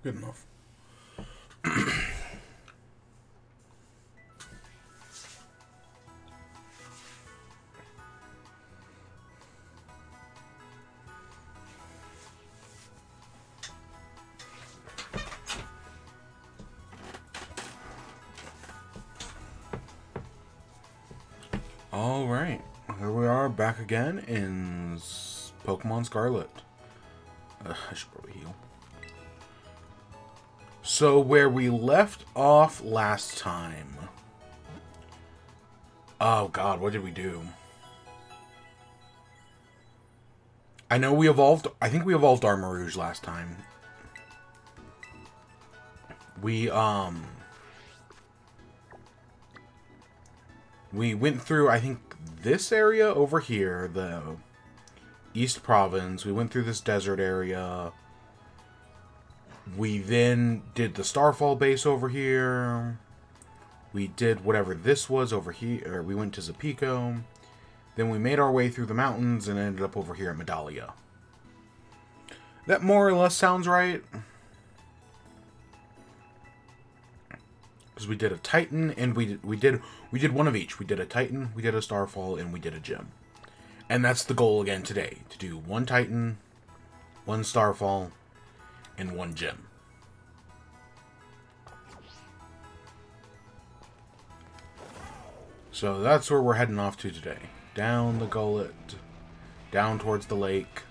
Good enough. Alright, here we are back again in Pokemon Scarlet. I should probably heal. So, where we left off last time... Oh god, what did we do? I know we evolved... I think we evolved Armarouge last time. We went through, I think, this area over here, the East Province. We went through this desert area. We then did the Starfall base over here. We did whatever this was over here. We went to Zapico. Then we made our way through the mountains and ended up over here at Medallia. That more or less sounds right. Because we did a Titan, and we did one of each. We did a Titan, we did a Starfall, and we did a gym. And that's the goal again today. To do one Titan, one Starfall, and one gym. So that's where we're heading off to today. Down the gullet, down towards the lake,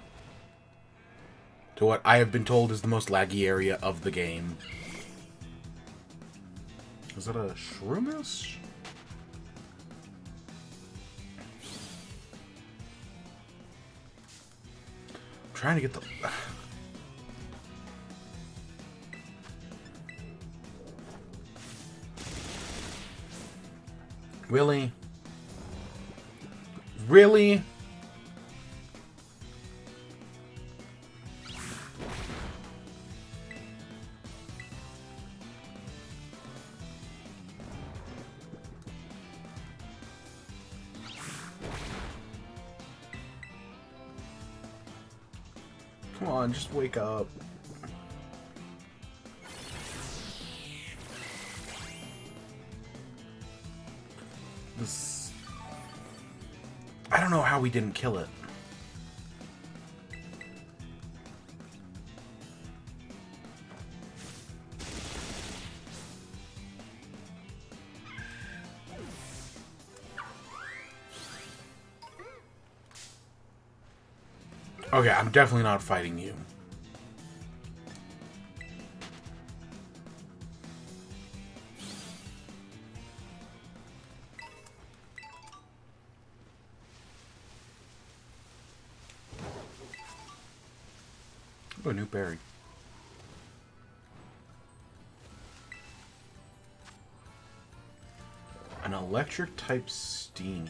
to what I have been told is the most laggy area of the game. Is that a Shroomish? I'm trying to get the... Really? Really? Come on, just wake up. This... I don't know how we didn't kill it. Okay, I'm definitely not fighting you. Oh, a new berry. An electric type Steenie.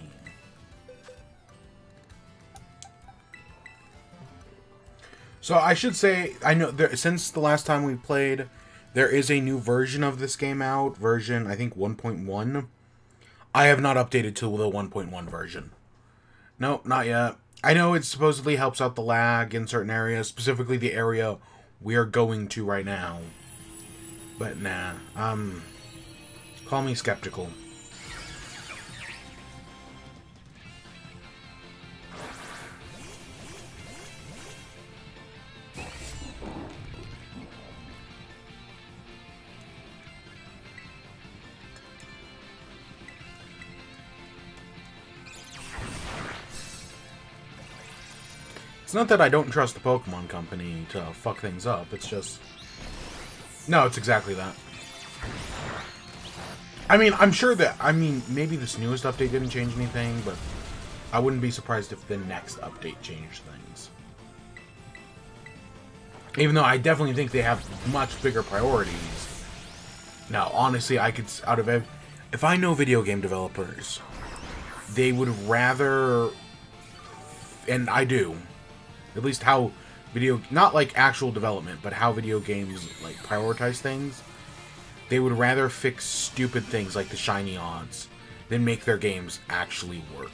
So I should say, I know since the last time we played, there is a new version of this game out. Version, I think, 1.1. I have not updated to the 1.1 version. Nope, not yet. I know it supposedly helps out the lag in certain areas, specifically the area we are going to right now. But nah, call me skeptical. It's not that I don't trust the Pokemon Company to fuck things up, it's just... No, it's exactly that. I mean, I'm sure that... I mean, maybe this newest update didn't change anything, but I wouldn't be surprised if the next update changed things. Even though I definitely think they have much bigger priorities. Now, honestly, I could... out of if I know video game developers, they would rather... And I do... At least how video... Not like actual development, but how video games like prioritize things. They would rather fix stupid things like the shiny odds than make their games actually work.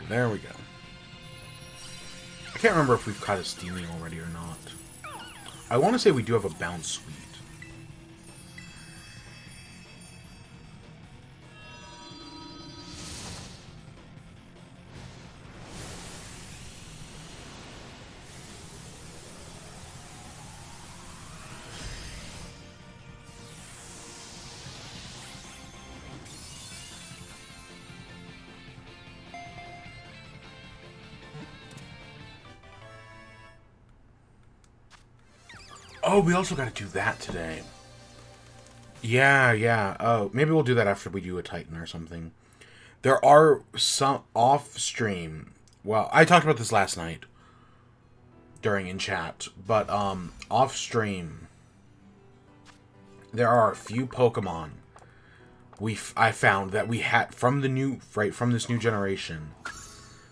There we go. I can't remember if we've caught a Stealing already or not. I want to say we do have a Bounce Suite. Oh, we also got to do that today. Yeah, yeah. Oh, maybe we'll do that after we do a Titan or something. There are some off-stream. Well, I talked about this last night during in chat, but off-stream, there are a few Pokemon I found that we had from this new generation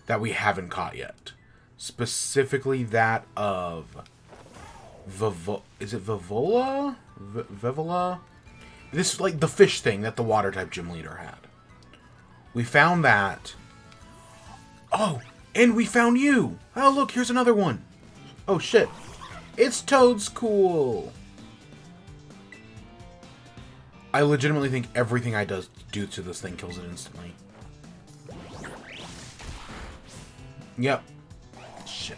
that we haven't caught yet. Specifically, that of. Is it Vivola? Vivola? This is like the fish thing that the water type gym leader had. We found that. Oh, and we found you. Oh, look, here's another one. Oh, shit. It's Toadstool. I legitimately think everything I do to this thing kills it instantly. Yep. Shit.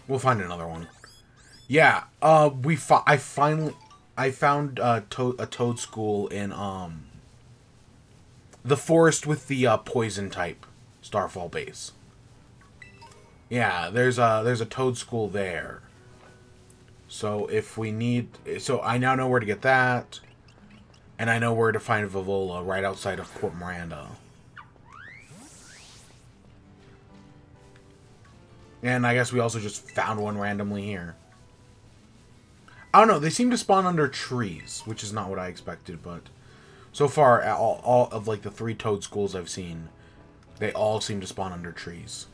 We'll find another one. Yeah, I found a Toadstool in the forest with the poison type Starfall base. Yeah, there's a Toadstool there. So if we need, so I now know where to get that, and I know where to find Vivola right outside of Port Miranda. And I guess we also just found one randomly here. I don't know, they seem to spawn under trees, which is not what I expected, but so far, all of like the 3 Toadstools I've seen, they all seem to spawn under trees.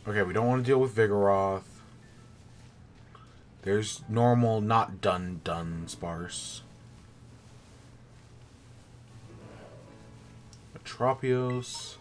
Okay, we don't want to deal with Vigoroth. There's normal, not done sparse. Atropios.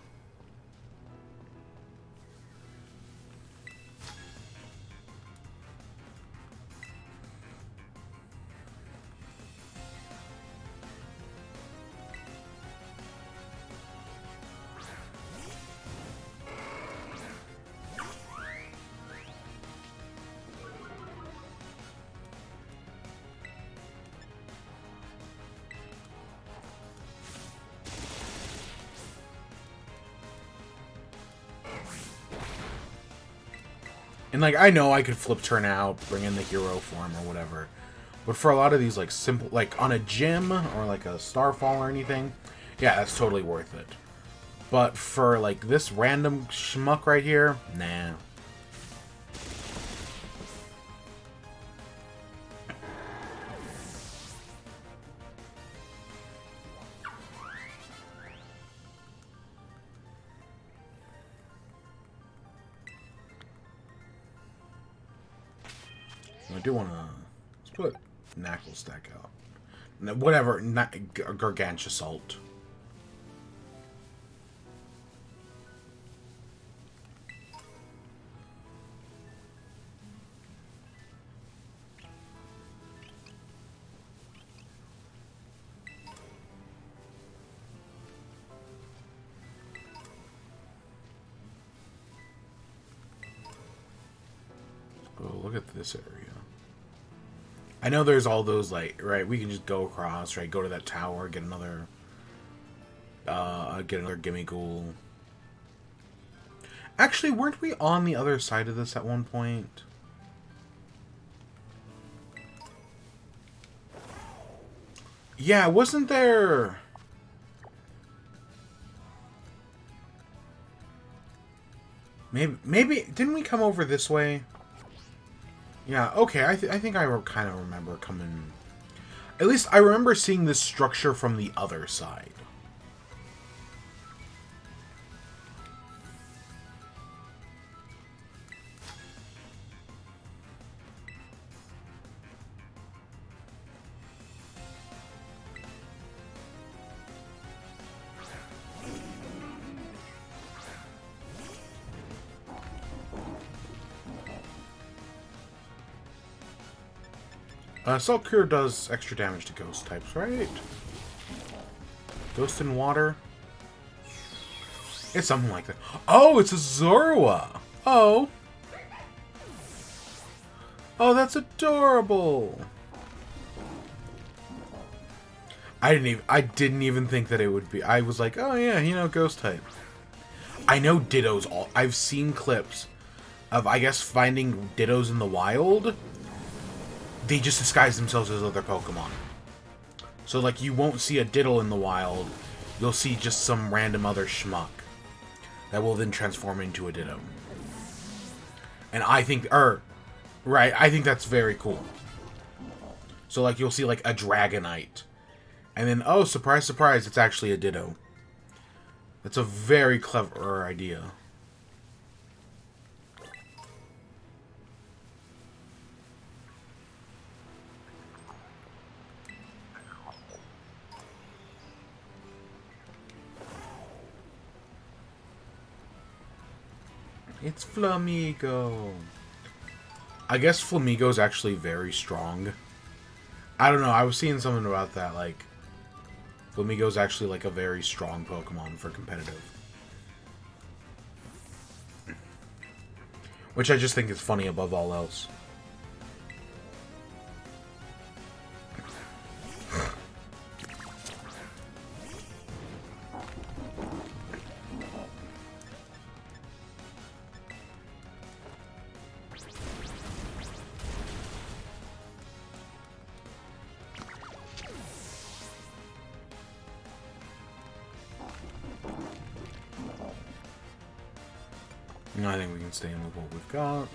And, like, I know I could flip turn out, bring in the hero form or whatever. But for a lot of these, like, simple... Like, on a gym or, like, a Starfall or anything, yeah, that's totally worth it. But for, like, this random schmuck right here, nah. I do want to... Let's put Knackle Stack out. Whatever, Gargantua Salt. Oh, look at this area. I know there's all those, like, right, we can just go across, right, go to that tower, get another Gimme Ghoul. Actually, weren't we on the other side of this at one point? Yeah, wasn't there... Maybe, didn't we come over this way? Yeah, okay, I think I kind of remember coming... At least I remember seeing this structure from the other side. Salt Cure does extra damage to ghost types, right? Ghost in water? It's something like that. Oh, it's a Zorua! Oh. Oh, that's adorable! I didn't even think that it would be. I was like, oh yeah, you know, ghost type. I know Dittos I've seen clips of, I guess, finding Dittos in the wild. They just disguise themselves as other Pokemon. So, like, you won't see a Ditto in the wild. You'll see just some random other schmuck that will then transform into a Ditto. And I think, right, I think that's very cool. So, like, you'll see, like, a Dragonite. And then, oh, surprise, surprise, it's actually a Ditto. That's a very clever idea. It's Flamigo. I guess Flamigo's actually very strong. I don't know, I was seeing something about that, like, Flamigo's actually, like, a very strong Pokemon for competitive. Which I just think is funny above all else. I think we can stay in with what we've got.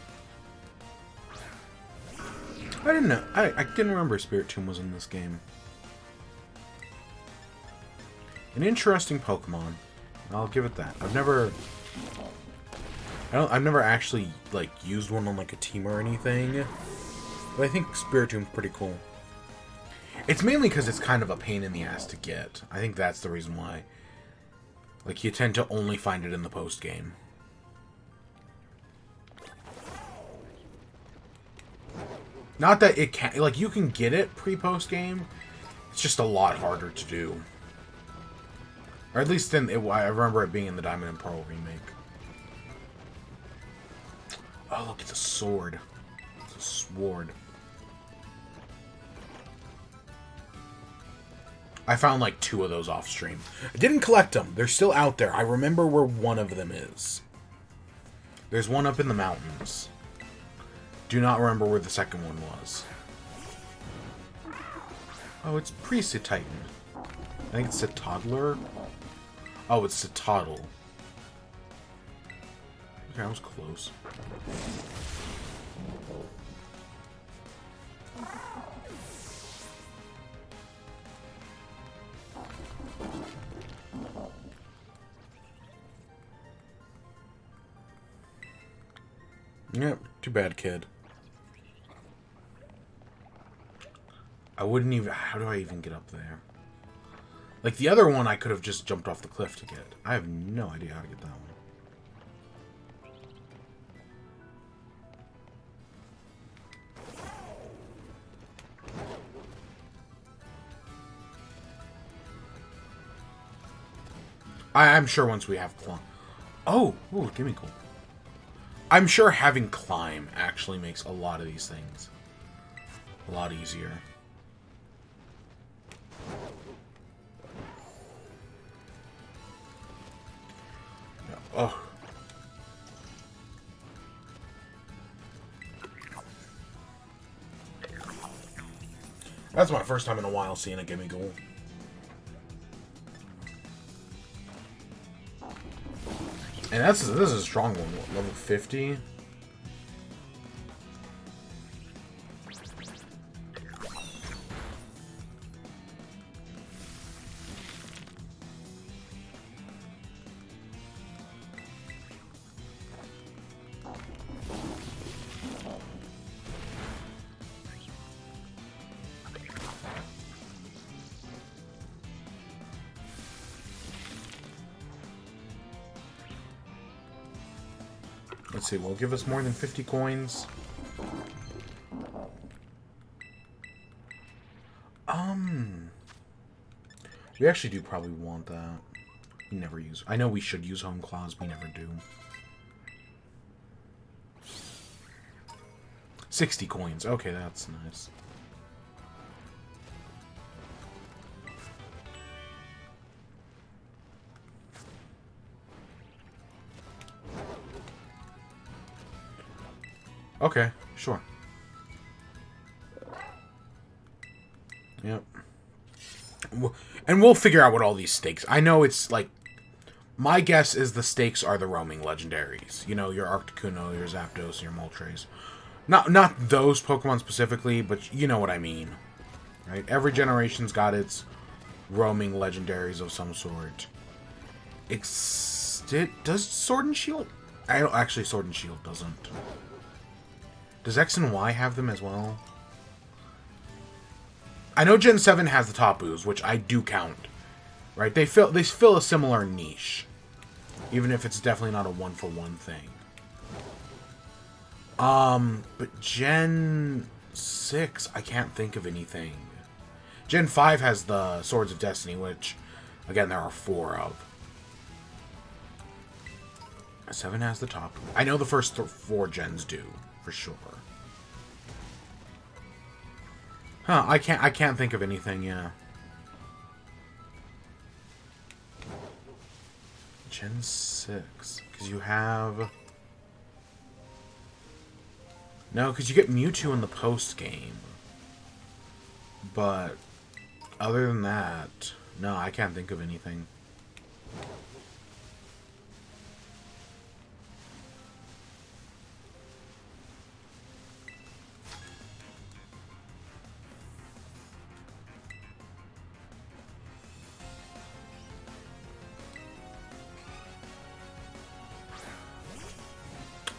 I didn't know. I didn't remember Spiritomb was in this game. An interesting Pokemon. I'll give it that. I've never actually, like, used one on, like, a team or anything. But I think Spiritomb's pretty cool. It's mainly because it's kind of a pain in the ass to get. I think that's the reason why. Like, you tend to only find it in the post-game. Not that it can't, like, you can get it pre-post game. It's just a lot harder to do. Or at least I remember it being in the Diamond and Pearl remake. Oh, look, it's a sword. It's a sword. I found like 2 of those off stream. I didn't collect them. They're still out there. I remember where one of them is. There's one up in the mountains. Do not remember where the second one was. Oh, it's Pre-Cetitan. I think it's a toddler. Oh, it's a toddle. Okay, I was close. Yep, too bad, kid. I wouldn't even... How do I even get up there? Like, the other one I could have just jumped off the cliff to get. I have no idea how to get that one. I'm sure once we have climb... Oh! Ooh, give me cool. I'm sure having climb actually makes a lot of these things a lot easier. Oh. That's my first time in a while seeing a gimme goal. And this is a strong one. What, level 50? Let's see, will it give us more than 50 coins? We actually do probably want that. We never use... I know we should use Home Claws, we never do. 60 coins. Okay, that's nice. Okay, sure. Yep. And we'll figure out what all these stakes... I know it's, like... My guess is the stakes are the roaming legendaries. You know, your Articuno, your Zapdos, your Moltres. Not those Pokemon specifically, but you know what I mean. Right? Every generation's got its roaming legendaries of some sort. Does Sword and Shield? I don't... Actually, Sword and Shield doesn't. Does X and Y have them as well? I know Gen 7 has the Tapus, which I do count. Right? They fill a similar niche. Even if it's definitely not a one-for-one thing. But Gen 6, I can't think of anything. Gen 5 has the Swords of Destiny, which, again, there are 4 of. 7 has the top. I know the first 4 gens do, for sure. Huh, I can't think of anything, yeah. Gen 6, because you have... No, because you get Mewtwo in the post-game. But, other than that, no, I can't think of anything.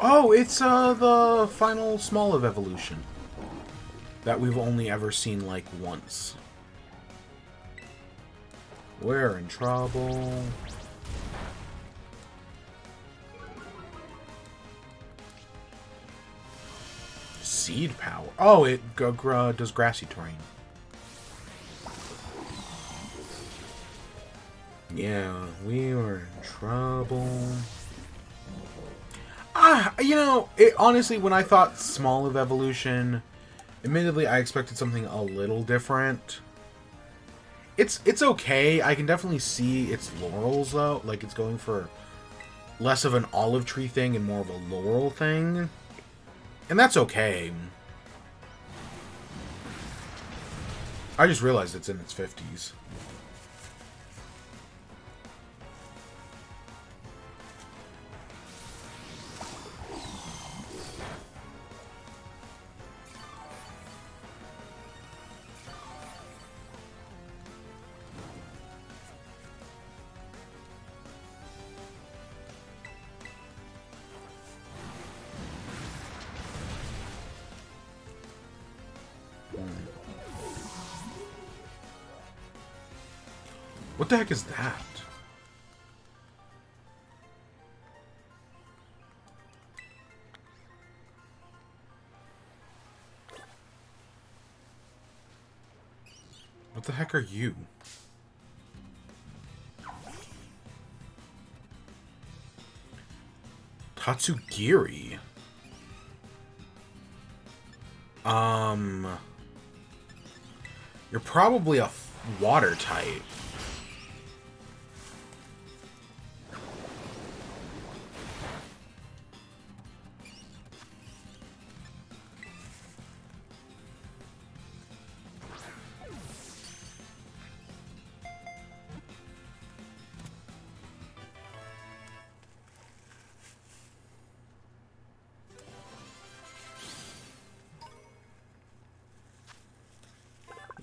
Oh, it's the final Smoliv evolution. That we've only ever seen, like, once. We're in trouble. Seed power. Oh, it does grassy terrain. Yeah, we were in trouble. You know, honestly, when I thought Smoliv evolution, admittedly, I expected something a little different. It's okay. I can definitely see its laurels, though. Like, it's going for less of an olive tree thing and more of a laurel thing. And that's okay. I just realized it's in its 50s. What the heck is that? What the heck are you? Tatsugiri? You're probably a water type.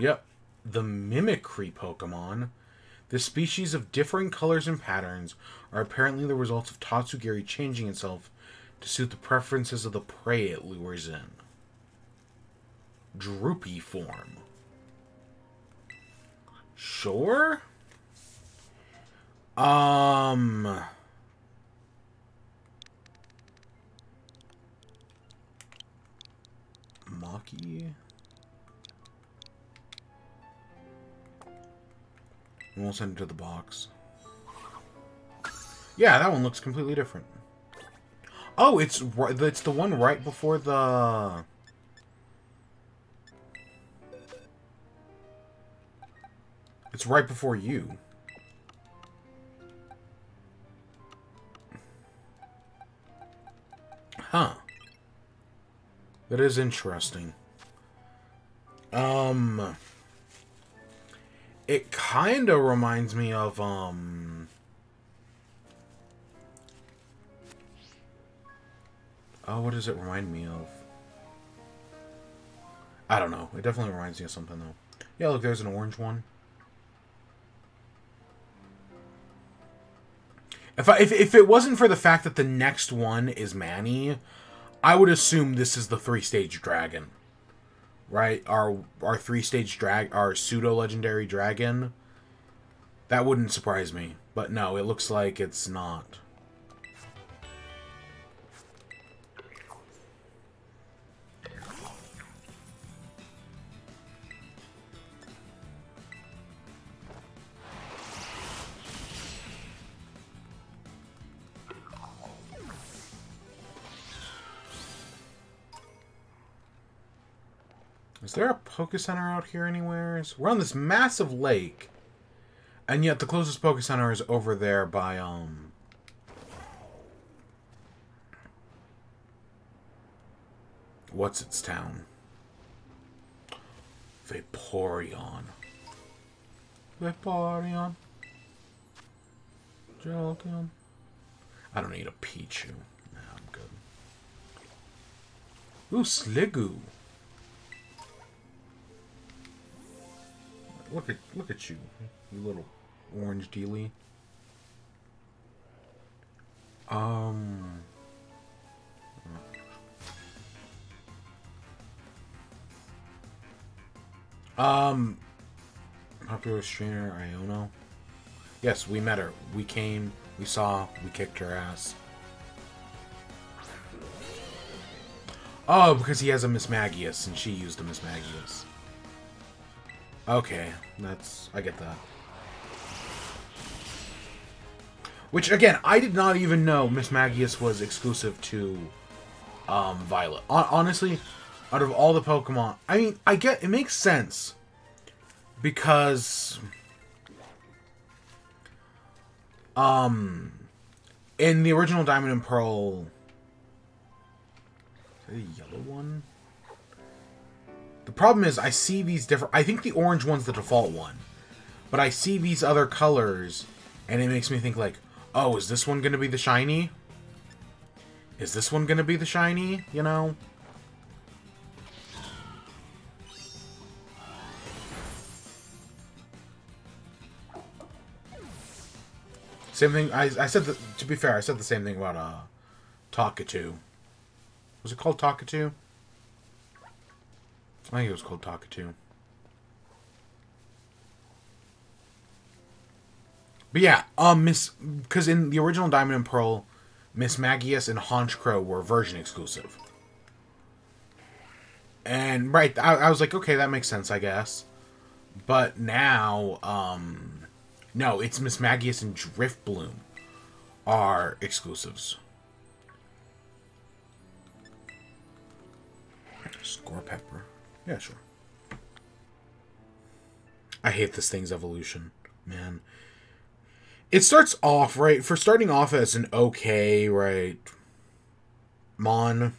Yep, the Mimicry Pokemon. This species of differing colors and patterns are apparently the result of Tatsugiri changing itself to suit the preferences of the prey it lures in. Droopy form. Sure? Maki? And we'll send it to the box. Yeah, that one looks completely different. Oh, it's the one right before the... It's right before you. Huh. That is interesting. It kind of reminds me of, Oh, what does it remind me of? I don't know. It definitely reminds me of something, though. Yeah, look, there's an orange one. If it wasn't for the fact that the next one is Manny, I would assume this is the 3-stage dragon. Right? Our 3-stage our pseudo-legendary dragon. That wouldn't surprise me. But no, it looks like it's not. Is there a Poke Center out here anywhere? We're on this massive lake. And yet the closest Poke Center is over there by, what's its town? Vaporeon. Vaporeon. Jolteon. I don't need a Pichu. Nah, I'm good. Ooh, Sliggoo. Look at you little orange dealy. Popular streamer Iono. Yes, we met her. We came, we saw, we kicked her ass. Oh, because he has a Mismagius and she used a Mismagius. Okay, I get that. Which, again, I did not even know Mismagius was exclusive to, Violet. Honestly, out of all the Pokemon, I mean, it makes sense. Because, in the original Diamond and Pearl, is that a yellow one? The problem is, I see these different... I think the orange one's the default one. But I see these other colors, and it makes me think, like, oh, is this one going to be the shiny? Is this one going to be the shiny? You know? Same thing... I said... to be fair, I said the same thing about, Talkatoo. Was it called Talkatoo? I think it was called Talkatoo. But yeah, because in the original Diamond and Pearl, Mismagius and Honchkrow were version exclusive. And, right, I was like, okay, that makes sense, I guess. But now, no, it's Mismagius and Driftbloom are exclusives. Scorepepper. Yeah, sure. I hate this thing's evolution, man. It starts off, right, for starting off as an okay, right, Mon.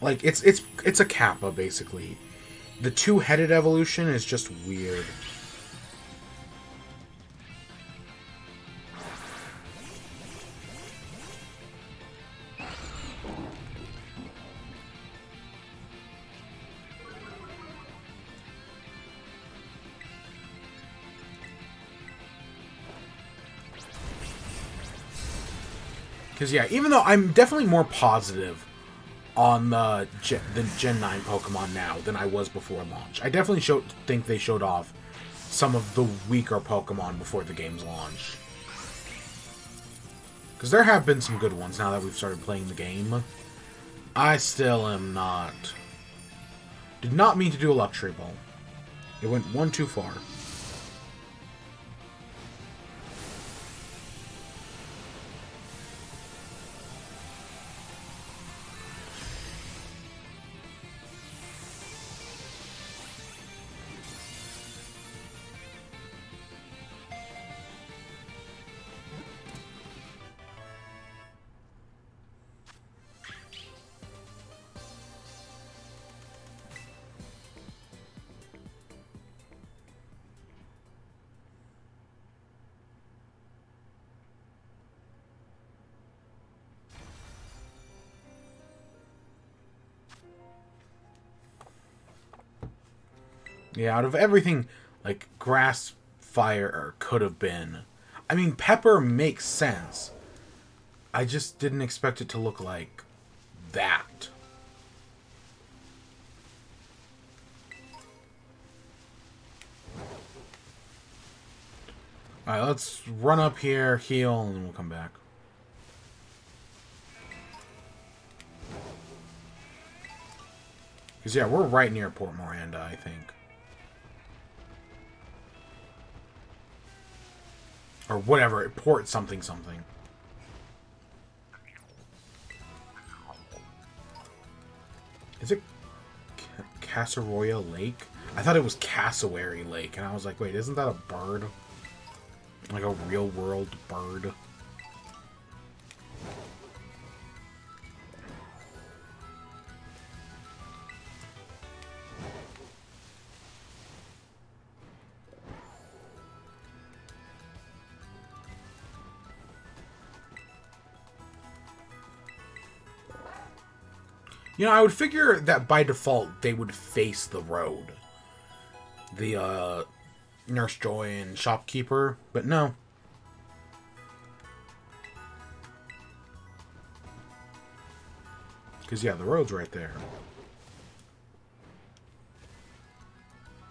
Like, it's a Kappa, basically. The two-headed evolution is just weird. Because, yeah, even though I'm definitely more positive on the Gen 9 Pokemon now than I was before launch. I definitely think they showed off some of the weaker Pokemon before the game's launch. Because there have been some good ones now that we've started playing the game. I still am not... Did not mean to do a Luxury Ball. It went one too far. Yeah, out of everything, like, grass fire could have been. I mean, pepper makes sense. I just didn't expect it to look like that. Alright, let's run up here, heal, and then we'll come back. Because, yeah, we're right near Port Miranda, I think. Or whatever, Port something something. Is it Casseroya Lake? I thought it was Cassowary Lake, and I was like, wait, isn't that a bird? Like a real-world bird? You know, I would figure that by default they would face the road. The, Nurse Joy and Shopkeeper, but no. Because, yeah, the road's right there.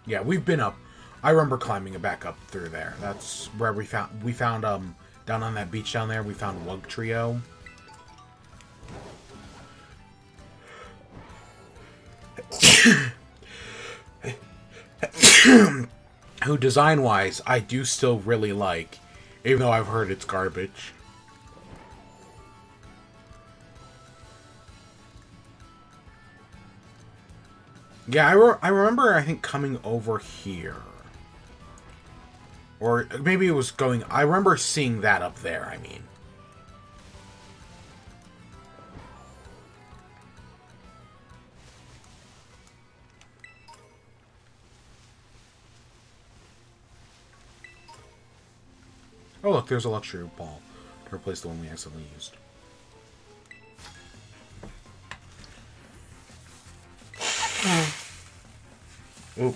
Yeah, we've been up. I remember climbing it back up through there. That's where we found, down on that beach down there, we found Wug Trio. Who, design-wise, I do still really like, even though I've heard it's garbage. Yeah, I remember, I think, coming over here. Or maybe it was going... I remember seeing that up there, I mean. Oh, look, there's a luxury ball to replace the one we accidentally used. Ooh.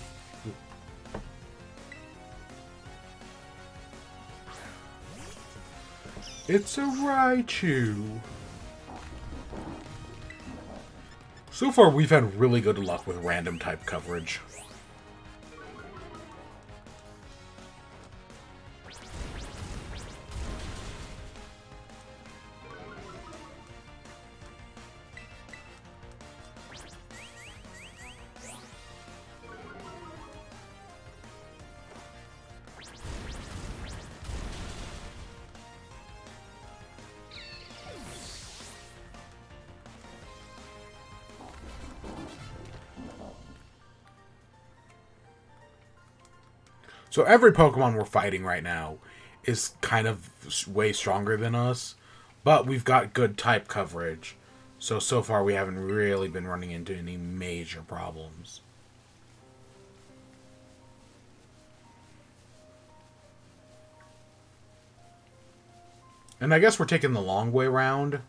It's a Raichu. So far, we've had really good luck with random type coverage. So every Pokemon we're fighting right now is kind of way stronger than us, but we've got good type coverage. So far we haven't really been running into any major problems. And I guess we're taking the long way around.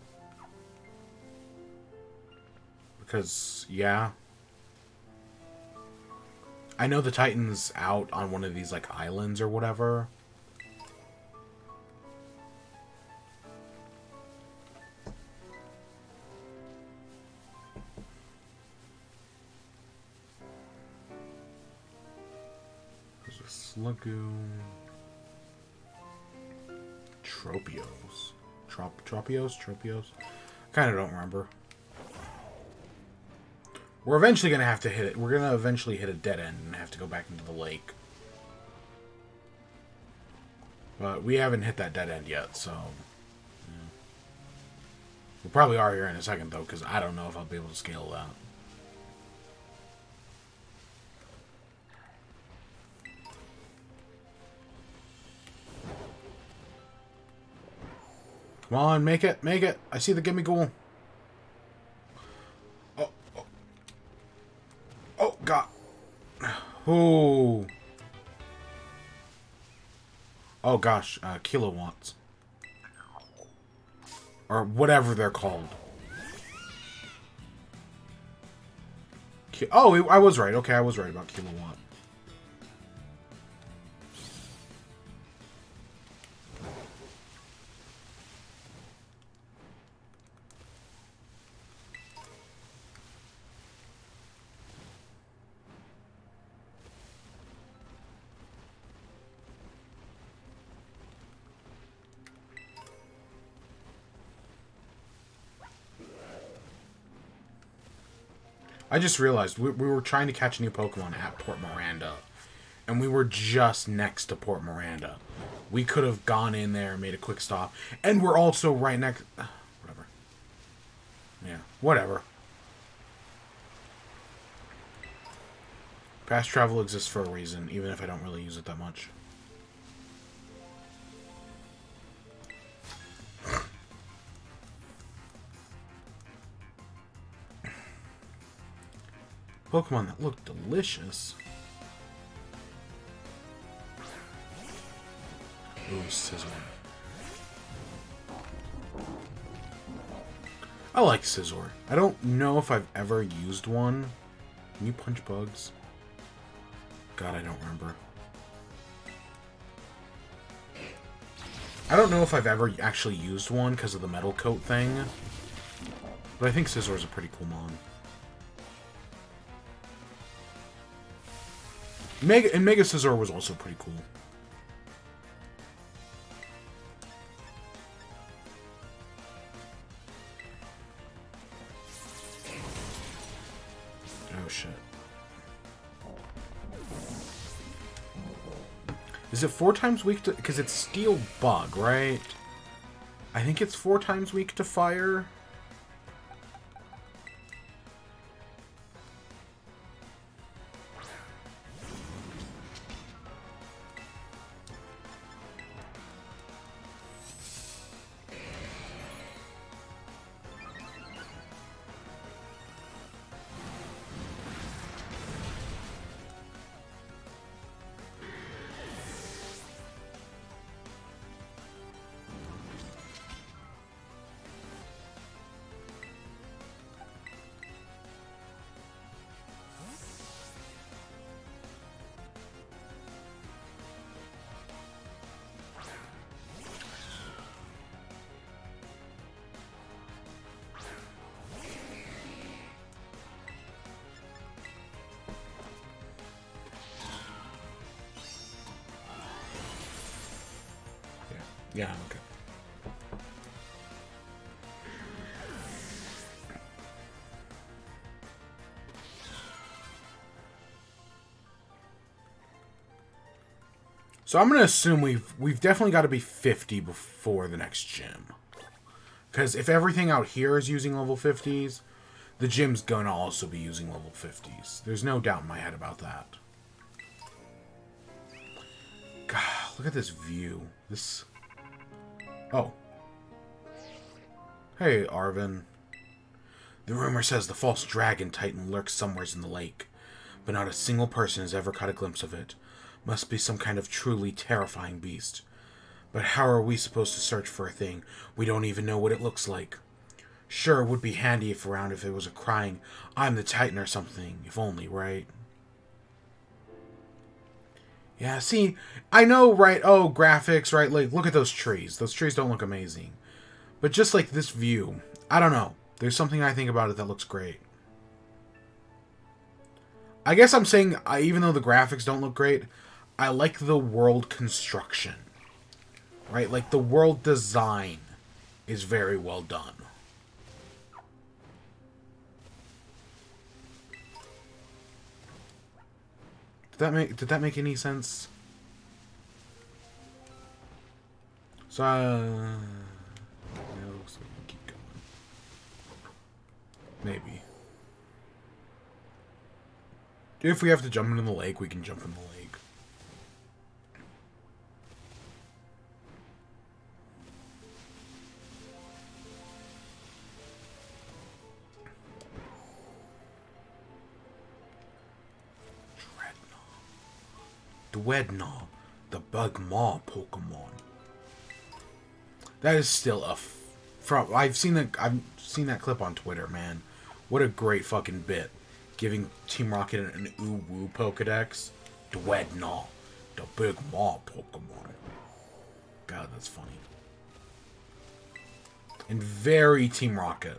Because, yeah. I know the Titan's out on one of these, like, islands or whatever. There's a Sluggoon. Tropios. Tropios? Kinda don't remember. We're eventually going to have to hit it. We're going to eventually hit a dead end and have to go back into the lake. But we haven't hit that dead end yet, so... Yeah. We probably are here in a second, though, because I don't know if I'll be able to scale that. Come on, make it, make it. I see the gimme ghoul. Oh, God. Oh. Oh, gosh. Kilowatts. Or whatever they're called. Oh, I was right. Okay, I was right about kilowatt. I just realized we were trying to catch a new Pokemon at Port Miranda. And we were just next to Port Miranda. We could have gone in there and made a quick stop. And we're also right next... whatever. Yeah, whatever. Fast travel exists for a reason, even if I don't really use it that much. Pokemon that look delicious. Ooh, Scizor. I like Scizor. I don't know if I've ever used one. Can you punch bugs? God, I don't remember. I don't know if I've ever actually used one because of the metal coat thing. But I think Scizor is a pretty cool mon. Mega Scizor was also pretty cool. Oh shit. Is it 4 times weak to... Because it's Steel Bug, right? I think it's 4 times weak to fire. Yeah, okay. So I'm gonna assume we've definitely got to be 50 before the next gym. Because if everything out here is using level 50s, the gym's gonna also be using level 50s. There's no doubt in my head about that. God, look at this view. This... Oh. Hey, Arvin. The rumor says the false dragon titan lurks somewheres in the lake, but not a single person has ever caught a glimpse of it. Must be some kind of truly terrifying beast. But how are we supposed to search for a thing we don't even know what it looks like? Sure, it would be handy if around if it was a crying, "I'm the Titan" or something, if only, right? Yeah, see, I know, right? Oh, graphics, right? Like, look at those trees. Those trees don't look amazing. But just like this view, I don't know. There's something I think about it that looks great. I guess I'm saying, even though the graphics don't look great, I like the world construction. Right? Like, the world design is very well done. Did that make any sense? So, yeah, looks like we keep going. Maybe. If we have to jump into the lake, we can jump in the lake. Dwednaw, the Bug Maw Pokemon. That is still a I've seen that clip on Twitter, man. What a great fucking bit. Giving Team Rocket an Uwu Pokedex. Dwednaw, the Big Maw Pokemon. God, that's funny. And very Team Rocket.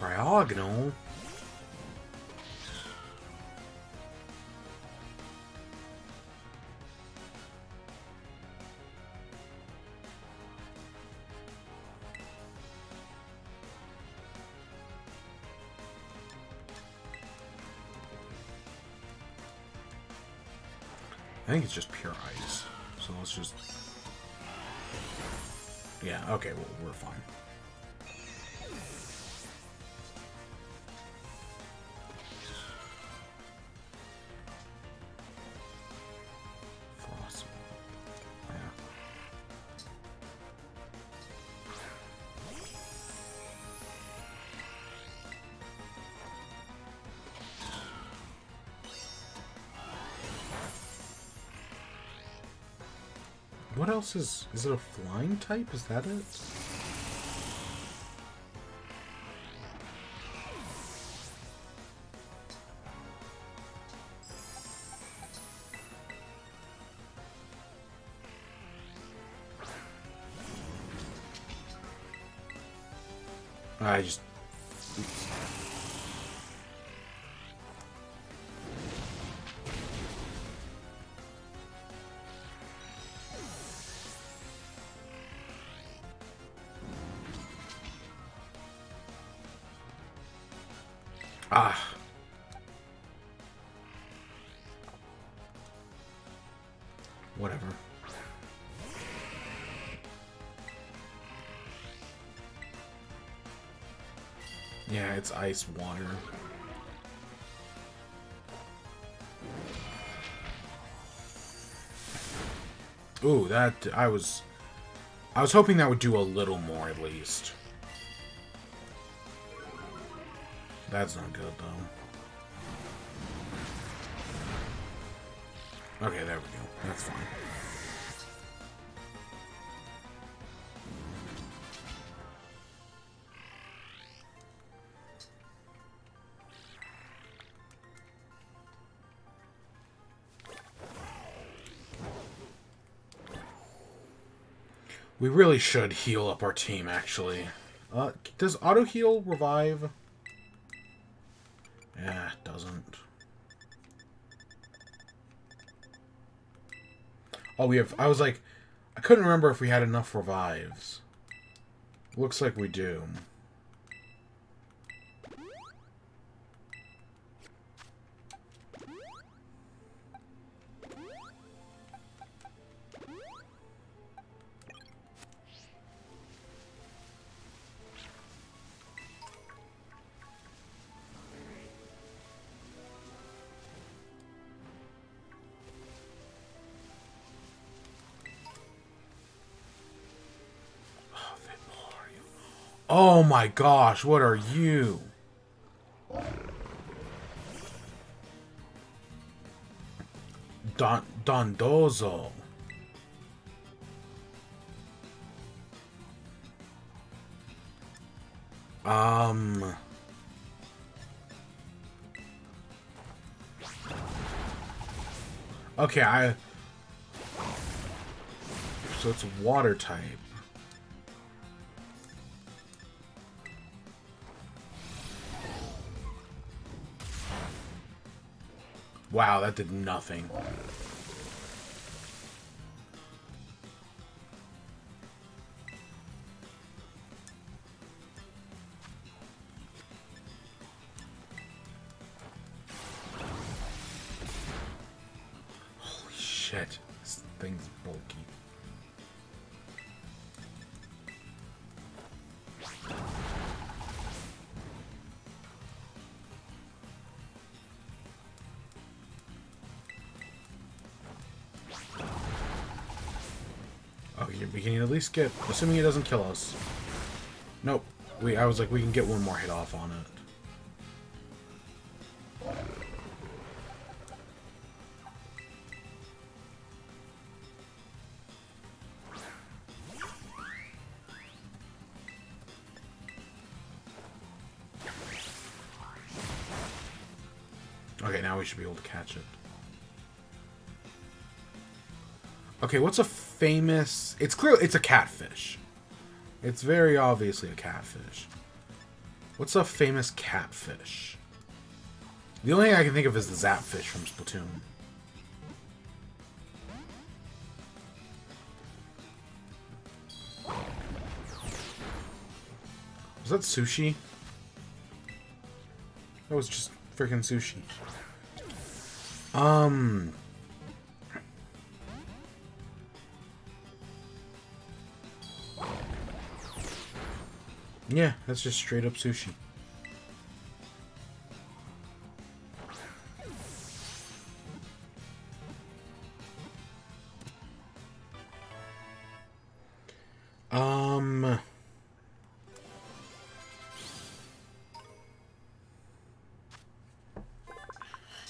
Cryogonal? I think it's just pure ice. So let's just... Yeah, okay, well, we're fine. Frost. Yeah. What else is... Is it a flying type? Is that it? I just... Ah. Whatever. Yeah, it's ice water. Ooh, that... I was hoping that would do a little more, at least. That's not good, though. Okay, there we go. That's fine. We really should heal up our team, actually. Does auto-heal revive? Yeah, it doesn't. Oh, we have... I was like... I couldn't remember if we had enough revives. Looks like we do. Oh my gosh, what are you? Dondozo. Okay, so it's water type. Wow, that did nothing. Holy shit, this thing's bulky. We can at least get, assuming it doesn't kill us. Nope. I was like, we can get one more hit off on it. Okay, now we should be able to catch it. Okay, what's a famous... It's clear it's a catfish. It's very obviously a catfish. What's a famous catfish? The only thing I can think of is the Zapfish from Splatoon. Was that sushi? That was just freaking sushi. Yeah, that's just straight up sushi.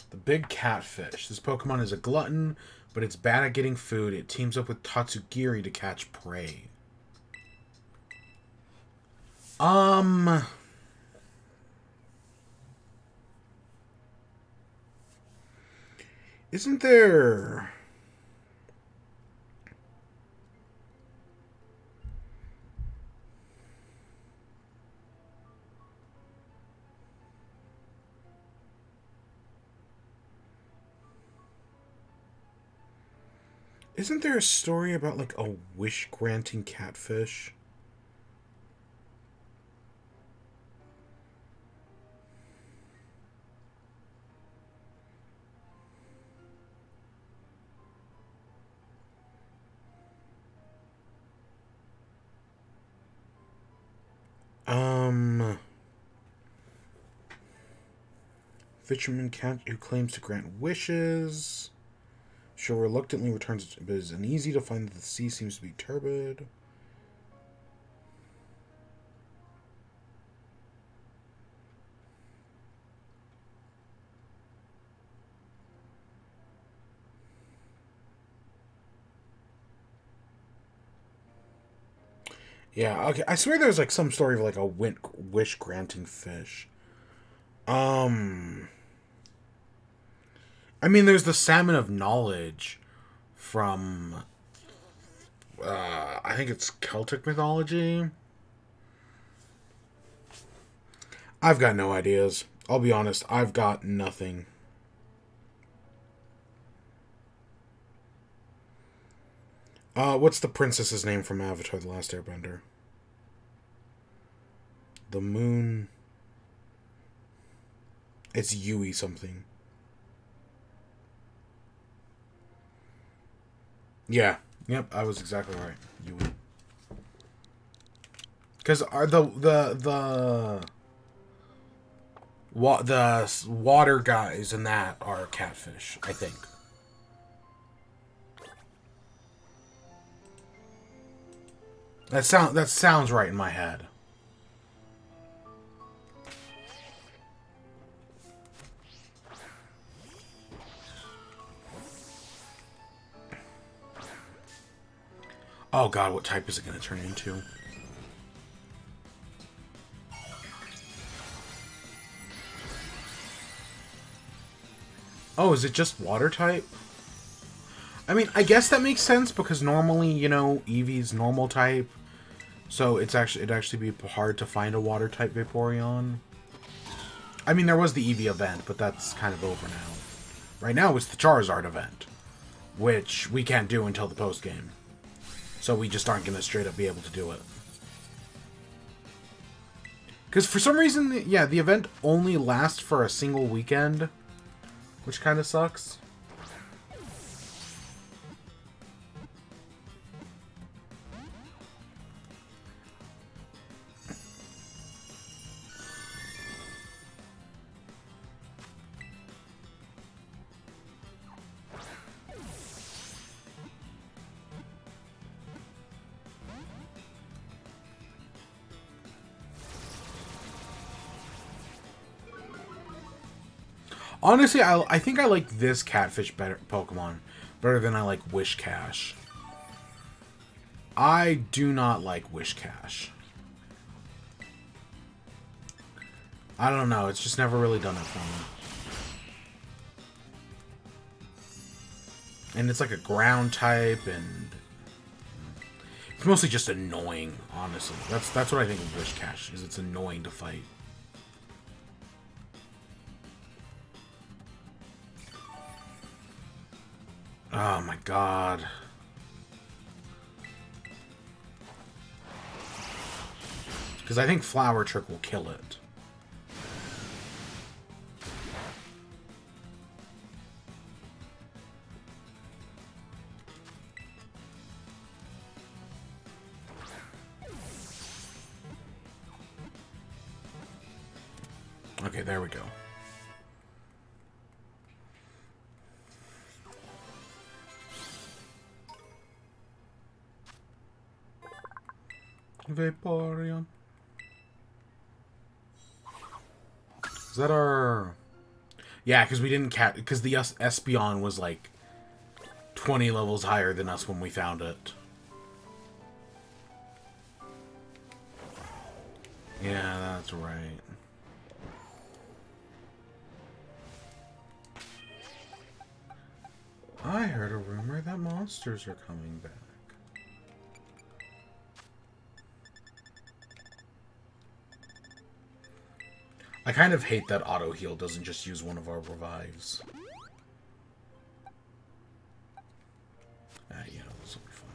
The big catfish. This Pokemon is a glutton, but it's bad at getting food. It teams up with Tatsugiri to catch prey. Isn't there... Isn't there a story about, like, a wish-granting catfish? Fisherman cat who claims to grant wishes. She'll reluctantly returns, but it's uneasy to find that the sea seems to be turbid. Yeah, okay. I swear there's like some story of like a wish granting fish. I mean, there's the Salmon of Knowledge from, I think it's Celtic mythology. I've got no ideas. I'll be honest, I've got nothing. What's the princess's name from Avatar: The Last Airbender? The moon... It's Yui something. Yeah. Yep, I was exactly right. Yui. Because the water guys in that are catfish, I think. That sounds right in my head. Oh god, what type is it going to turn into? Oh, is it just water type? I mean, I guess that makes sense because normally, you know, Eevee's normal type. So it'd actually be hard to find a water type Vaporeon. I mean, there was the Eevee event, but that's kind of over now. Right now it's the Charizard event, which we can't do until the post game. So we just aren't going to straight up be able to do it. Because for some reason, yeah, the event only lasts for a single weekend, which kind of sucks. Honestly, I think I like this catfish Pokemon better than I like Wishcash. I do not like Wishcash. I don't know, it's just never really done it for me. And it's like a ground type, and it's mostly just annoying, honestly. That's what I think of Wishcash, is it's annoying to fight. Oh my god. Because I think Flower Trick will kill it. Okay, there we go. Vaporeon. Is that our... Yeah, because we didn't catch... Because the Espeon was like 20 levels higher than us when we found it. Yeah, that's right. I heard a rumor that monsters are coming back. I kind of hate that auto heal doesn't just use one of our revives. You know, this will be fun.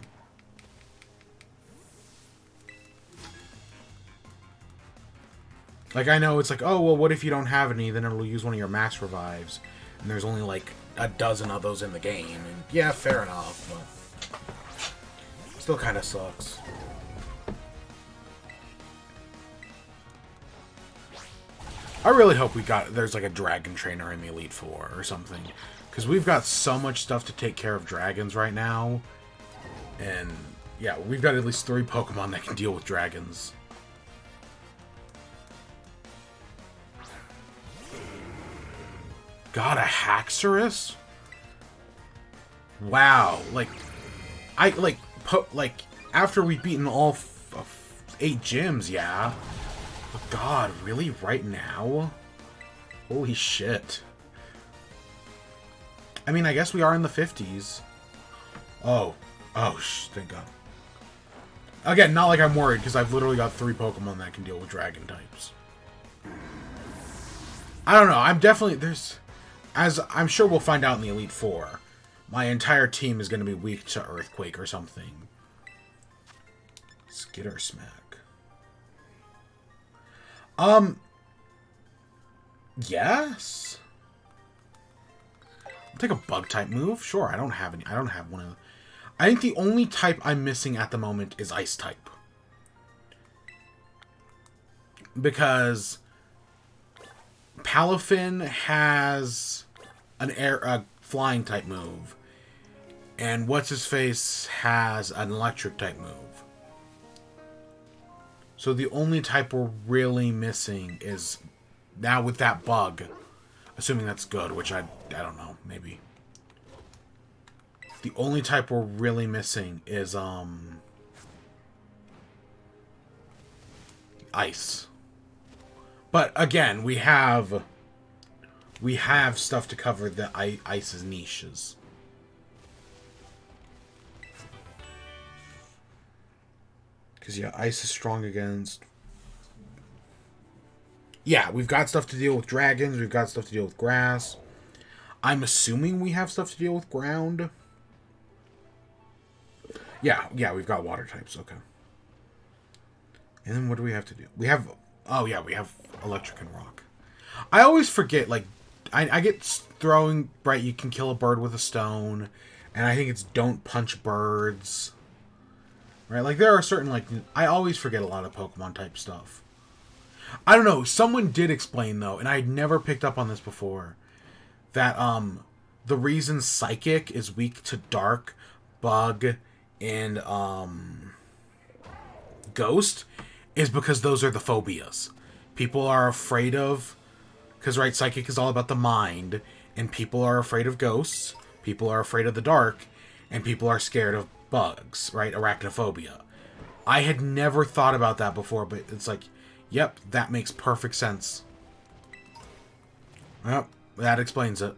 Like, I know it's like, oh, well, what if you don't have any? Then it'll use one of your max revives. And there's only like a dozen of those in the game. And yeah, fair enough, but still kind of sucks. I really hope there's like a dragon trainer in the Elite Four or something. Because we've got so much stuff to take care of dragons right now. And yeah, we've got at least 3 Pokemon that can deal with dragons. God, a Haxorus? Wow, like after we've beaten all 8 gyms, yeah. But God, really, right now? Holy shit. I mean, I guess we are in the 50s. Oh, thank God. Again, not like I'm worried, because I've literally got 3 Pokemon that can deal with dragon types. I don't know, I'm definitely, as I'm sure we'll find out in the Elite Four, my entire team is going to be weak to Earthquake or something. Skitter Smack. Yes. I'll take a bug type move. Sure, I don't have any. I don't have one of. I think the only type I'm missing at the moment is Ice type. Because Palafin has a flying type move, and What's-His-Face has an electric type move. So the only type we're really missing is, now with that bug, assuming that's good, which I don't know, maybe. The only type we're really missing is Ice. But again, we have stuff to cover the Ice's niches. Because, yeah, Ice is strong against... Yeah, we've got stuff to deal with dragons. We've got stuff to deal with grass. I'm assuming we have stuff to deal with ground. Yeah, we've got water types. Okay. And then what do we have to do? We have... Oh, yeah, we have electric and rock. I always forget, like... I get throwing... Right, you can kill a bird with a stone. And I think it's don't punch birds... Right, like, there are certain, like, I always forget a lot of Pokemon type stuff. I don't know, someone did explain, though, and I had never picked up on this before, that, the reason Psychic is weak to Dark, Bug, and, Ghost is because those are the phobias. People are afraid of, because, right, Psychic is all about the mind, and people are afraid of ghosts, people are afraid of the dark, and people are scared of bugs, right? Arachnophobia. I had never thought about that before, but it's like, yep, that makes perfect sense. Yep, that explains it.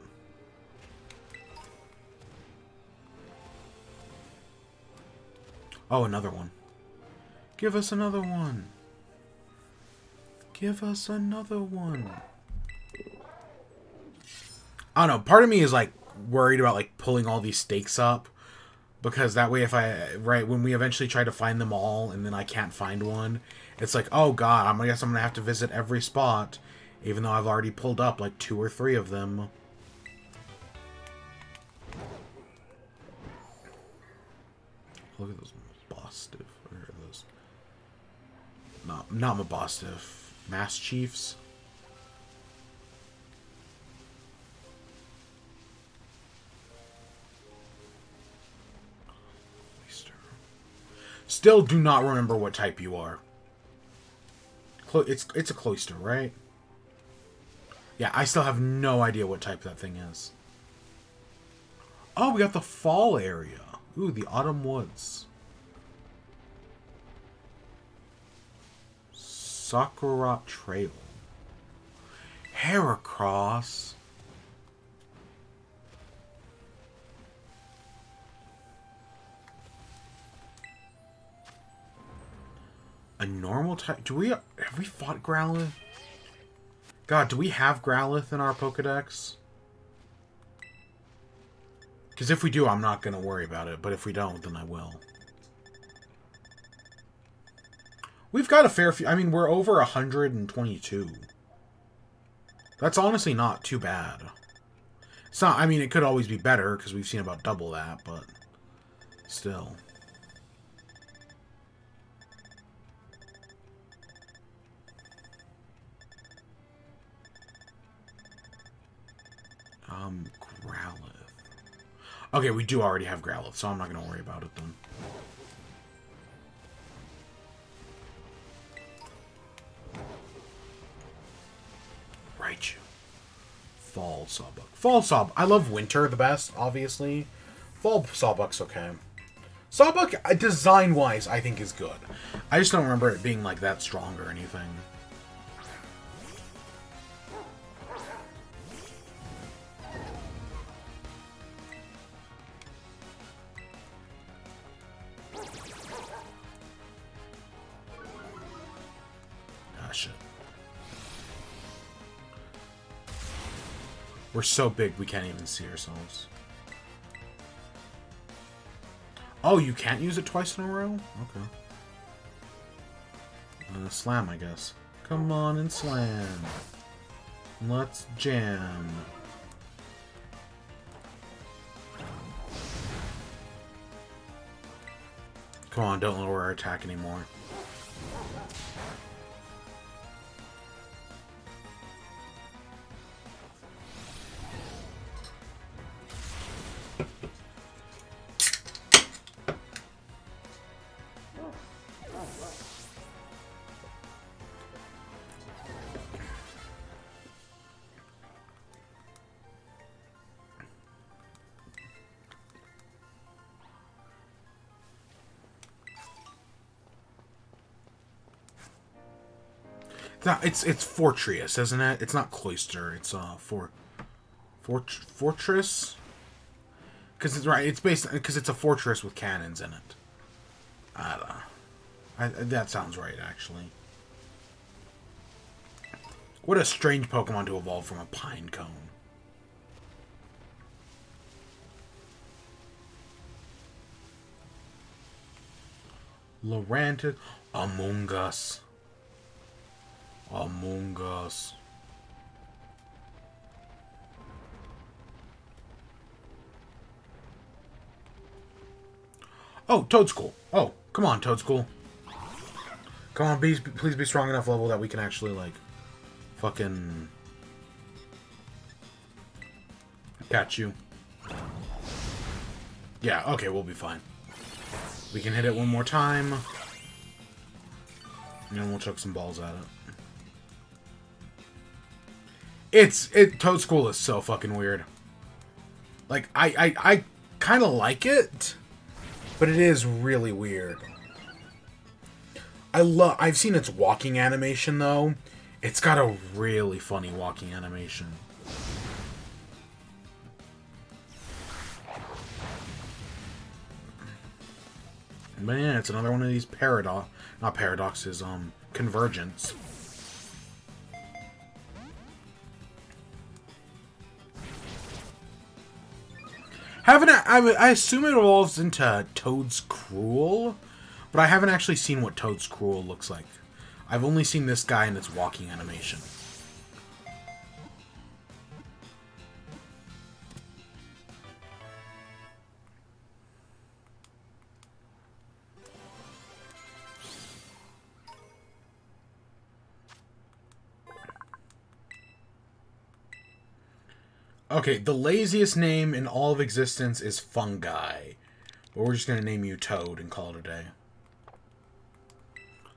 Oh, another one. Give us another one. Give us another one. I don't know, part of me is like, worried about, like, pulling all these stakes up. Because that way, when we eventually try to find them all, and then I can't find one, it's like, oh god, I guess I'm gonna have to visit every spot, even though I've already pulled up, like, 2 or 3 of them. Look at those Mabostiff. Where are those? Not Mabostiff. Mass Chiefs. Still do not remember what type you are. It's a Cloyster, right? Yeah, I still have no idea what type that thing is. Oh, we got the fall area. Ooh, the Autumn Woods. Sakura Trail. Heracross. A normal type. Have we fought Growlithe? God, do we have Growlithe in our Pokedex? Because if we do, I'm not going to worry about it. But if we don't, then I will. We've got a fair few. I mean, we're over 122. That's honestly not too bad. It's not. I mean, it could always be better because we've seen about double that, but still. Growlithe. Okay, we do already have Growlithe, so I'm not going to worry about it then. Raichu. Fall Sawbuck. Fall Sawbuck. I love winter the best, obviously. Fall Sawbuck's okay. Sawbuck, design-wise, I think is good. I just don't remember it being, like, that strong or anything. We're so big we can't even see ourselves. Oh, you can't use it twice in a row? Okay. Slam, I guess. Come on and slam. Let's jam. Come on, don't lower our attack anymore. It's Fortress, isn't it? It's not Cloyster. It's Fortress. Because it's right. It's based because it's a fortress with cannons in it. I don't know. That sounds right, actually. What a strange Pokemon to evolve from a pine cone. Lorantis, Among Us. Among Us. Oh, Toadschool. Oh, come on, Toadschool. Come on, please be strong enough level that we can actually, like, fucking catch you. Yeah, okay, we'll be fine. We can hit it one more time. And then we'll chuck some balls at it. Toadschool is so fucking weird. Like, I kind of like it, but it is really weird. I've seen its walking animation, though. It's got a really funny walking animation. But yeah, it's another one of these not paradoxes, convergence. I assume it evolves into Toad's Cruel, but I haven't actually seen what Toad's Cruel looks like. I've only seen this guy in its walking animation. Okay, the laziest name in all of existence is Fungi. But we're just going to name you Toad and call it a day.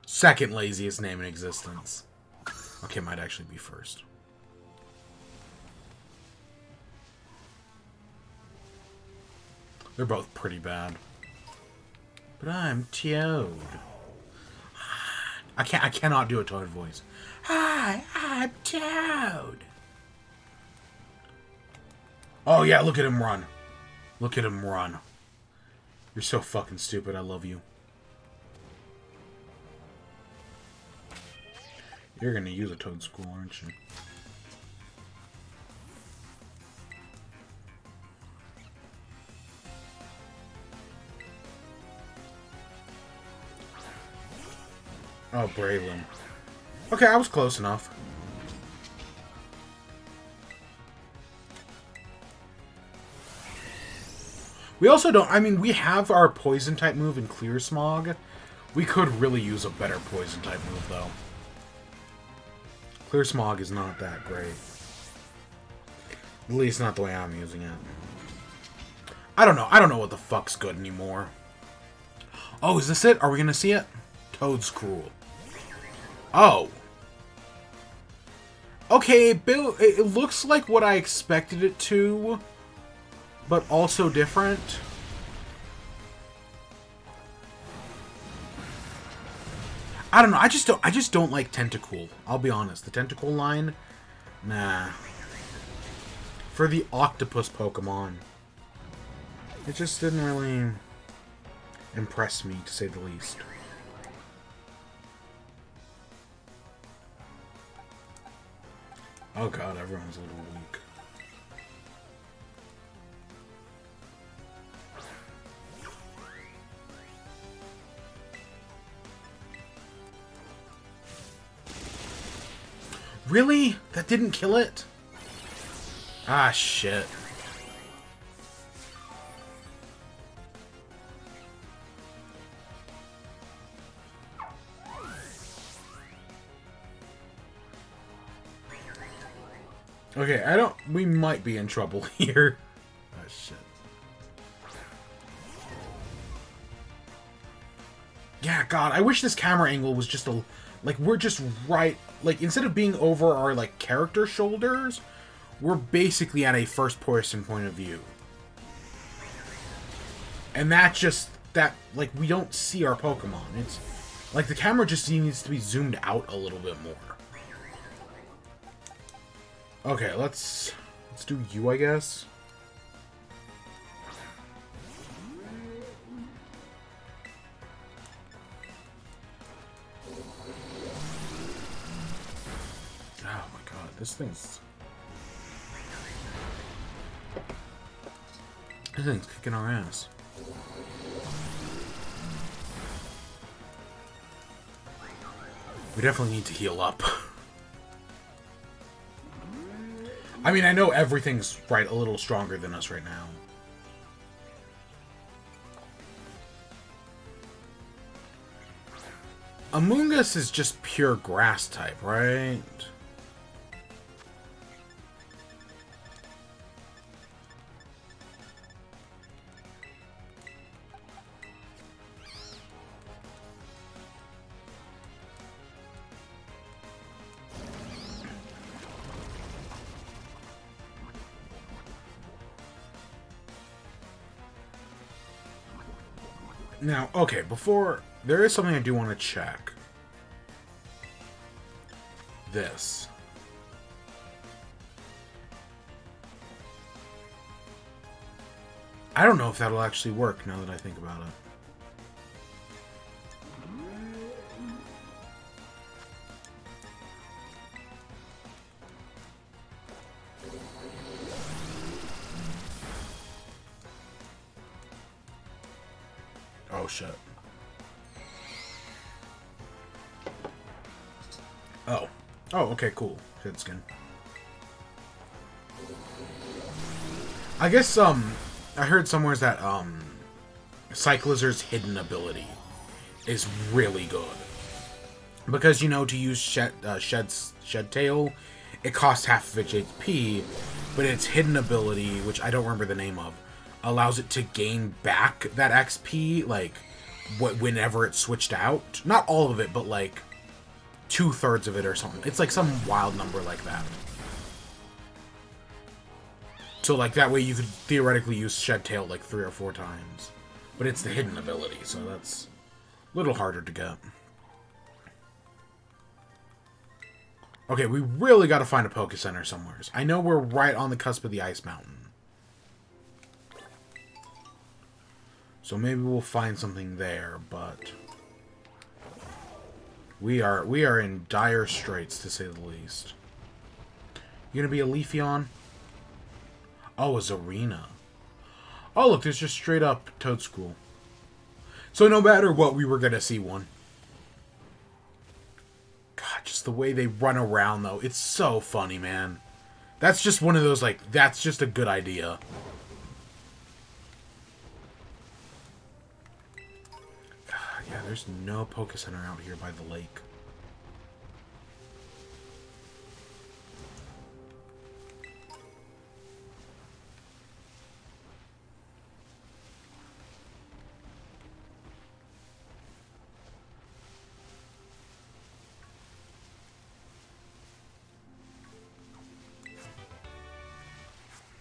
Second laziest name in existence. Okay, might actually be first. They're both pretty bad. But I'm Toad. I cannot do a Toad voice. Hi, I'm Toad. Oh yeah, look at him run. Look at him run. You're so fucking stupid. I love you. You're gonna use a Toad School, aren't you? Oh, Braylon. Okay, I was close enough. We also don't... I mean, we have our Poison-type move in Clear Smog. We could really use a better Poison-type move, though. Clear Smog is not that great. At least not the way I'm using it. I don't know. I don't know what the fuck's good anymore. Oh, is this it? Are we gonna see it? Toad's Cruel. Oh. Okay, Bill, it looks like what I expected it to, but also different. I don't know. I just don't like Tentacool. I'll be honest. The Tentacool line, nah. For the octopus Pokemon, it just didn't really impress me, to say the least. Oh god, everyone's a little weak. Really? That didn't kill it? Ah, shit. Okay, we might be in trouble here. Ah, shit. Yeah, god, I wish this camera angle was just a... Like, we're just right... Like, instead of being over our, like, character shoulders, we're basically at a first-person point of view. And that just... That, like, we don't see our Pokemon. It's... Like, the camera just needs to be zoomed out a little bit more. Okay, let's do you, I guess. Oh my god, this thing's kicking our ass. We definitely need to heal up. I mean, I know everything's right a little stronger than us right now. Amoonguss is just pure grass type, right? Now, okay, before... There is something I do want to check. This. I don't know if that'll actually work now that I think about it. Oh, shit. Oh. Oh, okay, cool. Hit skin. I guess, I heard somewhere that, Cyclizar's hidden ability is really good. Because, you know, to use Shed Tail, it costs half of its HP, but its hidden ability, which I don't remember the name of, allows it to gain back that XP, like, whenever it's switched out. Not all of it, but, like, 2/3 of it or something. It's, like, some wild number like that. So, like, that way you could theoretically use Shed Tail, like, 3 or 4 times. But it's the hidden ability, so that's a little harder to get. Okay, we really gotta find a Poké Center somewhere. I know we're right on the cusp of the Ice Mountain. So maybe we'll find something there, but we are in dire straits, to say the least. You gonna be a Leafeon? Oh, a Zarina. Oh, look, there's just straight up Toad School. So no matter what, we were gonna see one. God, just the way they run around, though. It's so funny, man. That's just one of those, like, that's just a good idea. God, yeah, there's no Poké Center out here by the lake.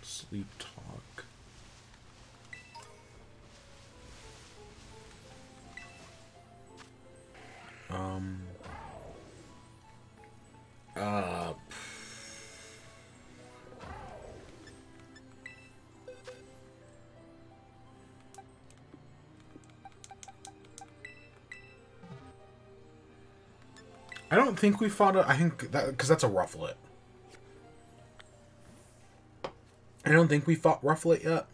Sleep talk. I don't think we fought a... I think that... Because that's a Rufflet. I don't think we fought Rufflet yet.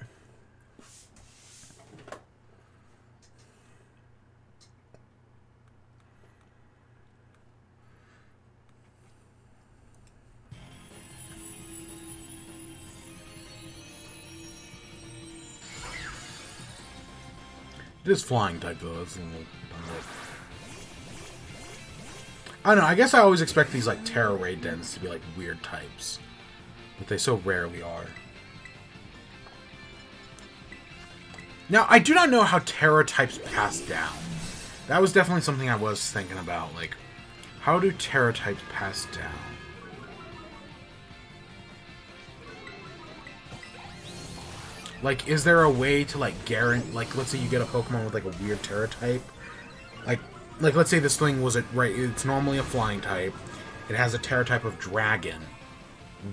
It is flying type though. That's a little... I don't know. I guess I always expect these like Terra Raid dens to be like weird types, but they so rarely are. Now, I do not know how Terra types pass down. That was definitely something I was thinking about. Like, how do Terra types pass down? Like, is there a way to, like, guarantee... Like, let's say you get a Pokemon with, like, a weird Terra type. Like, let's say this thing was, right, it's normally a flying type. It has a Terra type of Dragon.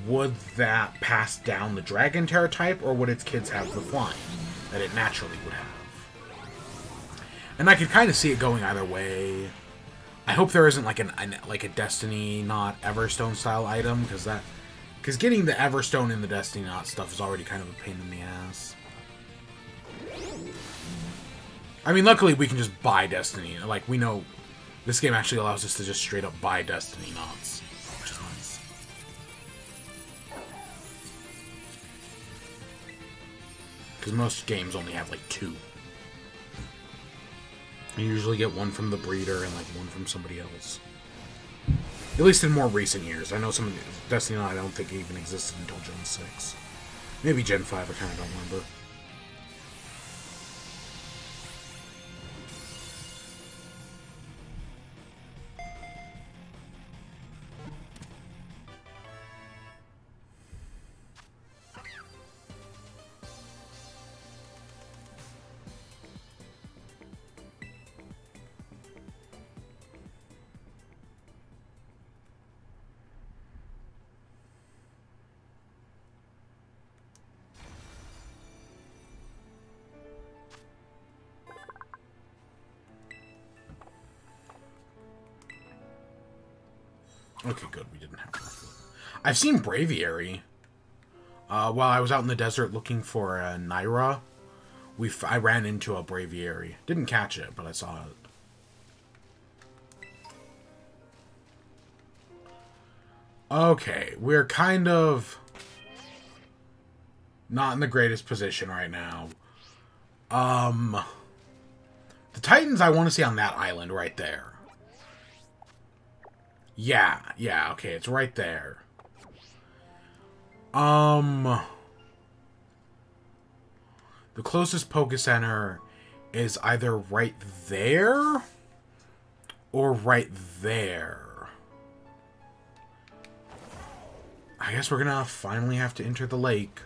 Would that pass down the Dragon Terra type, or would its kids have the flying that it naturally would have? And I could kind of see it going either way. I hope there isn't, like, a Destiny Knot Everstone style item, because getting the Everstone in the Destiny Knot stuff is already kind of a pain in the ass. I mean, luckily we can just buy Destiny. Like, we know this game actually allows us to just straight up buy Destiny Knots, which is nice. Because most games only have, like, 2. You usually get one from the breeder and, like, one from somebody else. At least in more recent years. I know some of the Destiny Knot I don't think even existed until Gen 6. Maybe Gen 5, I kind of don't remember. Okay, good. We didn't have enough. I've seen Braviary while I was out in the desert looking for Naira, I ran into a Braviary. Didn't catch it, but I saw it. Okay, we're kind of not in the greatest position right now. The Titans I want to see on that island right there. Yeah, okay, it's right there. The closest Poké Center is either right there or right there. I guess we're gonna finally have to enter the lake.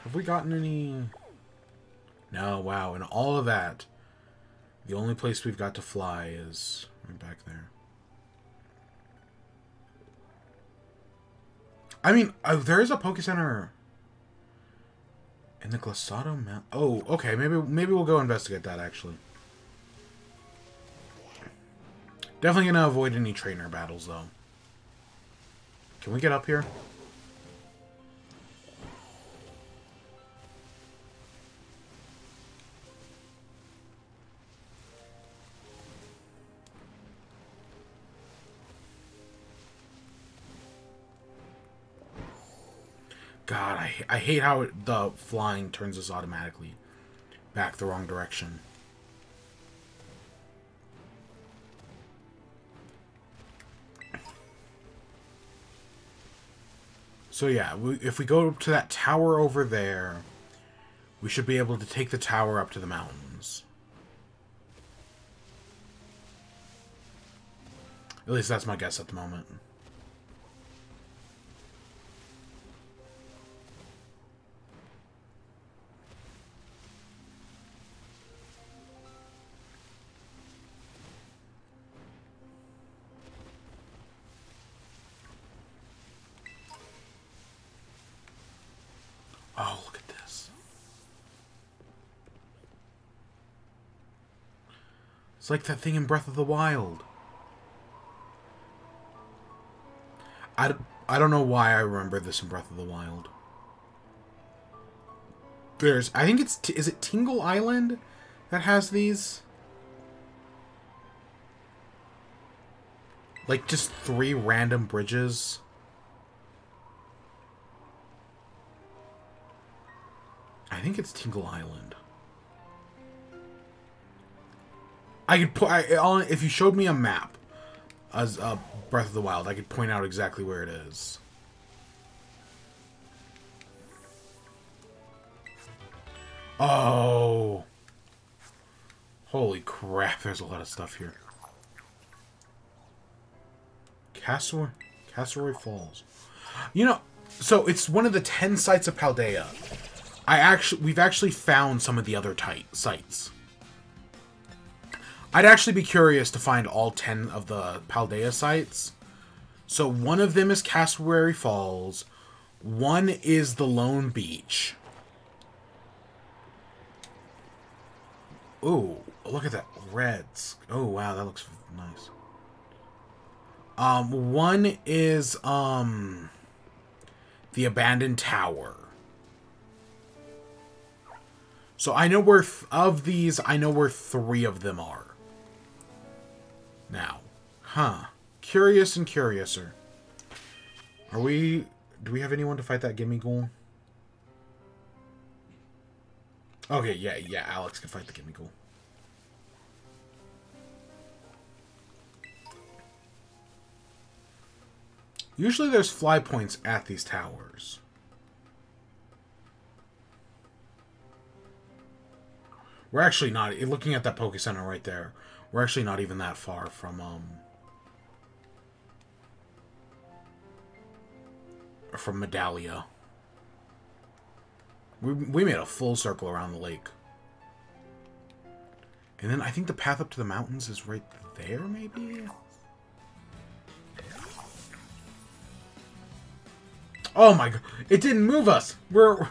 Have we gotten any... No, wow. And all of that, the only place we've got to fly is right back there. I mean, there is a Poké Center in the Glosado Mountain. Oh, okay. Maybe we'll go investigate that, actually. Definitely gonna avoid any trainer battles, though. Can we get up here? God, I hate how the flying turns us automatically back the wrong direction. So yeah, if we go to that tower over there, we should be able to take the tower up to the mountains. At least that's my guess at the moment. Oh, look at this. It's like that thing in Breath of the Wild. I don't know why I remember this in Breath of the Wild. I think it's... Is it Tingle Island that has these? Like, just 3 random bridges. I think it's Tingle Island. I could put... if you showed me a map as Breath of the Wild, I could point out exactly where it is. Oh. Holy crap, there's a lot of stuff here. Castleroy Falls. You know, so it's one of the 10 sites of Paldea. We've actually found some of the other sites. I'd actually be curious to find all 10 of the Paldea sites. So one of them is Cassowary Falls. One is the Lone Beach. Ooh, look at that reds. Oh wow, that looks nice. One is the Abandoned Tower. So I know where of these, I know where 3 of them are. Now, curious and curiouser. Do we have anyone to fight that Gimme Ghoul? Okay, yeah, Alex can fight the Gimme Ghoul. Usually there's fly points at these towers. We're actually not, looking at that Poké Center right there, we're actually not even that far from Medallia. We made a full circle around the lake. And then I think the path up to the mountains is right there, maybe? Oh my god, it didn't move us! We're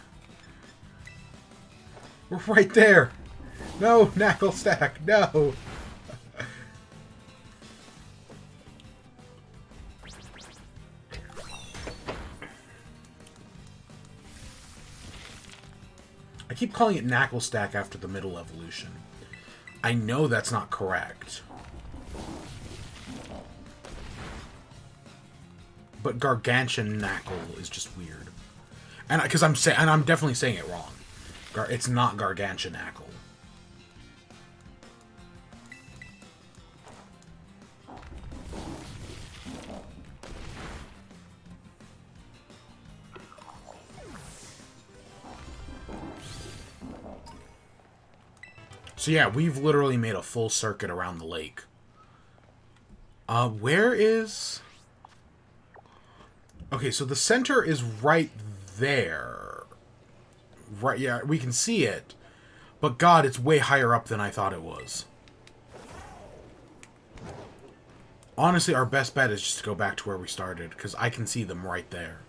right there! No, Knuckle Stack, no! I keep calling it Knackle Stack after the middle evolution. I know that's not correct. But Gargantuan Knackle is just weird. And because I'm definitely saying it wrong. It's not Gargantuan Knackle. So yeah, we've literally made a full circuit around the lake. Where is... Okay, so the center is right there. Right, yeah, we can see it. But God, it's way higher up than I thought it was. Honestly, our best bet is just to go back to where we started, because I can see them right there.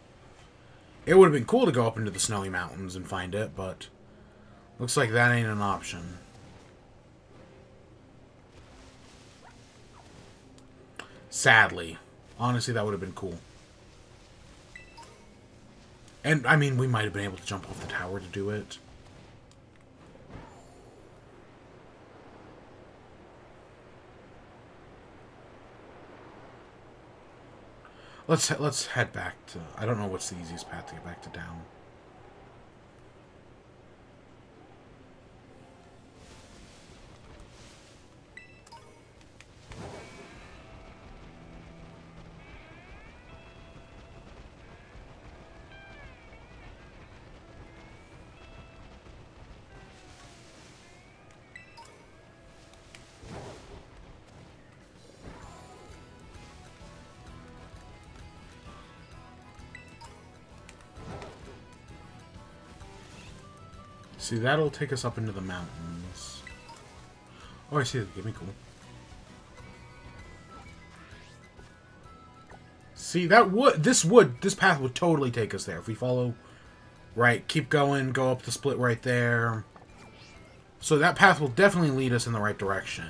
It would have been cool to go up into the snowy mountains and find it, but... looks like that ain't an option. Sadly. Honestly, that would have been cool. And, I mean, we might have been able to jump off the tower to do it. Let's head back to... I don't know what's the easiest path to get back to down. See, that'll take us up into the mountains. Oh, I see. Give me cool. See, this path would totally take us there if we follow. Right, keep going, go up the split right there. So that path will definitely lead us in the right direction.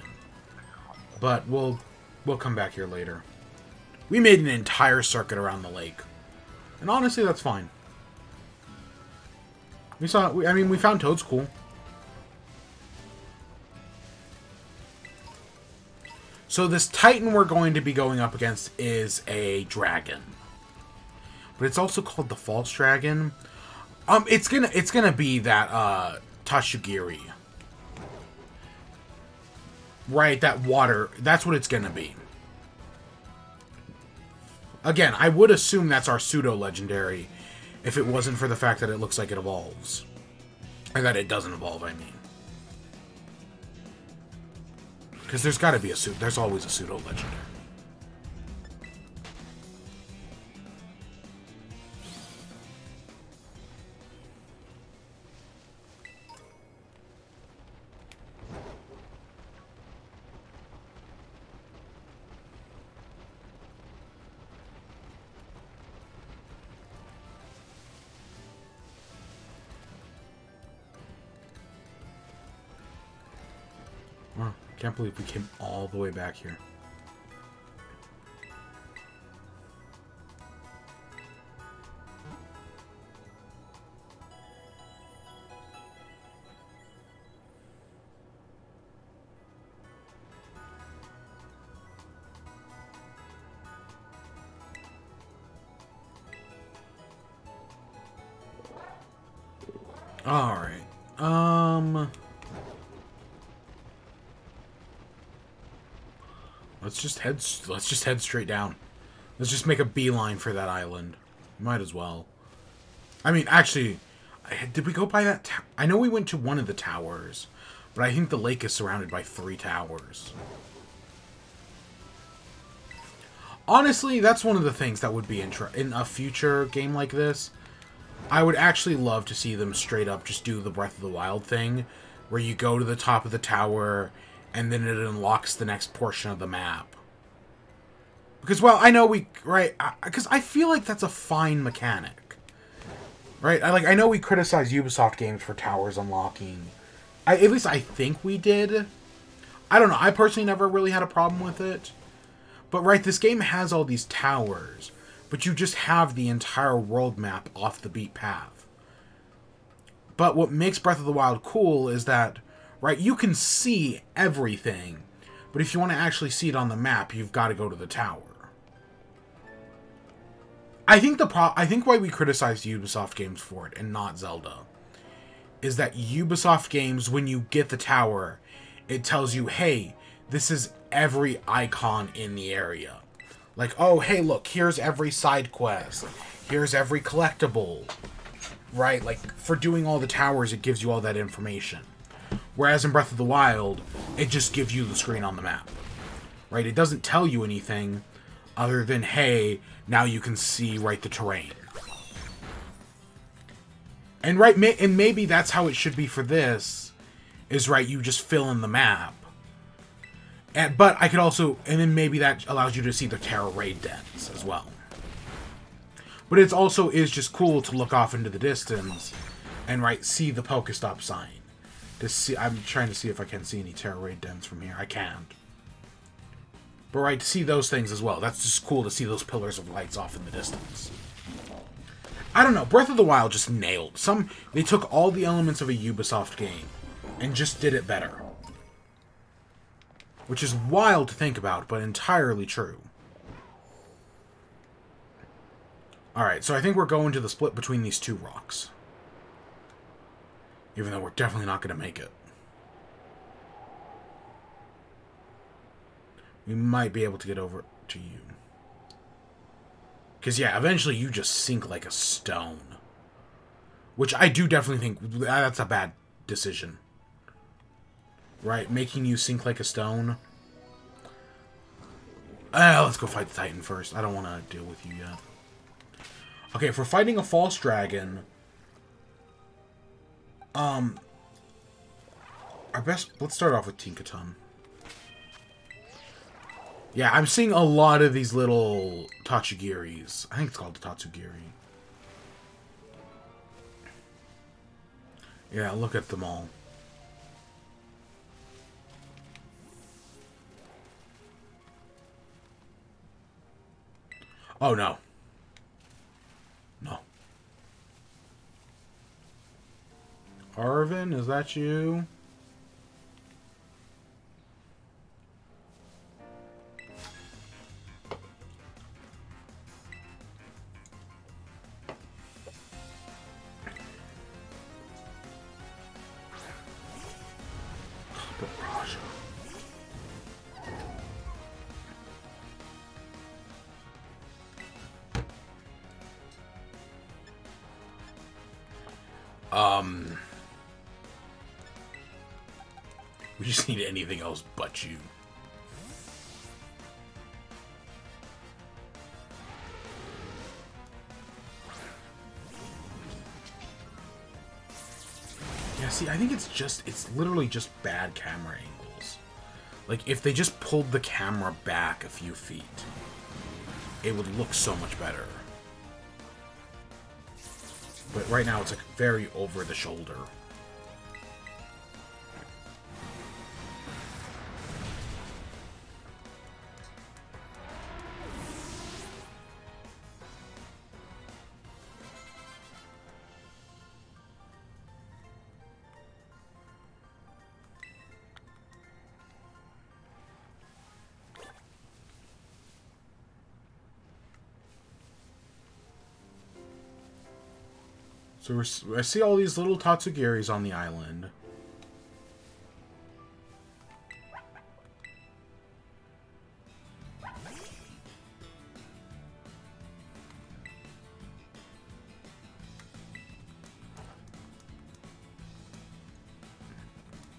But we'll come back here later. We made an entire circuit around the lake. And honestly, that's fine. We found Toad's cool. So this Titan we're going to be going up against is a dragon. But it's also called the False Dragon. It's gonna be that Tashugiri. Right, that water, that's what it's gonna be. Again, I would assume that's our pseudo-legendary if it wasn't for the fact that it looks like it evolves. Or that it doesn't evolve, I mean. Because there's gotta be there's always a pseudo-legendary. Can't believe we came all the way back here. All right. Let's just head straight down. Let's just make a beeline for that island. Might as well. I mean, actually, did we go by that I know we went to one of the towers, but I think the lake is surrounded by 3 towers. Honestly, that's one of the things that would be in a future game like this. I would actually love to see them straight up just do the Breath of the Wild thing, where you go to the top of the tower, and then it unlocks the next portion of the map. Because, well, I know because I feel like that's a fine mechanic. Right? I know we criticize Ubisoft games for towers unlocking. At least I think we did. I don't know. I personally never really had a problem with it. But, right, this game has all these towers, but you just have the entire world map off the beat path. But what makes Breath of the Wild cool is that, right, you can see everything, but if you want to actually see it on the map, you've got to go to the tower. I think why we criticize Ubisoft games for it and not Zelda is that Ubisoft games, when you get the tower, it tells you, hey, this is every icon in the area. Like, oh, hey, look, here's every side quest. Here's every collectible. Right? Like, for doing all the towers, it gives you all that information. Whereas in Breath of the Wild, it just gives you the screen on the map. Right? It doesn't tell you anything other than, hey, now you can see, right, the terrain. And, right, and maybe that's how it should be for this, is, right, you just fill in the map. But I could also, and then maybe that allows you to see the Terra Raid dens as well. But it also is just cool to look off into the distance and, right, see the Pokestop sign. To see, I'm trying to see if I can see any Terra Raid dens from here. I can't. But, right, to see those things as well. That's just cool to see those pillars of lights off in the distance. I don't know. Breath of the Wild just nailed. They took all the elements of a Ubisoft game and just did it better. Which is wild to think about, but entirely true. Alright, so I think we're going to the split between these two rocks. Even though we're definitely not going to make it. We might be able to get over to you. Because, yeah, eventually you just sink like a stone. Which I do definitely think that's a bad decision. Right? Making you sink like a stone. Let's go fight the Titan first. I don't want to deal with you yet. Okay, if we're fighting a false dragon... our best... Let's start off with Tinkaton. Yeah, I'm seeing a lot of these little Tatsugiris. I think it's called the Tatsugiri. Yeah, look at them all. Oh, no. No. Arvin, is that you? We just need anything else but you. Yeah, see, I think it's literally just bad camera angles. Like, if they just pulled the camera back a few feet, it would look so much better. But right now, it's like very over the shoulder. So I see all these little Tatsugiris on the island.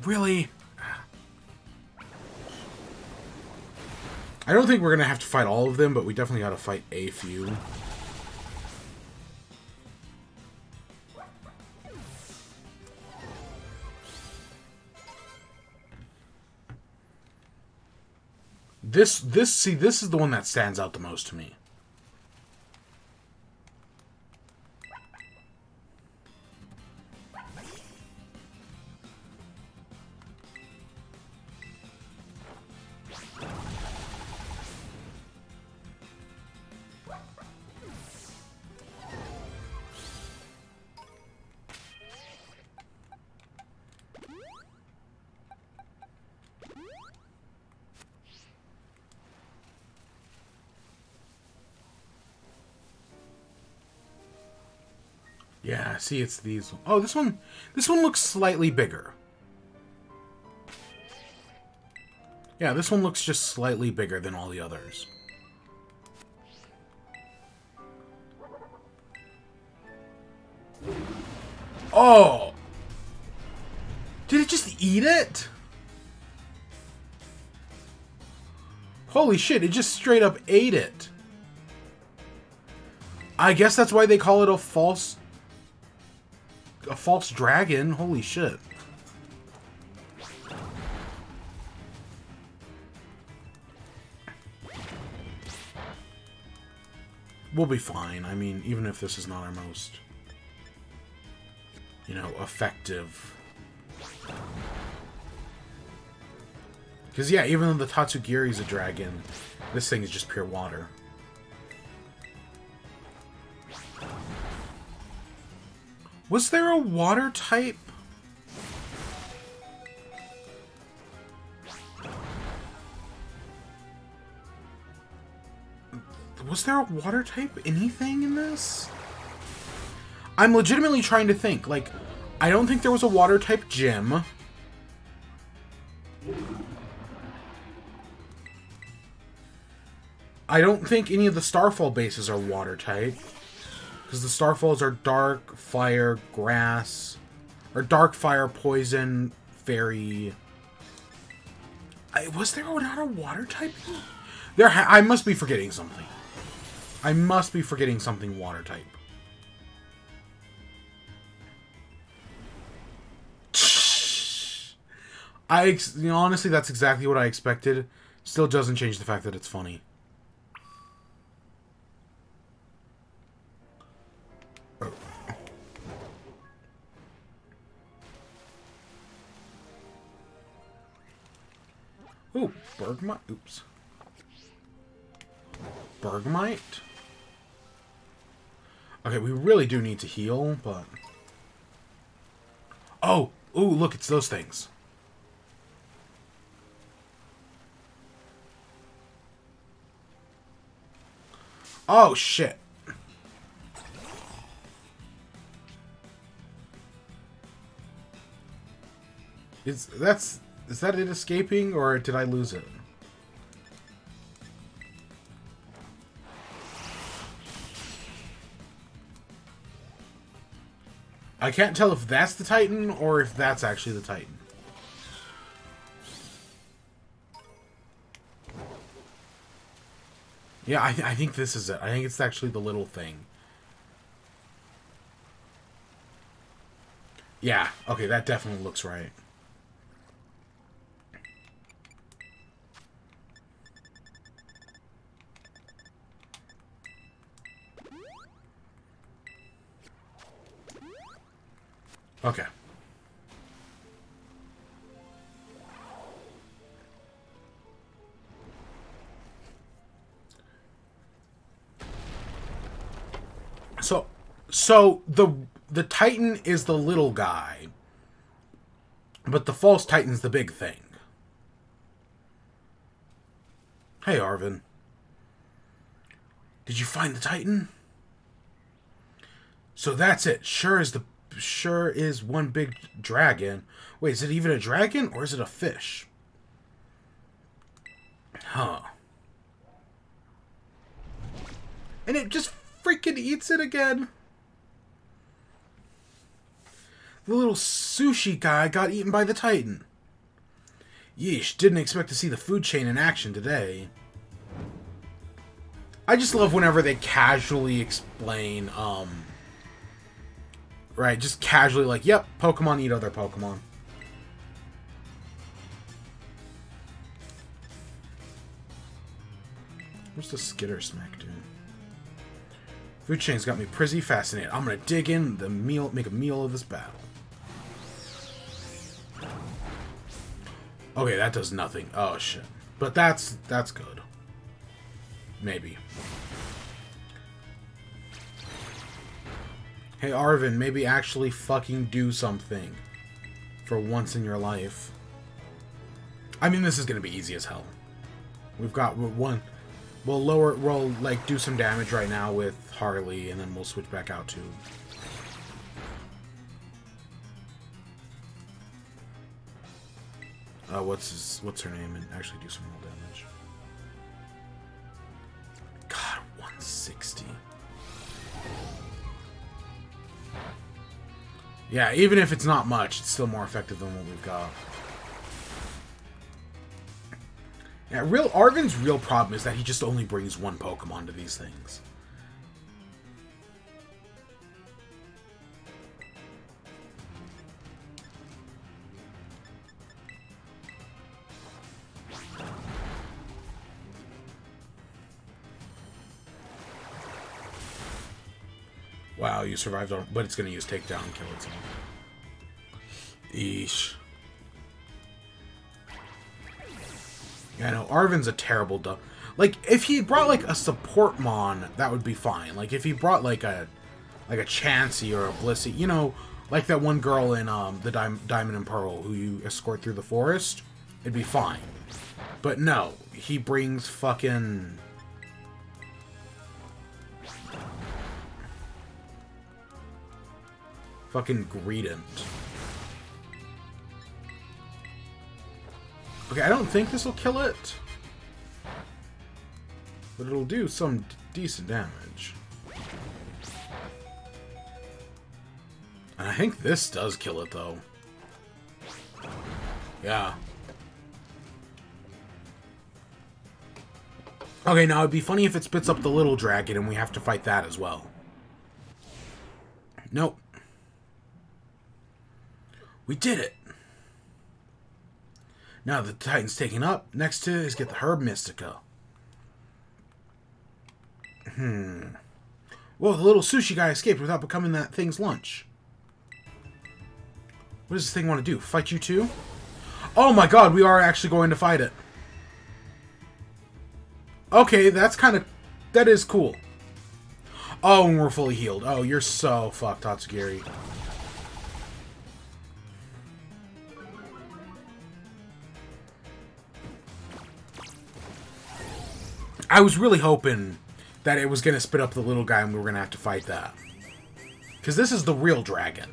Really? I don't think we're going to have to fight all of them, but we definitely got to fight a few. This is the one that stands out the most to me. Yeah, see, it's these. Oh, this one looks slightly bigger. Yeah, this one looks just slightly bigger than all the others. Oh! Did it just eat it? Holy shit, it just straight up ate it. I guess that's why they call it a false dragon. Holy shit. We'll be fine. I mean, even if this is not our most, you know, effective. Because, yeah, even though the Tatsugiri's a dragon, this thing is just pure water. Was there a water type? Was there a water type anything in this? I'm legitimately trying to think. Like, I don't think there was a water type gym. I don't think any of the Starfall bases are water type. Because the Starfalls are dark, fire, grass. Or dark, fire, poison, fairy. Was there not a water type? I must be forgetting something. I must be forgetting something water type. Honestly, that's exactly what I expected. Still doesn't change the fact that it's funny. Ooh, Bergmite. Oops. Bergmite? Okay, we really do need to heal, but... Oh! Ooh, look, it's those things. Oh, shit. Is that it escaping, or did I lose it? I can't tell if that's the Titan, or if that's actually the Titan. Yeah, I think this is it. I think it's actually the little thing. Yeah, okay, that definitely looks right. Okay. So the Titan is the little guy, but the false Titan's the big thing. Hey, Arvin. Did you find the Titan? So that's it. Sure is one big dragon. Wait, is it even a dragon or is it a fish? Huh. And it just freaking eats it again. The little sushi guy got eaten by the Titan. Yeesh, didn't expect to see the food chain in action today. I just love whenever they casually explain, right, just casually like, yep, Pokemon eat other Pokemon. What's the Skitter Smack doing? Food chain's got me pretty fascinated. I'm gonna dig in the meal, make a meal of this battle. Okay, that does nothing. Oh shit. But that's good. Maybe. Hey Arvin, maybe actually fucking do something for once in your life. I mean, this is gonna be easy as hell. We've got one. We'll like do some damage right now with Harley, and then we'll switch back out to What's her name, and actually do some real damage. God, 160. Yeah, even if it's not much, it's still more effective than what we've got. Yeah, Arven's real problem is that he just only brings one Pokemon to these things. Wow, you survived, but it's going to use takedown and kill itself. Eesh. Yeah, no, Arven's a terrible duck. Like, if he brought, like, a support Mon, that would be fine. Like, if he brought, like a Chansey or a Blissey, you know, like that one girl in, the Diamond and Pearl who you escort through the forest, it'd be fine. But no, he brings fucking... fucking Greedent. Okay, I don't think this will kill it. But it'll do some decent damage. And I think this does kill it, though. Yeah. Okay, now it'd be funny if it spits up the little dragon and we have to fight that as well. Nope. We did it! Now the Titan's taken up, next to is get the Herb Mystica. Well, the little sushi guy escaped without becoming that thing's lunch. What does this thing want to do? Fight you too? Oh my god, we are actually going to fight it. Okay, that's kind of... that is cool. Oh, and we're fully healed. Oh, you're so fucked, Tatsugiri. I was really hoping that it was going to spit up the little guy and we were going to have to fight that. Because this is the real dragon.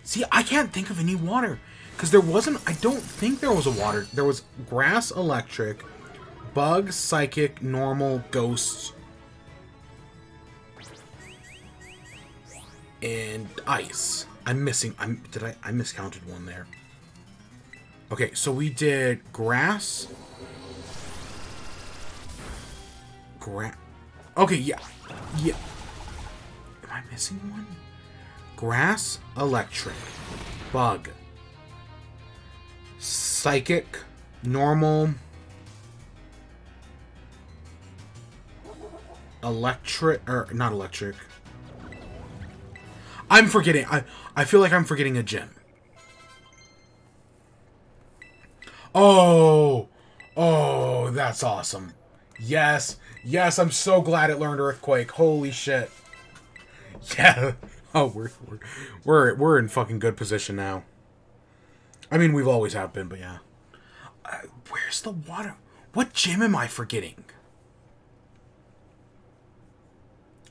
See, I can't think of any water. Because there wasn't... I don't think there was a water. There was grass, electric, bug, psychic, normal, ghost, and ice. I'm missing... I miscounted one there. Okay, so we did grass. Okay, yeah. Yeah. Am I missing one? Grass, electric, bug, psychic, normal, electric, or not electric. I'm forgetting. I feel like I'm forgetting a gem. Oh, that's awesome. Yes, I'm so glad it learned Earthquake. Holy shit. Yeah. Oh, we're in fucking good position now. I mean, we've always have been, but yeah. Where's the water? What gym am I forgetting?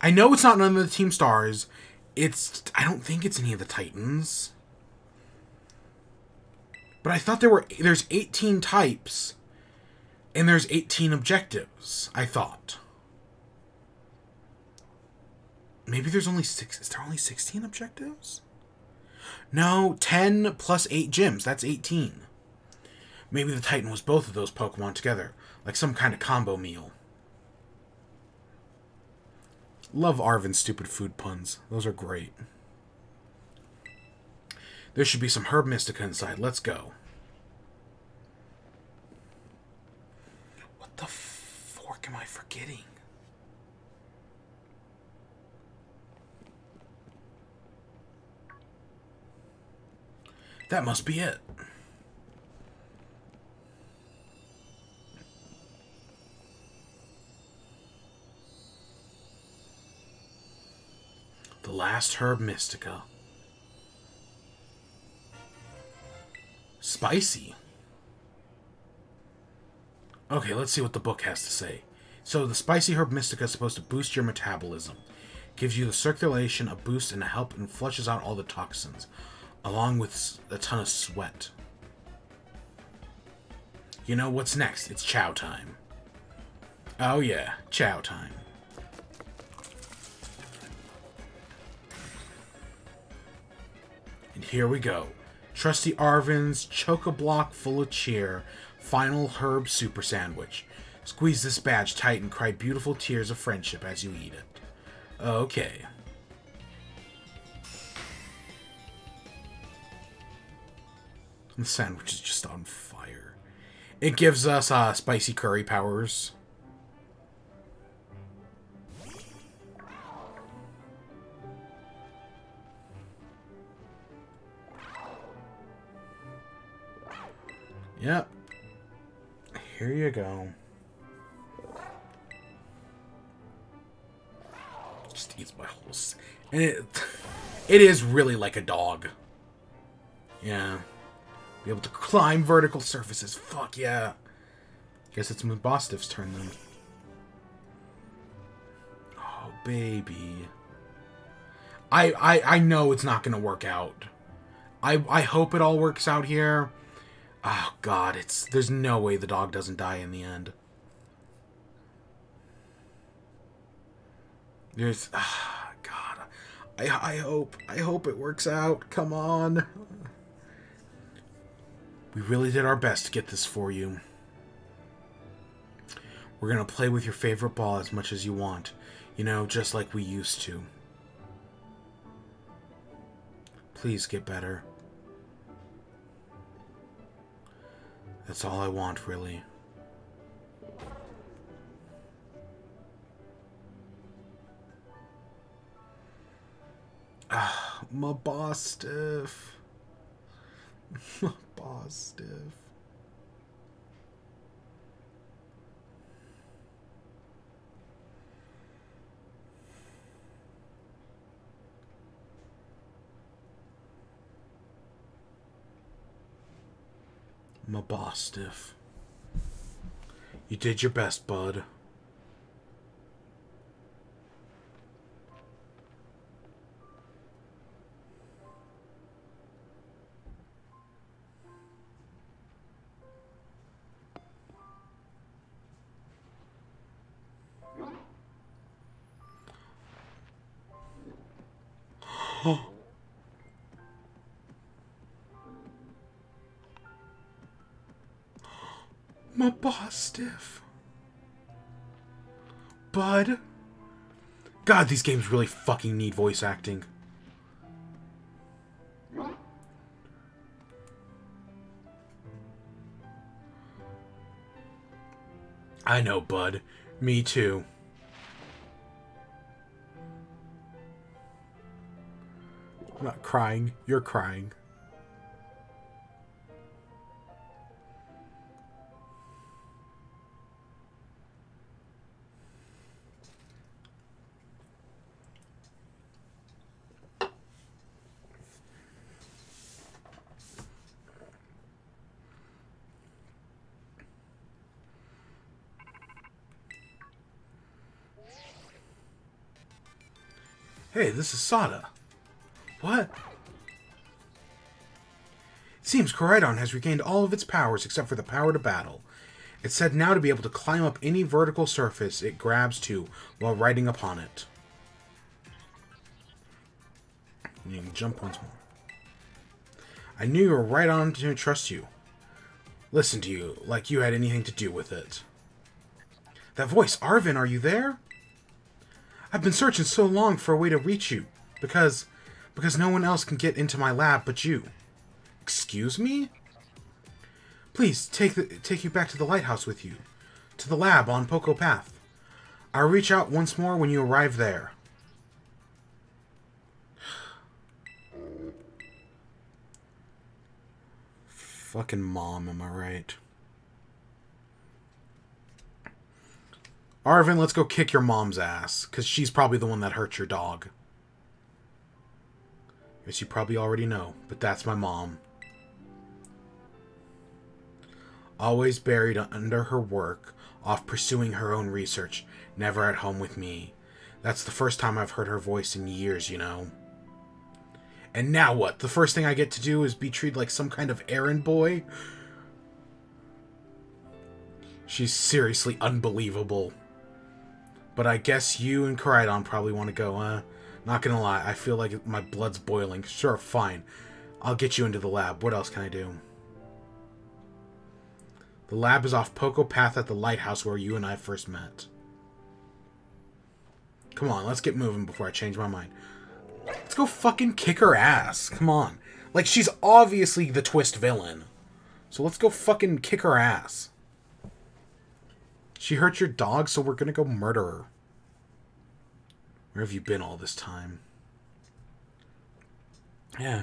I know it's not none of the Team Stars. I don't think it's any of the Titans. But I thought there's 18 types. And there's 18 objectives, I thought. Maybe there's only 6. Is there only 16 objectives? No, 10 plus 8 gyms. That's 18. Maybe the Titan was both of those Pokemon together. Like some kind of combo meal. Love Arven's stupid food puns. Those are great. There should be some Herb Mystica inside. Let's go. What the fork am I forgetting? That must be it. The last Herb Mystica. Spicy. Okay, let's see what the book has to say. So, the Spicy Herb Mystica is supposed to boost your metabolism. Gives you the circulation, a boost, and a help, and flushes out all the toxins, along with a ton of sweat. You know what's next? It's chow time. Oh yeah, chow time. And here we go. Trusty Arvin's Choco-Block full of cheer, final herb super sandwich. Squeeze this badge tight and cry beautiful tears of friendship as you eat it. Okay. The sandwich is just on fire. It gives us spicy curry powers. Yep. Here you go. Just eats my whole... And it is really like a dog. Yeah. Be able to climb vertical surfaces. Fuck yeah. Guess it's Mabosstiff's turn then. Oh, baby. I know it's not gonna work out. I hope it all works out here. Oh god, there's no way the dog doesn't die in the end. There's god. I hope it works out. Come on. We really did our best to get this for you. We're gonna play with your favorite ball as much as you want. You know, just like we used to. Please get better. That's all I want, really. Ah, Mabosstiff. Mabosstiff. Mabosstiff. You did your best, bud. Mabosstiff. Bud. God, these games really fucking need voice acting. I know, bud. Me too. I'm not crying. You're crying. Hey, this is Sada. What? It seems Koraidon has regained all of its powers except for the power to battle. It's said now to be able to climb up any vertical surface it grabs to while riding upon it. And you can jump once more. I knew you were right on to trust you. Listen to you, like you had anything to do with it. That voice, Arvin, are you there? I've been searching so long for a way to reach you, because no one else can get into my lab but you. Excuse me? Please, take you back to the lighthouse with you, to the lab on Poco Path. I'll reach out once more when you arrive there. Fucking mom, am I right? Arvin, let's go kick your mom's ass, because she's probably the one that hurt your dog. Guess you probably already know, but that's my mom. Always buried under her work, off pursuing her own research, never at home with me. That's the first time I've heard her voice in years, you know. And now what? The first thing I get to do is be treated like some kind of errand boy? She's seriously unbelievable. But I guess you and Koraidon probably want to go, Not gonna lie, I feel like my blood's boiling. Sure, fine. I'll get you into the lab. What else can I do? The lab is off Poco Path at the lighthouse where you and I first met. Come on, let's get moving before I change my mind. Let's go fucking kick her ass. Come on. Like, she's obviously the twist villain. So let's go fucking kick her ass. She hurt your dog, so we're gonna go murder her. Where have you been all this time? Yeah.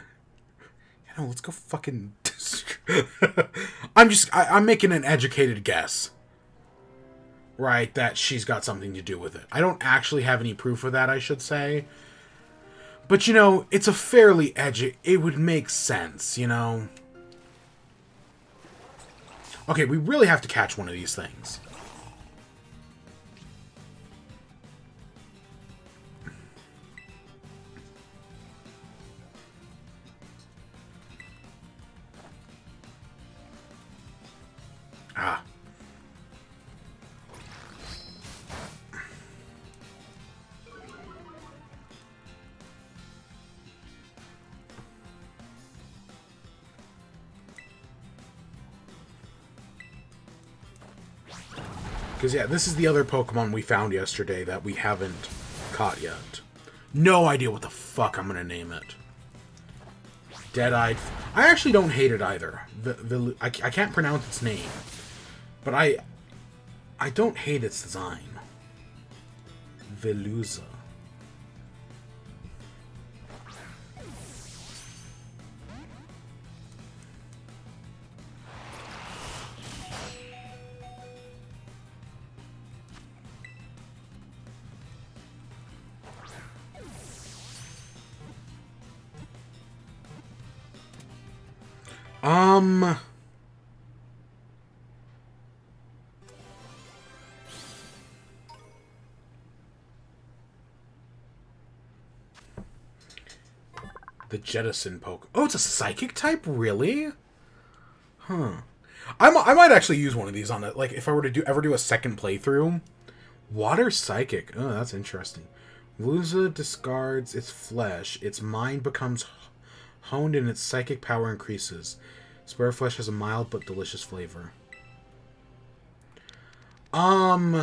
No, let's go fucking... I'm making an educated guess. Right, that she's got something to do with it. I don't actually have any proof of that, I should say. But, you know, it's a fairly it would make sense, you know? Okay, we really have to catch one of these things. Ah. Because, yeah, this is the other Pokemon we found yesterday that we haven't caught yet. No idea what the fuck I'm going to name it. Dead-eyed... I actually don't hate it either. I can't pronounce its name. But I don't hate its design. Veluza. The Jettison Poke. Oh, it's a psychic type? Really? Huh. I might actually use one of these on it. Like, if I were to ever do a second playthrough. Water Psychic. Oh, that's interesting. Veluza discards its flesh. Its mind becomes honed and its psychic power increases. Spare flesh has a mild but delicious flavor. What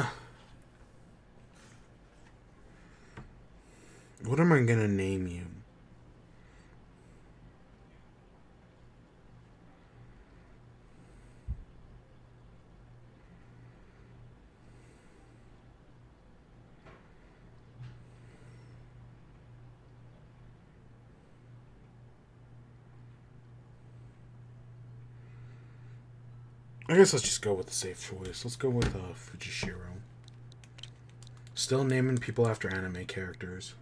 am I gonna name you? I guess let's just go with the safe choice. Let's go with Fujishiro. Still naming people after anime characters.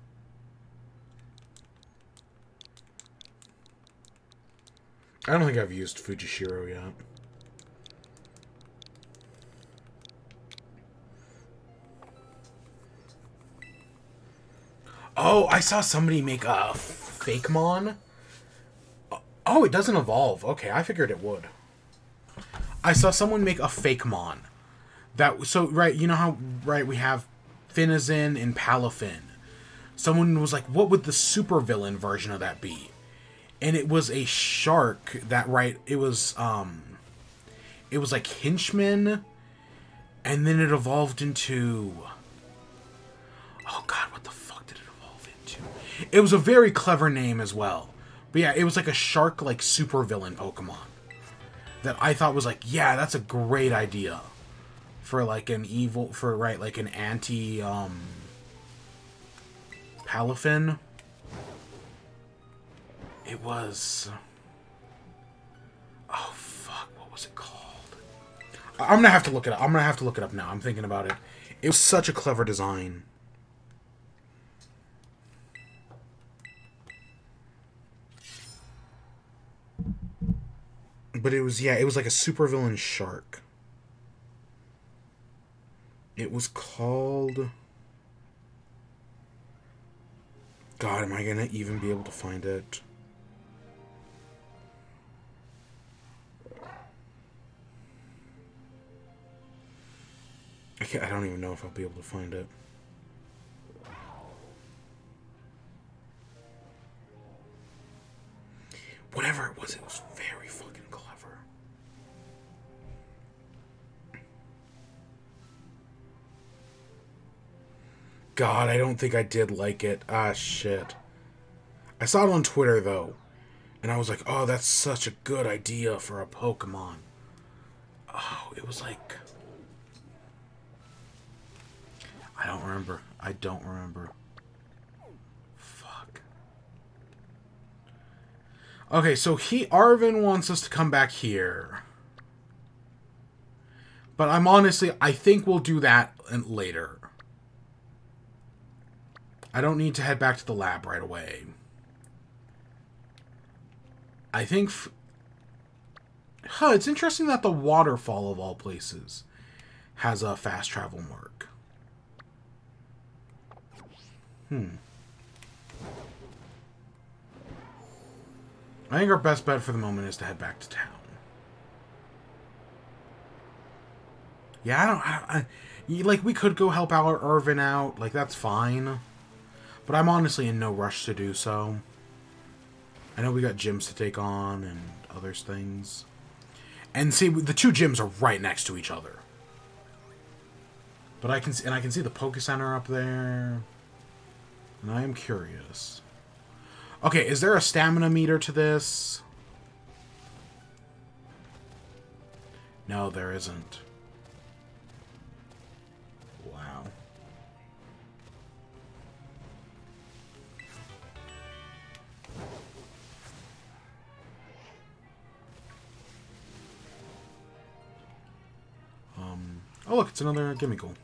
I don't think I've used Fujishiro yet. Oh, I saw somebody make a Fakemon. Oh, it doesn't evolve. Okay, I figured it would. I saw someone make a Fakemon. Right, you know how, right, we have Finazin and Palafin. Someone was like, what would the supervillain version of that be? And it was a shark that, right, it was like Henchman, and then it evolved into... Oh, God, what the fuck did it evolve into? It was a very clever name as well. But yeah, it was like a shark, like, supervillain Pokemon. That I thought was like, yeah, that's a great idea. For, like, an evil... For, right, like, an anti, Palafin. It was... Oh, fuck. What was it called? I'm gonna have to look it up. I'm gonna have to look it up now. I'm thinking about it. It was such a clever design. But it was, yeah, it was like a supervillain shark. It was called... God, am I gonna even be able to find it? I don't even know if I'll be able to find it. Whatever it was very fucking clever. God, I don't think I did like it. Ah, shit. I saw it on Twitter, though. And I was like, oh, that's such a good idea for a Pokemon. Oh, it was like... I don't remember. I don't remember. Fuck. Okay, so Arvin wants us to come back here. But I think we'll do that later. I don't need to head back to the lab right away. I think... it's interesting that the waterfall, of all places, has a fast travel mark. I think our best bet for the moment is to head back to town. Yeah, like, we could go help our Irvin out. Like, that's fine. But I'm honestly in no rush to do so. I know we got gyms to take on and other things. And see, the two gyms are right next to each other. But I can see the Poke Center up there. And I am curious. Okay, is there a stamina meter to this? No, there isn't. Wow. Oh look, it's another Gimmickle.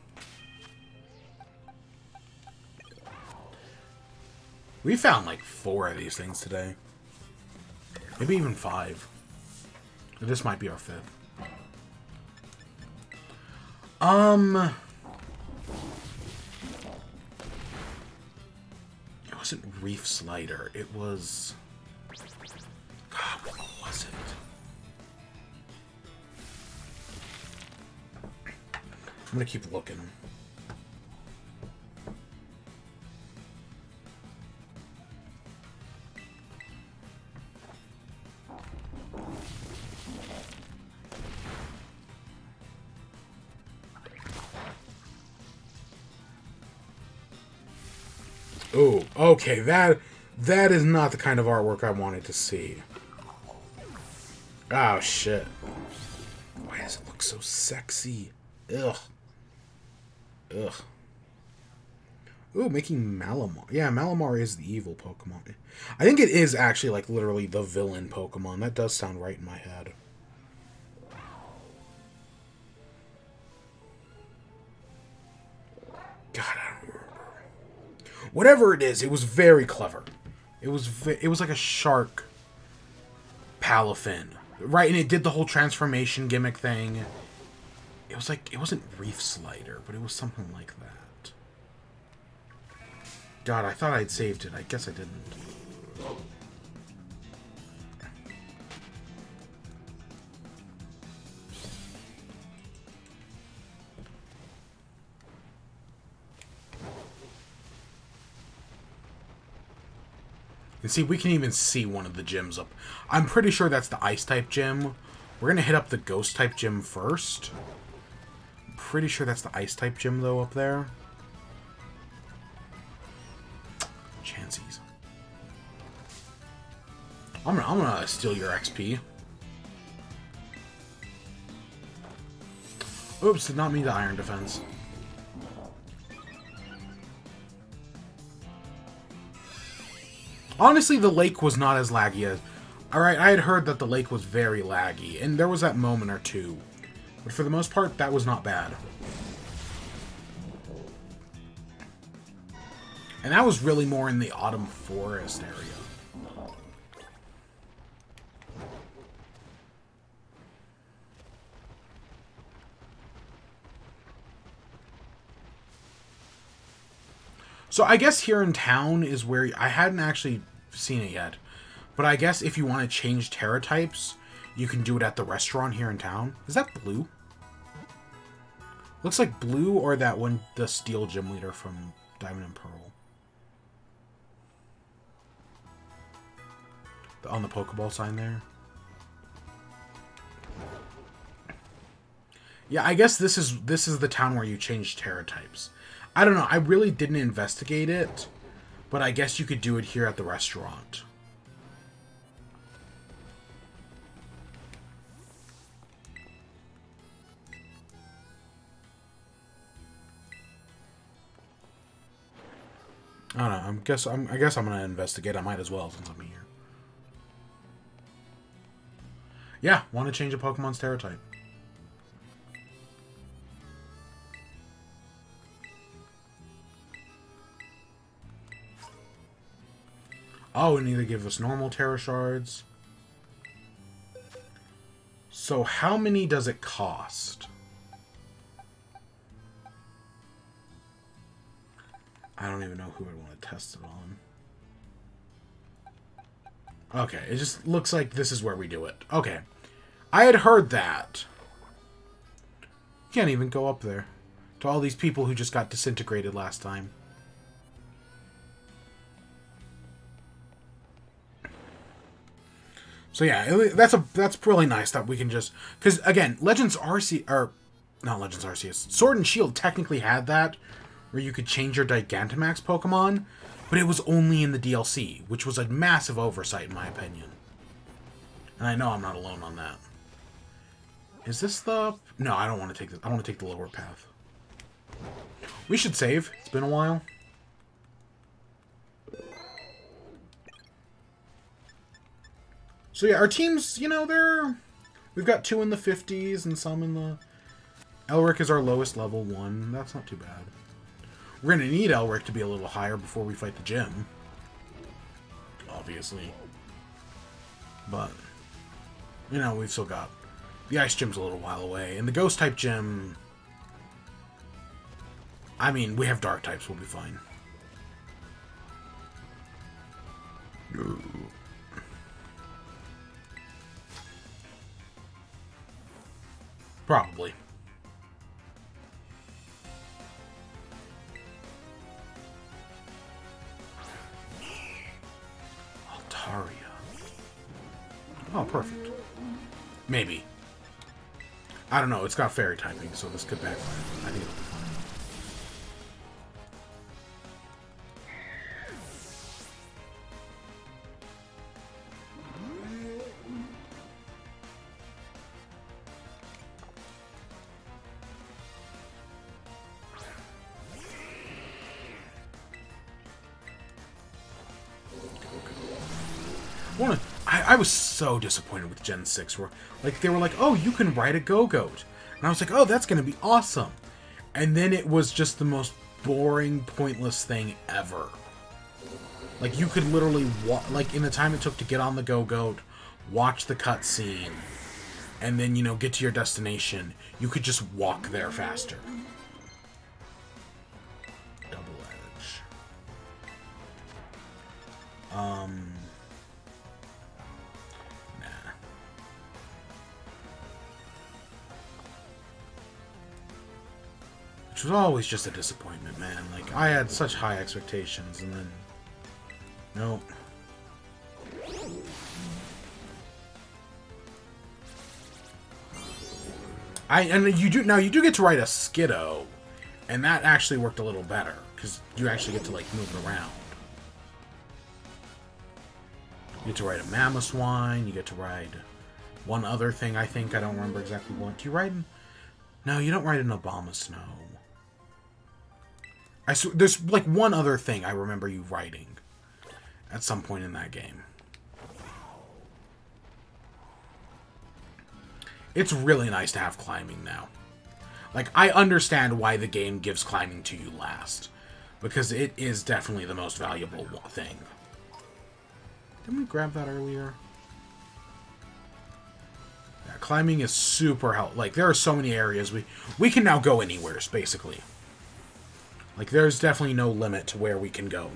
We found like 4 of these things today. Maybe even 5. This might be our 5th. It wasn't Reef Slider. It was... God, what was it? I'm gonna keep looking. Oh, okay, that is not the kind of artwork I wanted to see. Oh, shit. Why does it look so sexy? Ugh. Ugh. Ooh, making Malamar. Yeah, Malamar is the evil Pokemon. I think it is actually, like, literally the villain Pokemon. That does sound right in my head. God, I don't remember. Whatever it is, it was very clever. It was like a shark Palafin. Right, and it did the whole transformation gimmick thing. It was like, it wasn't Reef Slider, but it was something like that. God, I thought I'd saved it. I guess I didn't. And see, we can even see one of the gyms up. I'm pretty sure that's the Ice-type gym. We're going to hit up the Ghost-type gym first. I'm pretty sure that's the Ice-type gym, though, up there. Chansies. I'm gonna steal your XP. Oops, did not mean the Iron Defense. Honestly, the lake was not as laggy as... Alright, I had heard that the lake was very laggy, and there was that moment or two. But for the most part, that was not bad. And that was really more in the Autumn Forest area. So I guess here in town is where... I hadn't actually seen it yet. But I guess if you want to change Terra types, you can do it at the restaurant here in town. Is that blue? Looks like blue or that one, the steel gym leader from Diamond and Pearl. On the Pokeball sign there. Yeah, I guess this is the town where you change Terra types. I don't know. I really didn't investigate it, but I guess you could do it here at the restaurant. I don't know. I guess I'm gonna investigate. I might as well since I'm here. Yeah, want to change a Pokemon's Terra type. Oh, and either give us normal Terra Shards. So how many does it cost? I don't even know who I'd want to test it on. Okay, it just looks like this is where we do it. Okay. I had heard that. You can't even go up there. To all these people who just got disintegrated last time. So yeah, that's really nice that we can just... Because, again, Legends Arceus... Or, not Legends Arceus. Sword and Shield technically had that, where you could change your Gigantamax Pokemon, but it was only in the DLC, which was a massive oversight in my opinion. And I know I'm not alone on that. Is this the... No, I don't want to take this. I want to take the lower path. We should save. It's been a while. So yeah, our teams, you know, we've got 2 in the 50s and some in the... Elric is our lowest level 1. That's not too bad. We're going to need Elric to be a little higher before we fight the gym. Obviously. But, you know, we've still got... The Ice Gym's a little while away. And the Ghost-type gym... I mean, we have Dark types. We'll be fine. No. Probably. Altaria. Oh, perfect. Maybe. I don't know. It's got fairy typing, so this could backfire. I think it'll be fine. I was so disappointed with Gen 6, where like they were like, oh, you can ride a Go-Goat. And I was like, oh, that's going to be awesome. And then it was just the most boring, pointless thing ever. Like, you could literally, like, in the time it took to get on the Go-Goat, watch the cutscene, and then, you know, get to your destination, you could just walk there faster. Double Edge. Which was always just a disappointment, man. Like, I had such high expectations, and then... Nope. You do get to ride a Skiddo, and that actually worked a little better, because you actually get to, like, move around. You get to ride a Mamoswine, you get to ride one other thing, I think. I don't remember exactly what. Do you ride... No, you don't ride an Abomasnow. There's like one other thing I remember you writing at some point in that game. It's really nice to have climbing now. Like, I understand why the game gives climbing to you last, because it is definitely the most valuable thing. Didn't we grab that earlier? Yeah, climbing is super helpful. Like, there are so many areas we can now go anywhere, basically. Like, there's definitely no limit to where we can go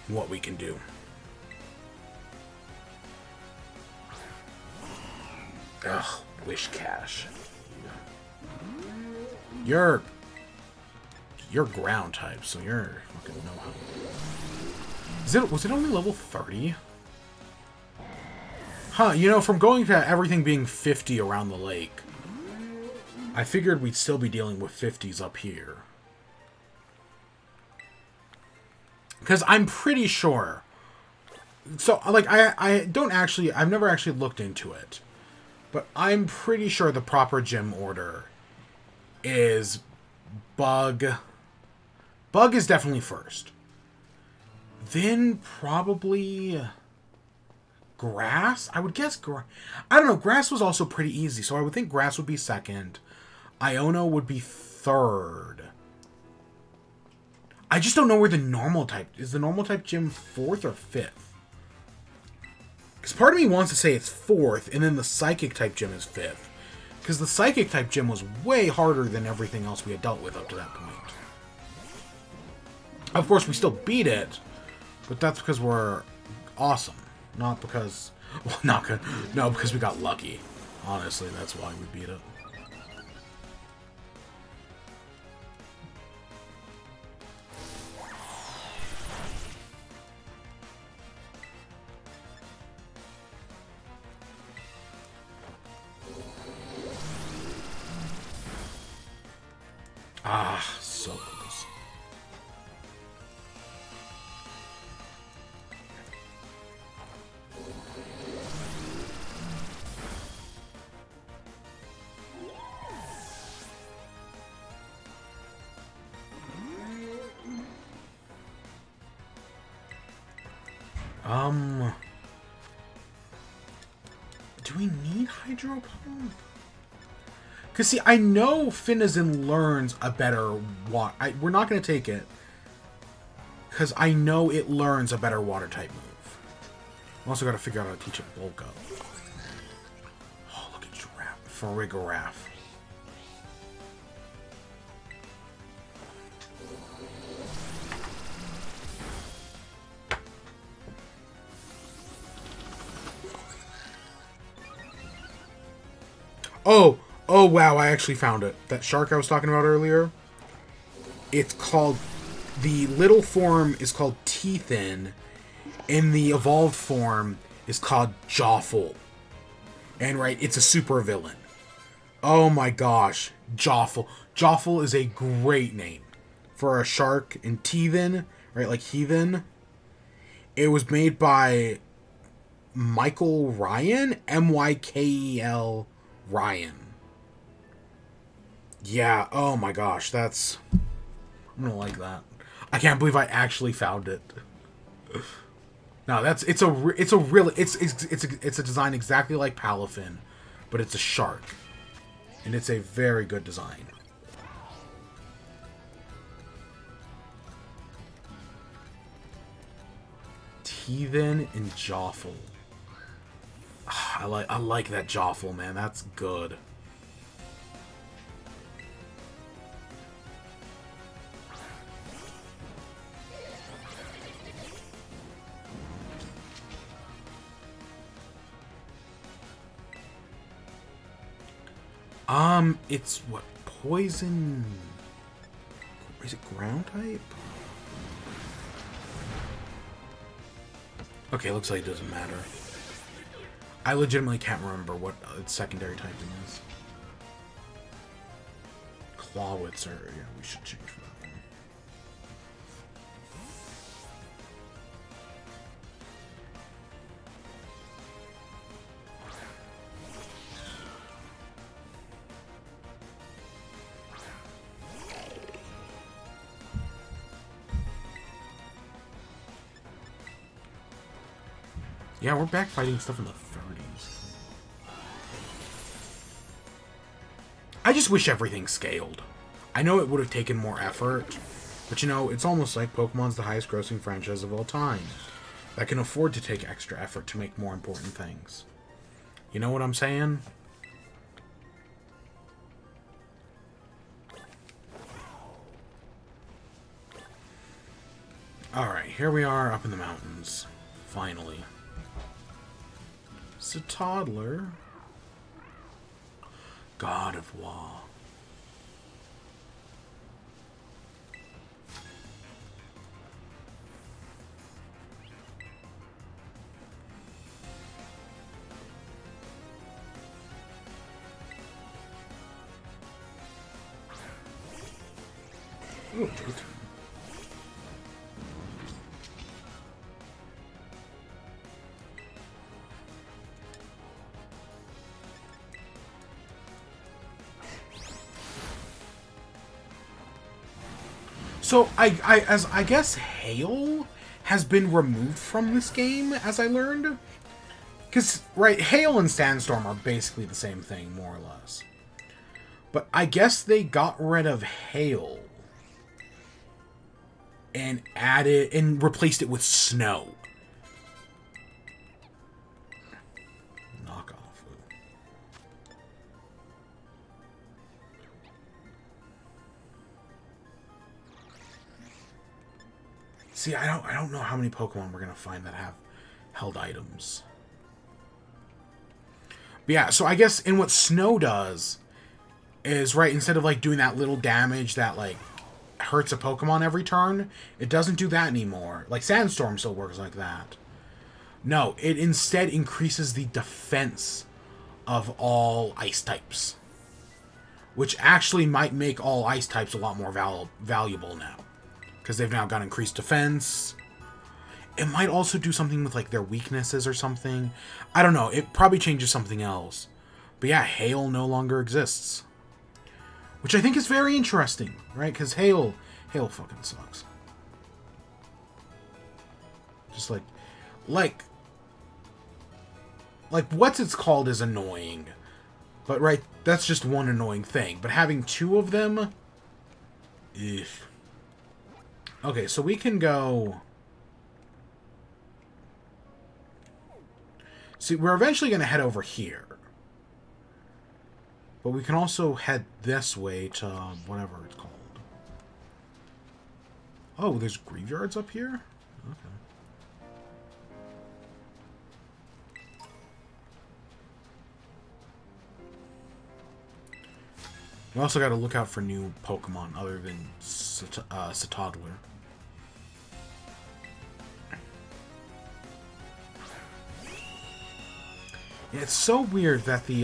and what we can do. Ugh, Wish Cash. You're ground type, so you're fucking no help. Was it only level 30? Huh, you know, from going to everything being 50 around the lake, I figured we'd still be dealing with 50s up here. Because I'm pretty sure... So, like, I've never actually looked into it. But I'm pretty sure the proper gym order is Bug. Bug is definitely first. Then probably Grass? I would guess I don't know. Grass was also pretty easy, so I would think Grass would be second. Iono would be third. I just don't know where the normal type... Is the normal type gym fourth or fifth? Because part of me wants to say it's fourth, and then the psychic type gym is fifth. Because the psychic type gym was way harder than everything else we had dealt with up to that point. Of course, we still beat it, but that's because we're awesome. Not because... Well, not good. No, because we got lucky. Honestly, that's why we beat it. Ah, so close. Do we need Hydro Pump? Because, see, I know Finizen learns a better water... We're not going to take it. Because I know it learns a better water-type move. We also got to figure out how to teach it Bulk Up. Oh, look at Giraffe. Farigiraf. Oh, wow, I actually found it. That shark I was talking about earlier, it's called... The little form is called Teethin, and the evolved form is called Joffle. And, right, it's a super villain. Oh my gosh, Joffle. Joffle is a great name for a shark. And Teethin, right, like heathen, it was made by Michael Ryan, M-Y-K-E-L Ryan. Yeah, oh my gosh, that's... I'm gonna like that. I can't believe I actually found it. No, it's a design exactly like Palafin, but it's a shark. And it's a very good design. Teethin and Joffle. I like that Joffle, man. That's good. It's what? Poison? Is it ground type? Okay, looks like it doesn't matter. I legitimately can't remember what its secondary typing is. Clawitzer, yeah, we should change for that one. Yeah, we're back fighting stuff in the 30s. I just wish everything scaled. I know it would have taken more effort, but you know, it's almost like Pokemon's the highest grossing franchise of all time that can afford to take extra effort to make more important things. You know what I'm saying? Alright, here we are up in the mountains. Finally. It's a toddler. God of War. Ooh, dude. So I guess hail has been removed from this game, as I learned. Because, right, hail and sandstorm are basically the same thing, more or less. But I guess they got rid of hail and added and replaced it with snow. Knock off. See, I don't know how many Pokemon we're gonna find that have held items. But yeah, so I guess in what snow does is, right, instead of like doing that little damage that like hurts a Pokemon every turn, it doesn't do that anymore. Like sandstorm still works like that. No, it instead increases the defense of all ice types, which actually might make all ice types a lot more valuable now, because they've now got increased defense. It might also do something with like their weaknesses or something. I don't know. It probably changes something else. But yeah, hail no longer exists, which I think is very interesting, right? Because hail fucking sucks. Just like what's it's called is annoying, but right, that's just one annoying thing. But having two of them, ugh. Okay, so we can go. See, we're eventually going to head over here. But we can also head this way to whatever it's called. Oh, there's graveyards up here? Okay. We also got to look out for new Pokemon other than Toddler. Yeah, it's so weird that the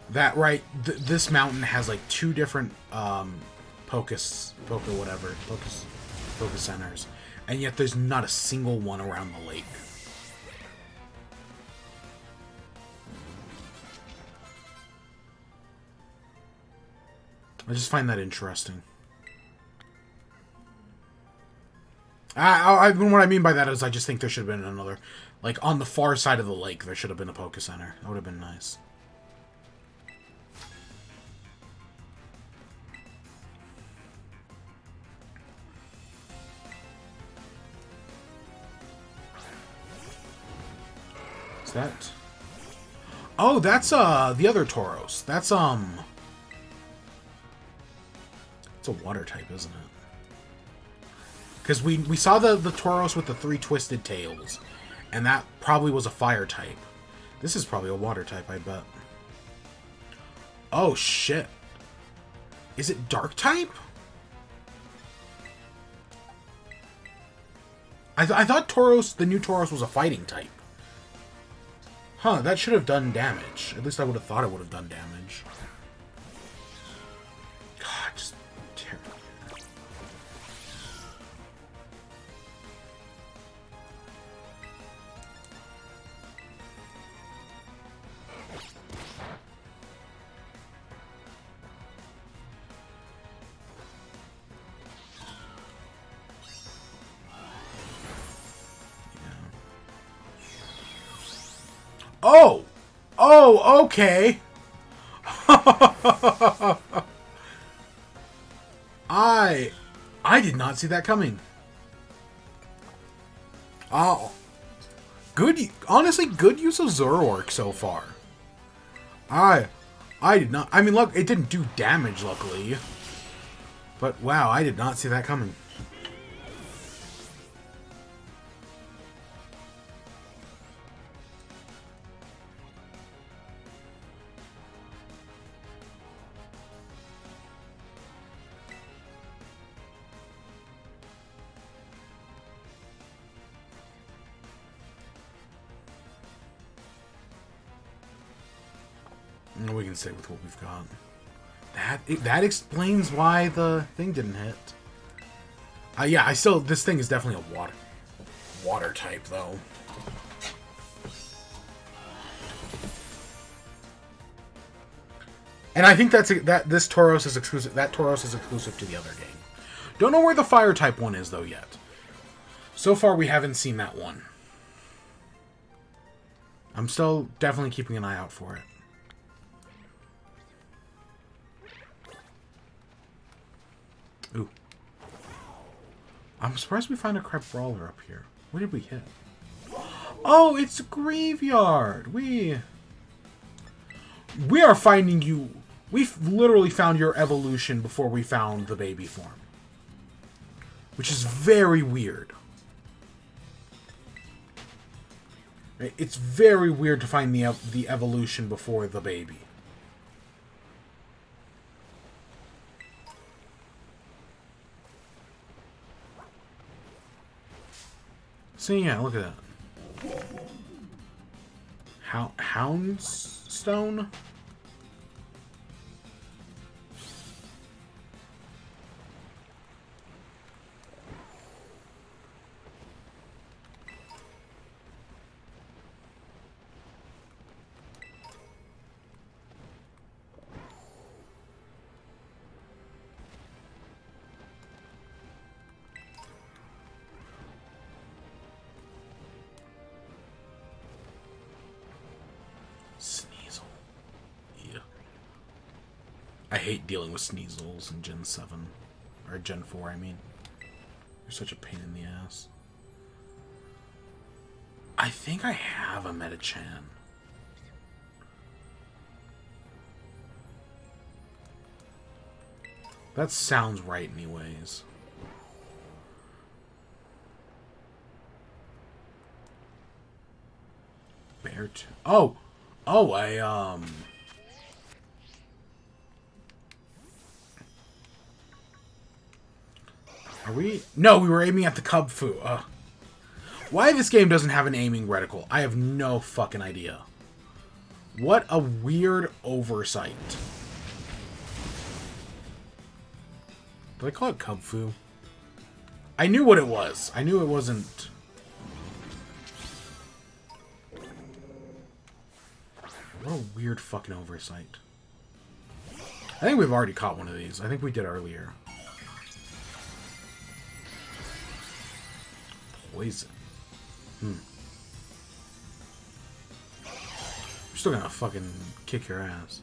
that right this mountain has like two different Focus centers, and yet there's not a single one around the lake. I just find that interesting. What I mean by that is I just think there should have been another, like on the far side of the lake, there should have been a Poké Center. That would have been nice. Is that? Oh, that's the other Tauros. That's it's a water type, isn't it? Because we saw the Tauros with the three twisted tails, and that probably was a fire type. This is probably a water type, I bet. Oh, shit. Is it dark type? I thought Tauros, the new Tauros, was a fighting type. Huh, that should have done damage. At least I would have thought it would have done damage. God, just terrible. Oh! Oh, okay. I did not see that coming. Oh. Good, honestly, good use of Zoroark so far. I did not... I mean, look, it didn't do damage, luckily. But, wow, I did not see that coming. We can stay with what we've got. That explains why the thing didn't hit. Yeah, this thing is definitely a water type though. And I think this Tauros is exclusive. That Tauros is exclusive to the other game. Don't know where the fire type one is though yet. So far we haven't seen that one. I'm still definitely keeping an eye out for it. Ooh. I'm surprised we find a crab brawler up here. What did we hit? Oh, it's a graveyard! We are finding you... We've literally found your evolution before we found the baby form. Which is very weird. It's very weird to find the evolution before the baby. So yeah, look at that. Houndstone? I hate dealing with Sneasels in Gen 7. Or Gen 4, I mean. You're such a pain in the ass. I think I have a Metachan. That sounds right anyways. Beartooth. Oh! Oh, Are we? No, we were aiming at the Cub Fu. Why this game doesn't have an aiming reticle, I have no fucking idea. What a weird oversight. Did I call it Cub Fu? I knew what it was. I knew it wasn't... What a weird fucking oversight. I think we've already caught one of these. I think we did earlier. Poison. I'm still gonna fucking kick your ass.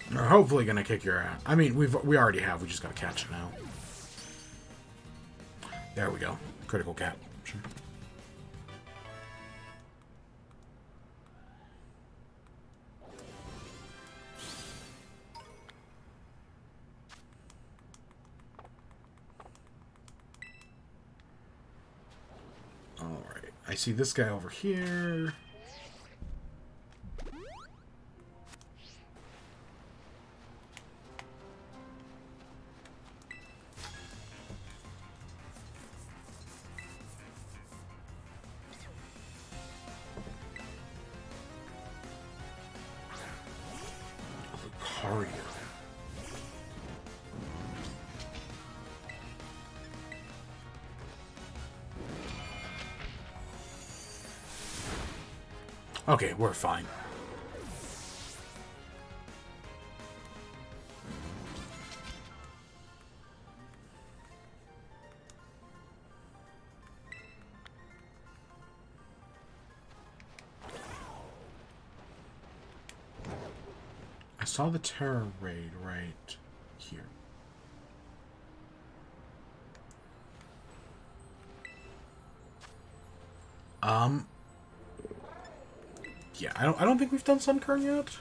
We're hopefully gonna kick your ass. I mean, we already have. We just gotta catch it now. There we go. Critical cap. Sure. All right. I see this guy over here. Cardio. Okay, we're fine. I saw the terror raid right here. Yeah, I don't think we've done Sunkern yet.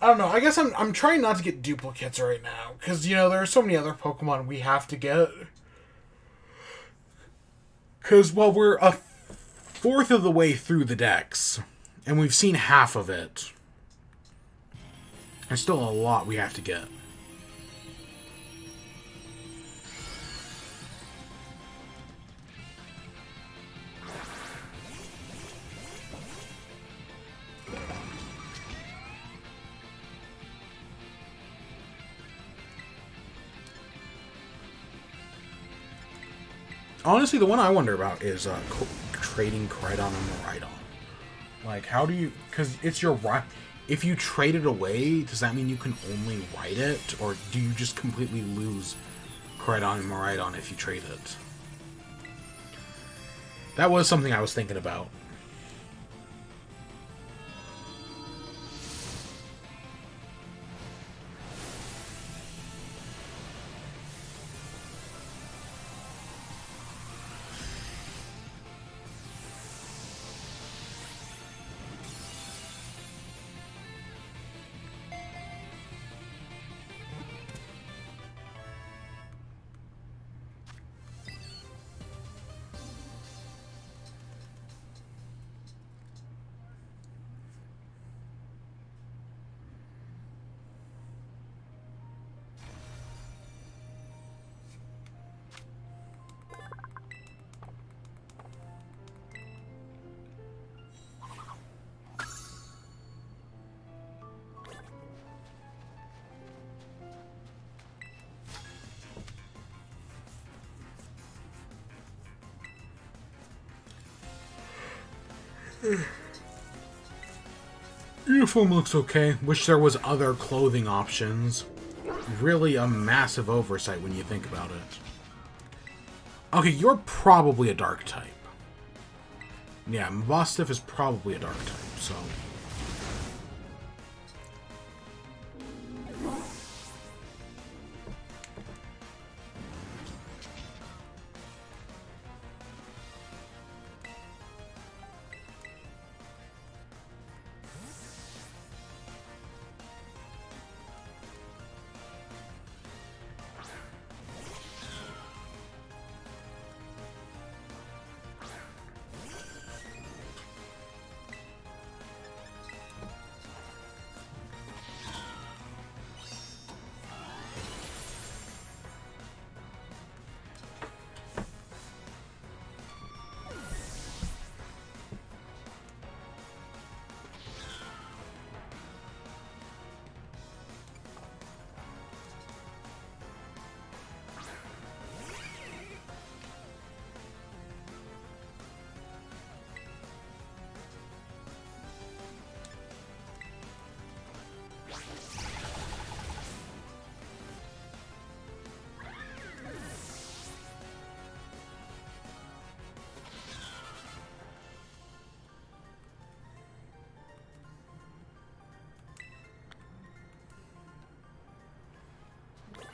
I don't know. I guess I'm trying not to get duplicates right now because you know there are so many other Pokemon we have to get. Because well, we're a fourth of the way through the dex, and we've seen half of it. There's still a lot we have to get. Honestly, the one I wonder about is trading Koridon and Miraidon. Like, how do you... Because it's your... If you trade it away, does that mean you can only ride it? Or do you just completely lose Koridon and Miraidon if you trade it? That was something I was thinking about. Uniform looks okay. Wish there was other clothing options. Really a massive oversight when you think about it. Okay, you're probably a dark type. Yeah, Mastiff is probably a dark type, so...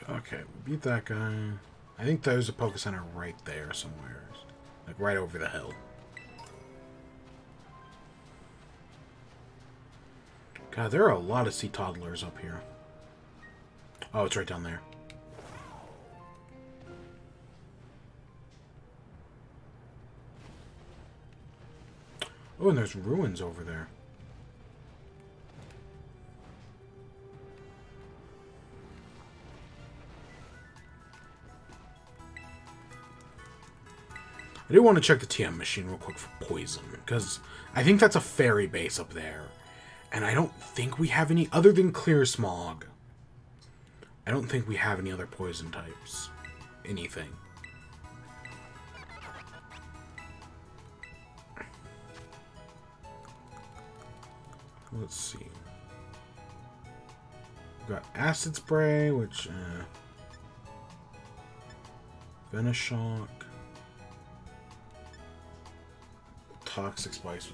Okay, we beat that guy. I think there's a Poké Center right there somewhere. Like right over the hill. God, there are a lot of sea toddlers up here. Oh, it's right down there. Oh, and there's ruins over there. I do want to check the TM machine real quick for poison, because I think that's a fairy base up there. And I don't think we have any, other than Clear Smog. I don't think we have any other poison types. Anything. Let's see. We've got Acid Spray, which... Venoshock. Toxic Spice.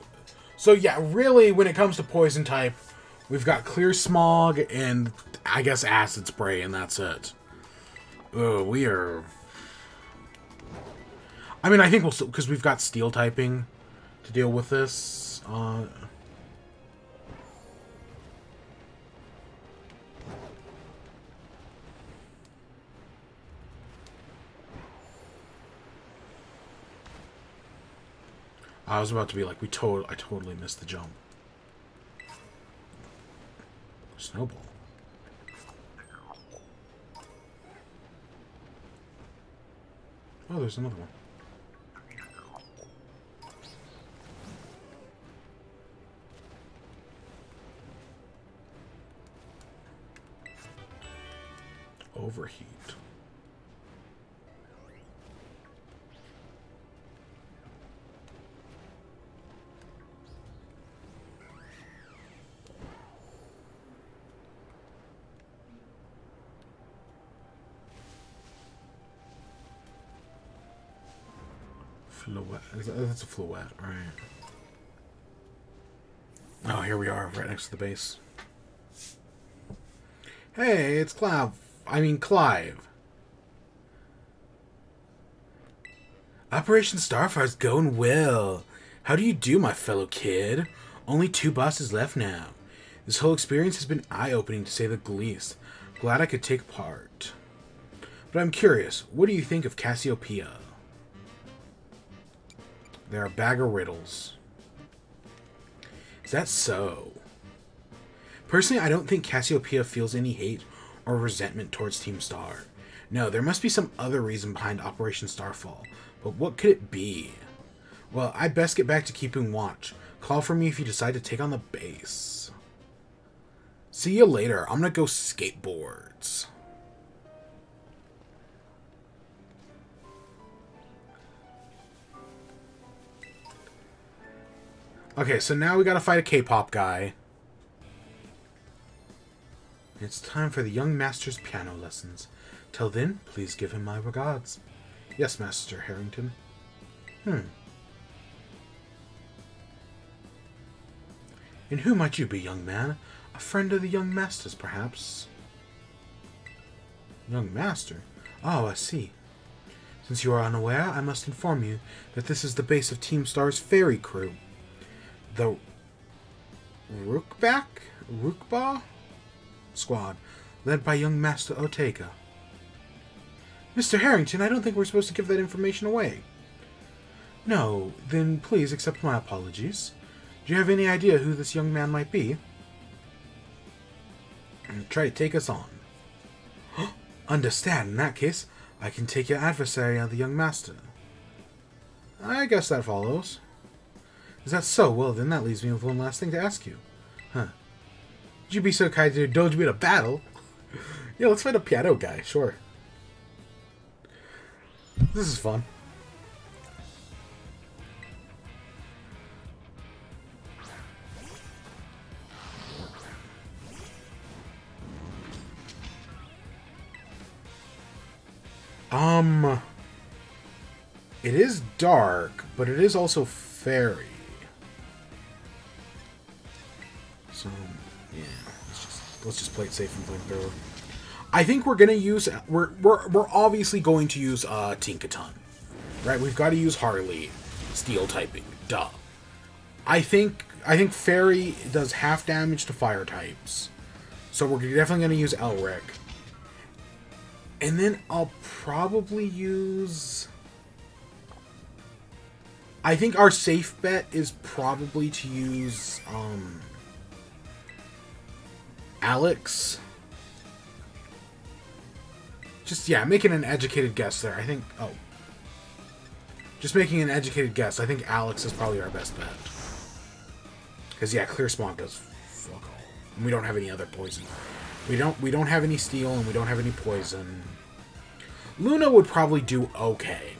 So yeah, really, when it comes to Poison type, we've got Clear Smog and, I guess, Acid Spray, and that's it. Oh, we are... I mean, I think we'll still... Because we've got Steel typing to deal with this. I was about to be like, I totally missed the jump. Snowball. Oh, there's another one. Overheat. Fluette. That's a Fluette, right? Oh, here we are, right next to the base. Hey, it's Clive. Operation Starfire's going well. How do you do, my fellow kid? Only 2 bosses left now. This whole experience has been eye-opening, to say the least. Glad I could take part. But I'm curious, what do you think of Cassiopeia? They're a bag of riddles. Is that so? Personally, I don't think Cassiopeia feels any hate or resentment towards Team Star. No, there must be some other reason behind Operation Starfall. But what could it be? Well, I'd best get back to keeping watch. Call for me if you decide to take on the base. See you later. I'm gonna go skateboards. Okay, so now we gotta fight a K-pop guy. It's time for the young master's piano lessons. Till then, please give him my regards. Yes, Master Harrington. And who might you be, young man? A friend of the young master's, perhaps? Young master? Oh, I see. Since you are unaware, I must inform you that this is the base of Team Star's ferry crew. The Rukba squad, led by young Master Otega. Mr. Harrington, I don't think we're supposed to give that information away. No, then please accept my apologies. Do you have any idea who this young man might be? Try to take us on. Understand, in that case, I can take your adversary on the young master. I guess that follows. Is that so? Well, then that leaves me with one last thing to ask you. Would you be so kind to indulge me in a battle? Yeah, let's fight a piano guy, sure. This is fun. It is dark, but it is also fairy. So, yeah, let's just play it safe and flamethrower. I think we're gonna use we're obviously going to use Tinkaton, right? We've got to use Harley, steel typing, duh. I think fairy does half damage to fire types, so we're definitely gonna use Elric. And then I'll probably use... I think our safe bet is probably to use Alex. Just, yeah, making an educated guess there. I think... Oh. Just making an educated guess. I think Alex is probably our best bet. Because, yeah, Clear Smog does fuck all. And we don't have any other poison. We don't have any steel, and we don't have any poison. Luna would probably do okay.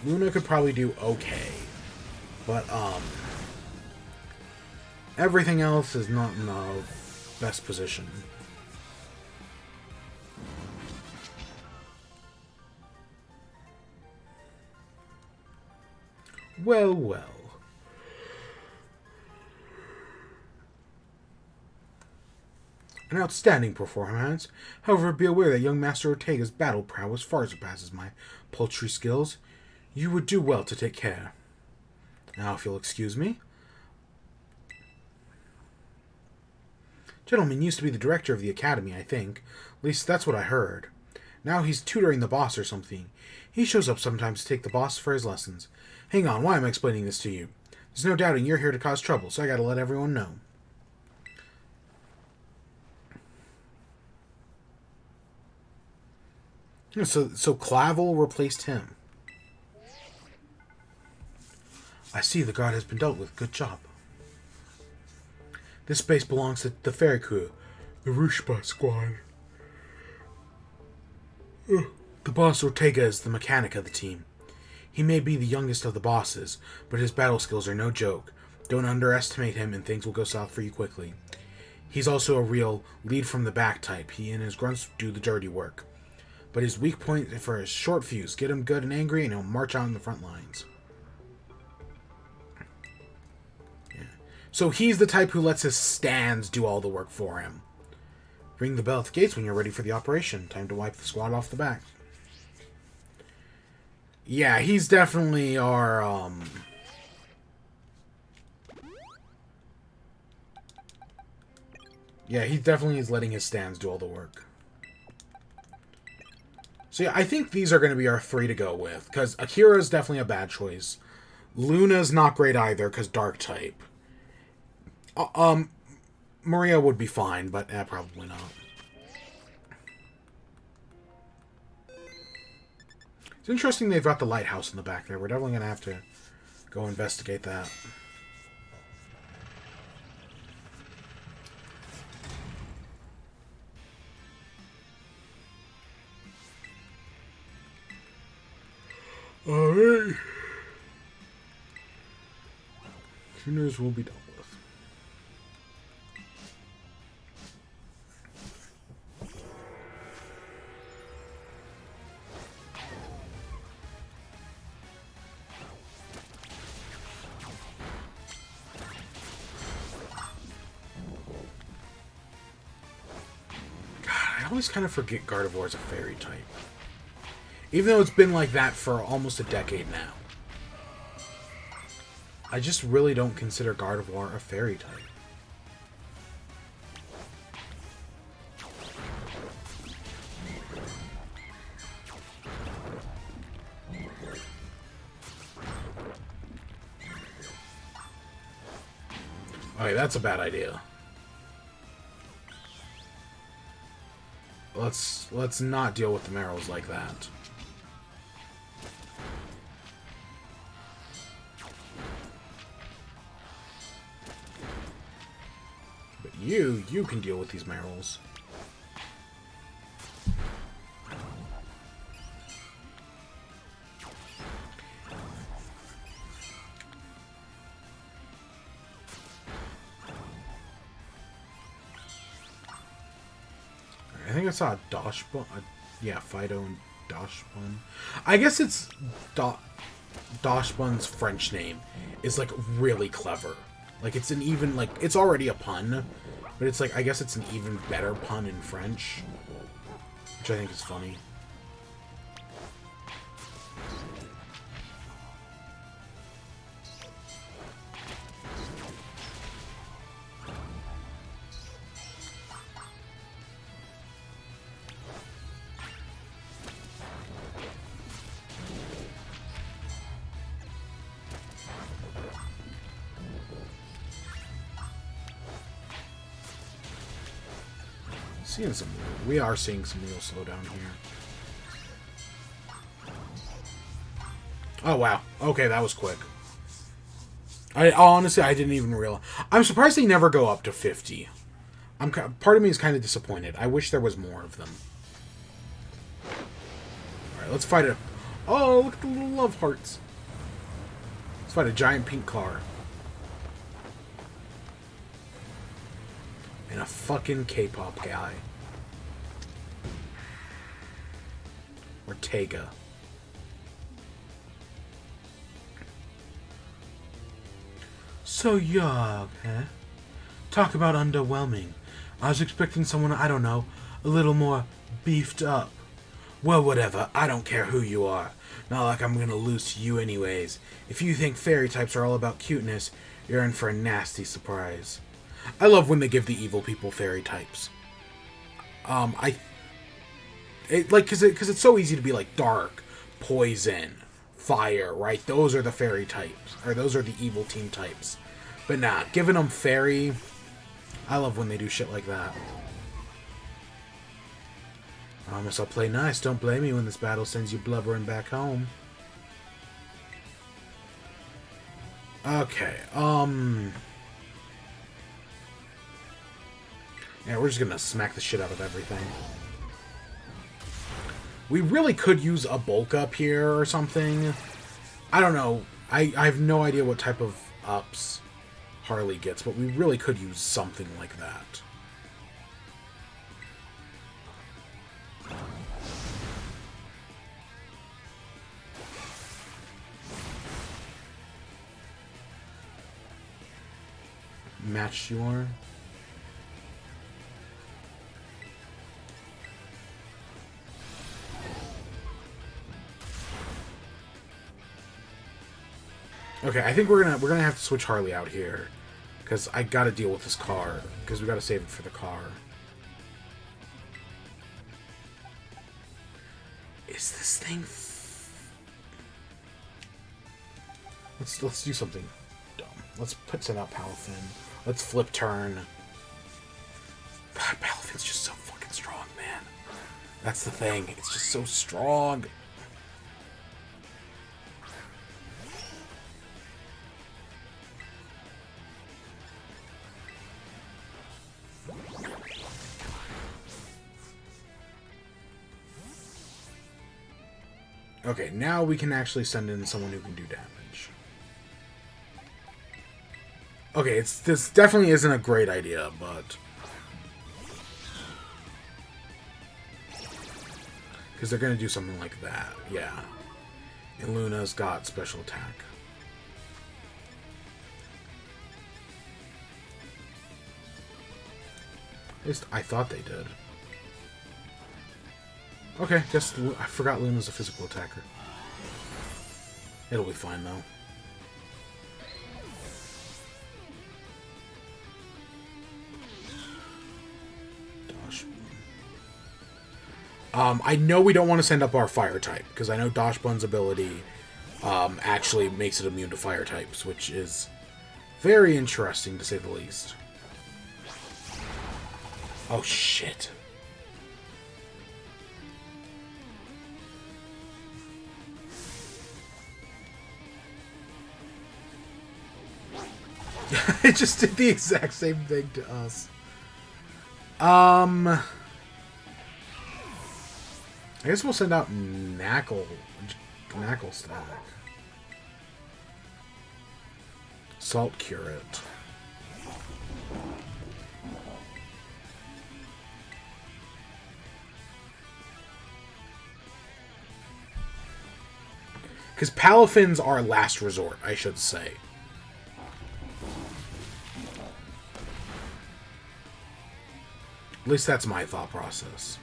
Luna could probably do okay. But, Everything else is not in the best position. Well, well. An outstanding performance. However, be aware that young Master Ortega's battle prowess far surpasses my paltry skills. You would do well to take care. Now, if you'll excuse me. Gentleman used to be the director of the academy, I think. At least that's what I heard. Now he's tutoring the boss or something. He shows up sometimes to take the boss for his lessons. Hang on, why am I explaining this to you? There's no doubting you're here to cause trouble, so I gotta let everyone know. So Clavel replaced him. I see the guard has been dealt with. Good job. This base belongs to the ferry crew, the Rushba squad. The boss Ortega is the mechanic of the team. He may be the youngest of the bosses, but his battle skills are no joke. Don't underestimate him and things will go south for you quickly. He's also a real lead-from-the-back type. He and his grunts do the dirty work. But his weak point for his short fuse. Get him good and angry and he'll march out in the front lines. Yeah. So he's the type who lets his stands do all the work for him. Ring the bell at the gates when you're ready for the operation. Time to wipe the squad off the back. Yeah, he's definitely our, yeah, he definitely is letting his stands do all the work. So yeah, I think these are going to be our three to go with. Because Akira's definitely a bad choice. Luna's not great either, because dark type. Maria would be fine, but probably not. It's interesting they've got the lighthouse in the back there. We're definitely going to have to go investigate that. Alright. Tuners will be dealt with. God, I always kind of forget Gardevoir is a fairy type. Even though it's been like that for almost a decade now. I just really don't consider Gardevoir a fairy type. Okay, that's a bad idea. Let's not deal with the Marrows like that. You can deal with these Marrows. I think I saw a Dachshund. Yeah, Fido and Dachshund. I guess it's Dachshund's French name is like really clever. Like it's an even like it's already a pun, but it's like I guess it's an even better pun in French, which I think is funny. We are seeing some real slowdown here. Oh wow. Okay, that was quick. Honestly, I didn't even realize. I'm surprised they never go up to 50. Part of me is kind of disappointed. I wish there was more of them. All right, let's fight it. Oh, look at the little love hearts. Let's fight a giant pink car. And a fucking K-pop guy. Ortega. So yuck, huh? Talk about underwhelming. I was expecting someone, I don't know, a little more beefed up. Well, whatever. I don't care who you are. Not like I'm gonna lose to you anyways. If you think fairy types are all about cuteness, you're in for a nasty surprise. I love when they give the evil people fairy types. Cause it's so easy to be like dark, poison, fire, right? Those are the fairy types, or those are the evil team types. But nah, giving them fairy, I love when they do shit like that. Promise I'll play nice. Don't blame me when this battle sends you blubbering back home. Okay, yeah, we're just gonna smack the shit out of everything. We really could use a bulk up here or something. I don't know. I have no idea what type of ups Harley gets, but we really could use something like that. Match your... Okay, I think we're gonna have to switch Harley out here, because I gotta deal with this car, because we gotta save it for the car. Is this thing? Let's do something dumb. Let's send out Palafin. Let's flip turn. God, Palafin's just so fucking strong, man. That's the thing. It's just so strong. Okay, now we can actually send in someone who can do damage. Okay, this definitely isn't a great idea, but... because they're going to do something like that, yeah. And Luna's got special attack. At least I thought they did. Okay, guess I forgot Luna's a physical attacker. It'll be fine, though. I know we don't want to send up our fire type, because I know Dashbun's ability actually makes it immune to fire types, which is very interesting, to say the least. Oh, shit. It just did the exact same thing to us. I guess we'll send out Knackle Stack. Salt Curate. Because Palafin's our last resort, I should say. At least that's my thought process.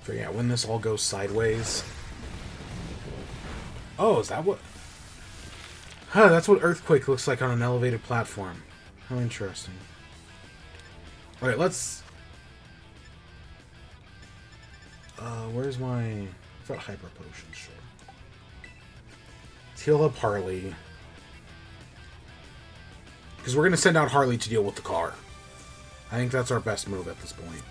So yeah, when this all goes sideways... Oh, is that what... Huh, that's what Earthquake looks like on an elevated platform. How interesting. Alright, let's... where's my... I've got Hyper Potion, sure. Let's heal up Harley. Because we're going to send out Harley to deal with the car. I think that's our best move at this point.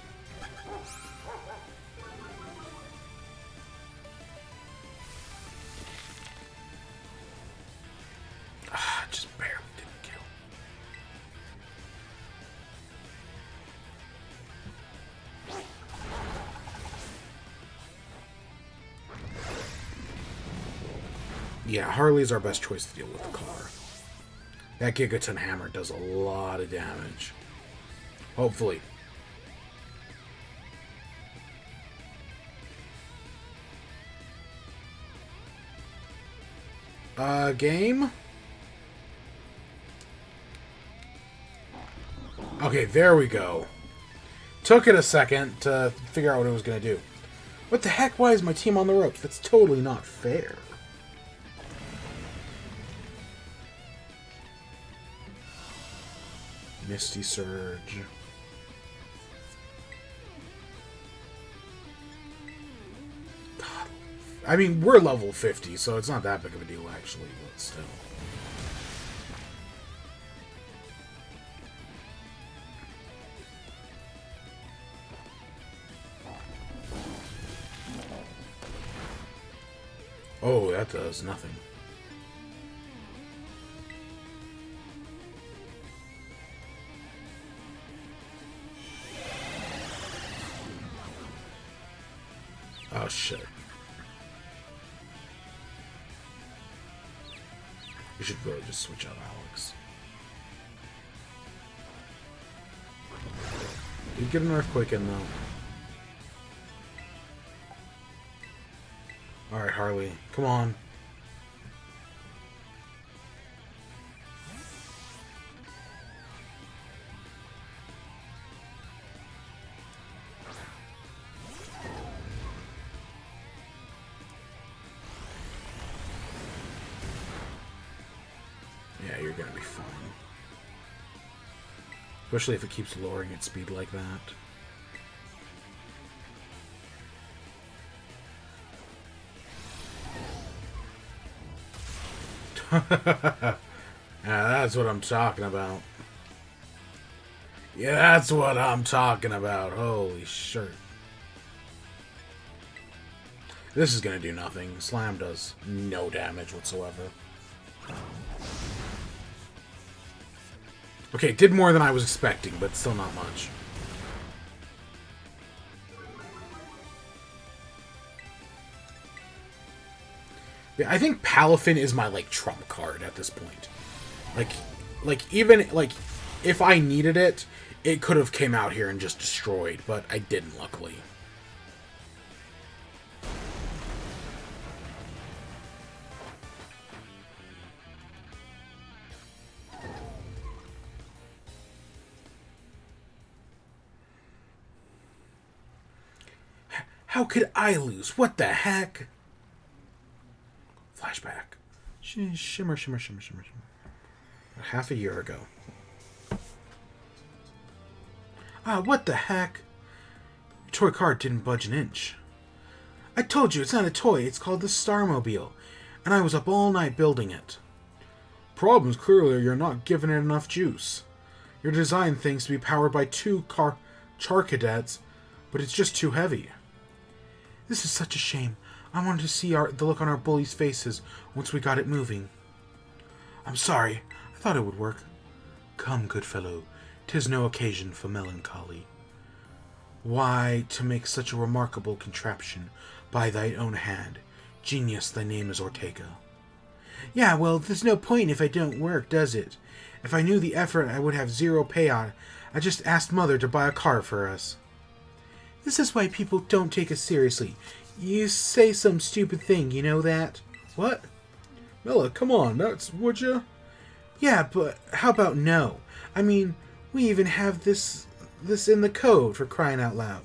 Just barely didn't kill. Yeah, Harley's our best choice to deal with the car. That Gigaton Hammer does a lot of damage. Hopefully. Game? Okay, there we go. Took it a second to figure out what it was going to do. What the heck? Why is my team on the ropes? That's totally not fair. Misty Surge. God. I mean, we're level 50, so it's not that big of a deal, actually, but still. Oh, that does nothing. Oh, shit. We should really just switch out Alex. Did get an earthquake in, though. Alright, Harley. Come on. Yeah, you're gonna be fine. Especially if it keeps lowering its speed like that. Yeah, that's what I'm talking about. Yeah, that's what I'm talking about. Holy shirt. This is gonna do nothing. Slam does no damage whatsoever. Okay, did more than I was expecting, but still not much. Yeah, I think Palafin is my, like, trump card at this point. Even, if I needed it, it could have came out here and just destroyed, but I didn't, luckily. How could I lose? What the heck? Flashback. Shimmer, shimmer, shimmer, shimmer, shimmer. Half a year ago. Ah, what the heck? Your toy car didn't budge an inch. I told you, it's not a toy. It's called the Starmobile. And I was up all night building it. Problem's clearly you're not giving it enough juice. Your design things to be powered by two char cadets, but it's just too heavy. This is such a shame. I wanted to see the look on our bullies' faces once we got it moving. I'm sorry. I thought it would work. Come, good fellow. 'Tis no occasion for melancholy. Why, to make such a remarkable contraption by thy own hand. Genius, thy name is Ortega. Yeah, well, there's no point if it don't work, does it? If I knew the effort, I would have zero payout. I just asked Mother to buy a car for us. This is why people don't take us seriously. You say some stupid thing, you know that? What? Mela, come on, would ya? Yeah, but how about no? I mean, we even have this in the code, for crying out loud.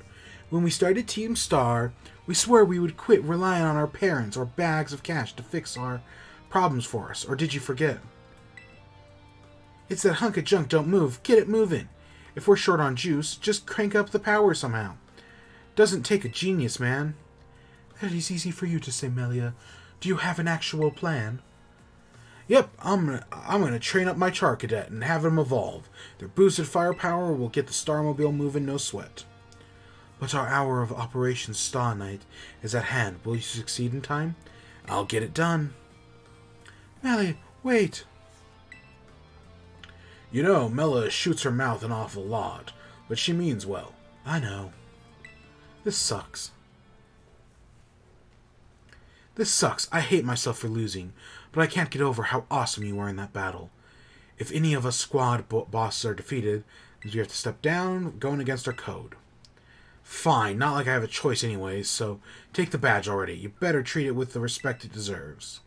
When we started Team Star, we swore we would quit relying on our parents or bags of cash to fix our problems for us. Or did you forget? It's that hunk of junk don't move. Get it moving. If we're short on juice, just crank up the power somehow. Doesn't take a genius, man. That is easy for you to say, Melia. Do you have an actual plan? Yep, I'm gonna train up my Char Cadet and have them evolve. Their boosted firepower will get the Starmobile moving, no sweat. But our hour of Operation Star Night is at hand. Will you succeed in time? I'll get it done. Melia, wait. You know, Mela shoots her mouth an awful lot, but she means well. I know. This sucks. This sucks. I hate myself for losing, but I can't get over how awesome you were in that battle. If any of us squad bosses are defeated, then we have to step down, going against our code. Fine, not like I have a choice anyways, so take the badge already. You better treat it with the respect it deserves.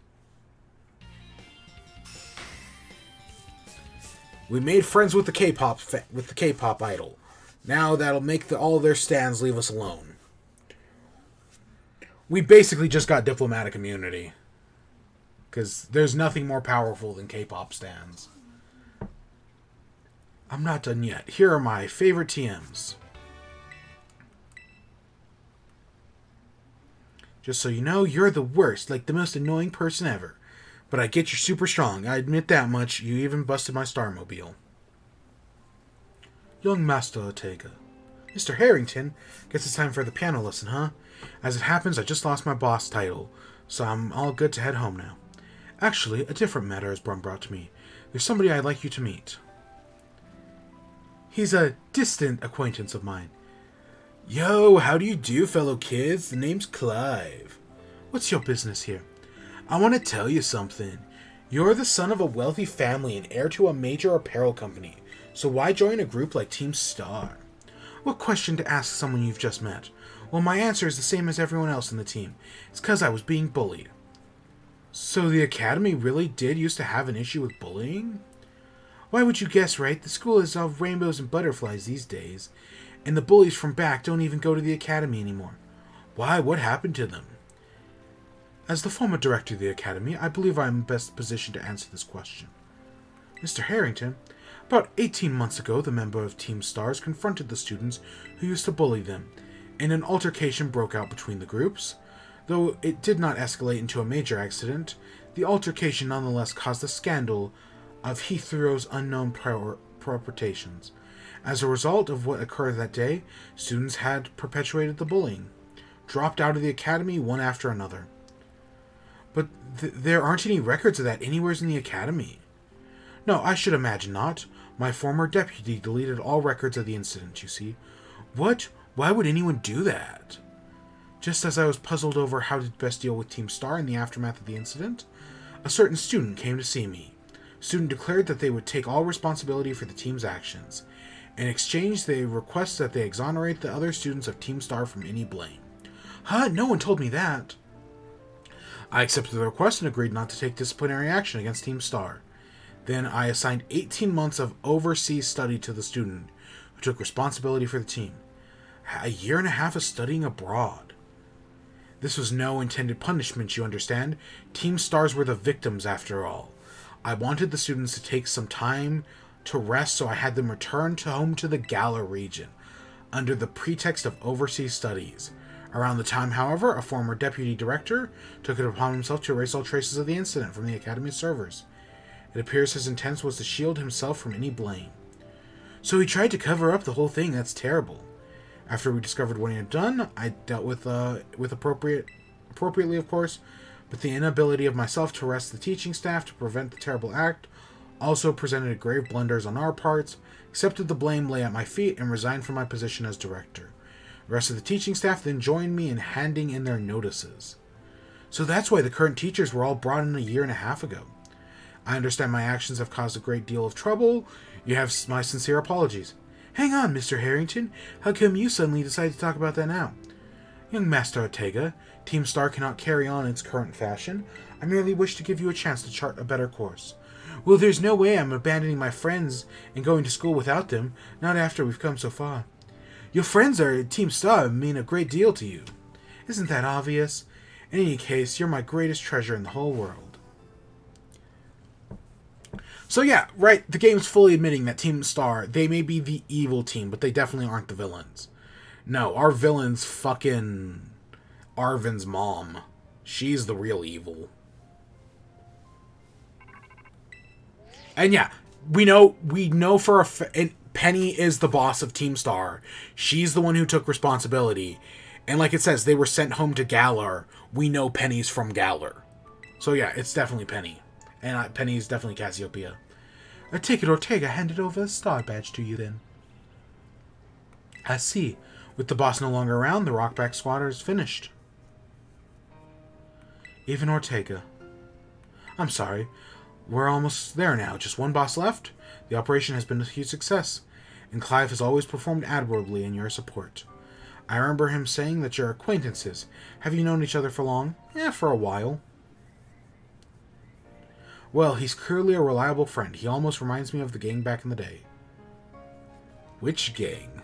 We made friends with the K-pop idol. Now that'll make all their stands leave us alone. We basically just got diplomatic immunity. Because there's nothing more powerful than K-pop stands. I'm not done yet. Here are my favorite TMs. Just so you know, you're the worst, like the most annoying person ever. But I get you're super strong. I admit that much. You even busted my Starmobile. Young Master Ortega. Mr. Harrington, guess it's time for the piano lesson, huh? As it happens, I just lost my boss title, so I'm all good to head home now. Actually, a different matter has been brought to me. There's somebody I'd like you to meet. He's a distant acquaintance of mine. Yo, how do you do, fellow kids? The name's Clive. What's your business here? I want to tell you something. You're the son of a wealthy family and heir to a major apparel company, so why join a group like Team Star? What question to ask someone you've just met? Well, my answer is the same as everyone else in the team. It's because I was being bullied. So the academy really did used to have an issue with bullying? Why would you guess, right? The school is all rainbows and butterflies these days, and the bullies from back don't even go to the academy anymore. Why? What happened to them? As the former director of the academy, I believe I am best positioned to answer this question. Mr. Harrington, about 18 months ago, the member of Team Stars confronted the students who used to bully them, and an altercation broke out between the groups. Though it did not escalate into a major accident, the altercation nonetheless caused a scandal of Heathrow's unknown perpetrations. As a result of what occurred that day, students had perpetuated the bullying, dropped out of the academy one after another. But there aren't any records of that anywhere in the academy. No, I should imagine not. My former deputy deleted all records of the incident, you see. What? Why would anyone do that? Just as I was puzzled over how to best deal with Team Star in the aftermath of the incident, a certain student came to see me. The student declared that they would take all responsibility for the team's actions. In exchange, they request that they exonerate the other students of Team Star from any blame. Huh? No one told me that. I accepted the request and agreed not to take disciplinary action against Team Star. Then I assigned 18 months of overseas study to the student, who took responsibility for the team. A year and a half of studying abroad. This was no intended punishment, you understand. Team Stars were the victims, after all. I wanted the students to take some time to rest, so I had them return home to the Galar region, under the pretext of overseas studies. Around the time, however, a former deputy director took it upon himself to erase all traces of the incident from the Academy's servers. It appears his intent was to shield himself from any blame. So he tried to cover up the whole thing. That's terrible. After we discovered what he had done, I dealt with appropriately, of course, but the inability of myself to arrest the teaching staff to prevent the terrible act also presented grave blunders on our parts, accepted the blame lay at my feet, and resigned from my position as director. The rest of the teaching staff then joined me in handing in their notices. So that's why the current teachers were all brought in a year and a half ago. I understand my actions have caused a great deal of trouble. You have my sincere apologies. Hang on, Mr. Harrington. How come you suddenly decided to talk about that now? Young Master Ortega, Team Star cannot carry on its current fashion. I merely wish to give you a chance to chart a better course. Well, there's no way I'm abandoning my friends and going to school without them, not after we've come so far. Your friends are Team Star and mean a great deal to you. Isn't that obvious? In any case, you're my greatest treasure in the whole world. So yeah, right, the game's fully admitting that Team Star, they may be the evil team, but they definitely aren't the villains. No, our villain's fucking Arvin's mom. She's the real evil. And yeah, we know for a Penny is the boss of Team Star. She's the one who took responsibility. And like it says, they were sent home to Galar. We know Penny's from Galar. So yeah, it's definitely Penny. And Penny's definitely Cassiopeia. Take it, Ortega handed over the star badge to you then. I see. With the boss no longer around, the Rockback Squatter is finished. Even Ortega. I'm sorry. We're almost there now. Just one boss left. The operation has been a huge success, and Clive has always performed admirably in your support. I remember him saying that you're acquaintances. Have you known each other for long? For a while. Well, he's clearly a reliable friend. He almost reminds me of the gang back in the day. Which gang?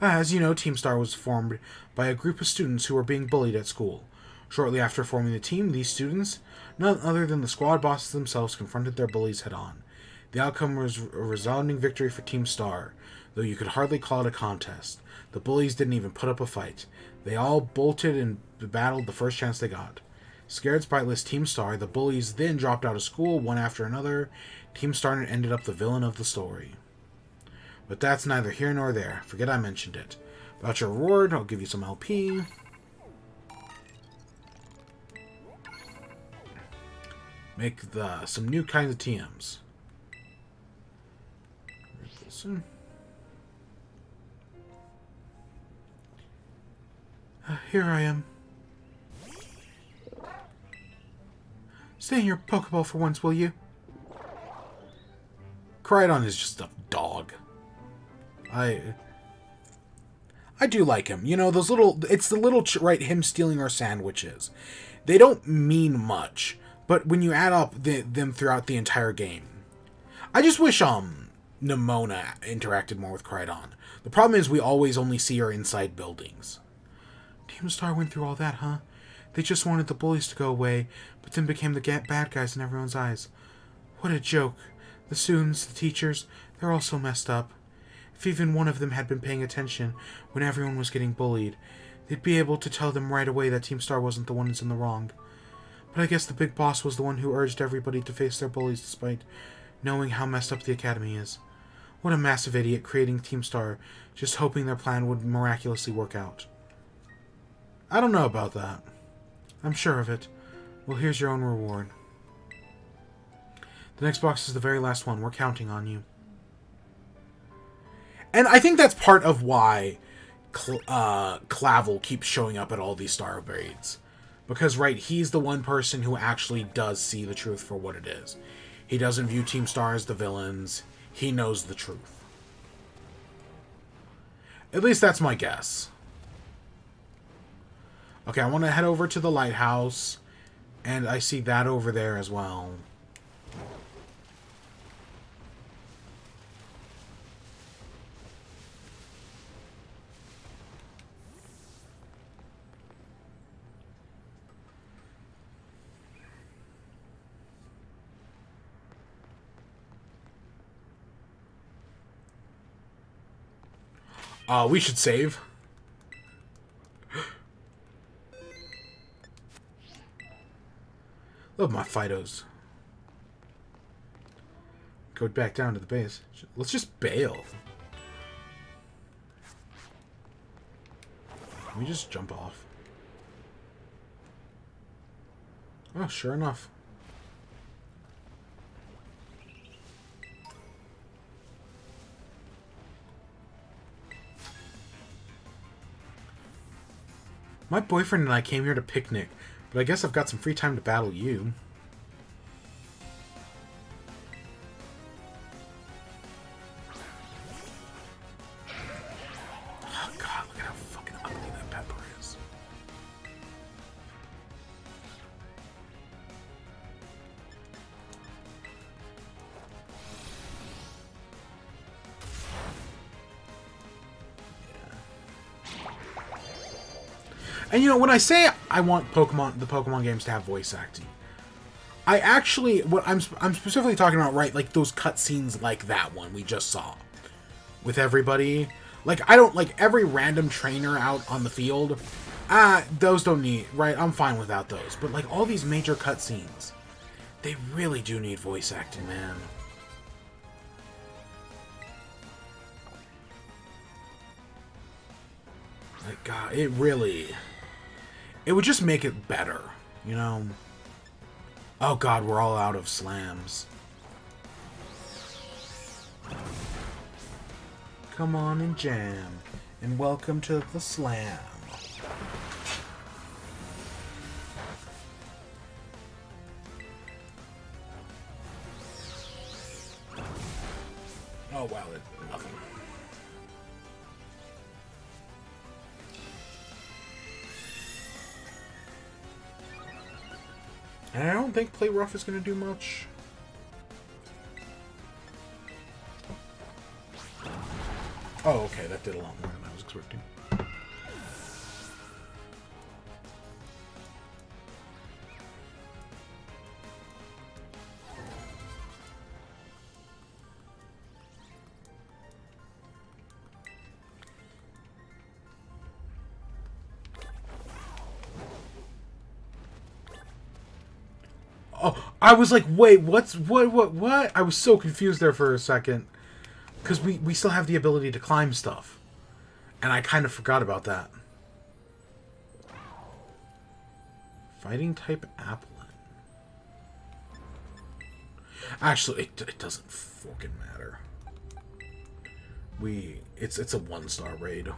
As you know, Team Star was formed by a group of students who were being bullied at school. Shortly after forming the team, these students, none other than the squad bosses themselves, confronted their bullies head-on. The outcome was a resounding victory for Team Star, though you could hardly call it a contest. The bullies didn't even put up a fight. They all bolted and battled the first chance they got. Scared spiteless Team Star, the bullies then dropped out of school one after another. Team Star ended up the villain of the story. But that's neither here nor there. Forget I mentioned it. About your reward, I'll give you some LP. Make some new kinds of TMs. Here I am. Stay in your Pokeball for once, will you? Crydon is just a dog. I do like him. You know, those little... It's the little... Right, him stealing our sandwiches. They don't mean much, but when you add up them throughout the entire game... I just wish, Nimona interacted more with Crydon. The problem is we always only see her inside buildings. Team Star went through all that, huh? They just wanted the bullies to go away, but then became the bad guys in everyone's eyes. What a joke. The students, the teachers, they're all so messed up. If even one of them had been paying attention when everyone was getting bullied, they'd be able to tell them right away that Team Star wasn't the one who's in the wrong. But I guess the big boss was the one who urged everybody to face their bullies despite knowing how messed up the academy is. What a massive idiot creating Team Star, just hoping their plan would miraculously work out. I don't know about that. I'm sure of it. Well, here's your own reward. The next box is the very last one. We're counting on you. And I think that's part of why Clavel keeps showing up at all these star upgrades. Because, right, he's the one person who actually does see the truth for what it is. He doesn't view Team Star as the villains. He knows the truth. At least that's my guess. Okay, I want to head over to the lighthouse. And I see that over there as well. We should save. Love my Fidos. Go back down to the base. Let's just bail. Can we just jump off? Oh, sure enough. My boyfriend and I came here to picnic, but I guess I've got some free time to battle you. Oh god, look at how fucking ugly that pepper is. And you know, when I say I want the Pokemon games to have voice acting, I actually, I'm specifically talking about, right, like those cutscenes like that one we just saw with everybody. Like, I don't, like, every random trainer out on the field, those don't need, right, I'm fine without those. But, like, all these major cutscenes, they really do need voice acting, man. Like, God, it really... It would just make it better, you know? Oh god, we're all out of slams. Come on and jam, and welcome to the slam. And I don't think Play Rough is going to do much. Oh, okay, that did a lot more than I was expecting. Oh, I was like, wait, what? I was so confused there for a second. Because we still have the ability to climb stuff. And I kind of forgot about that. Fighting type Applin. Actually, it doesn't fucking matter. It's a 1-star raid.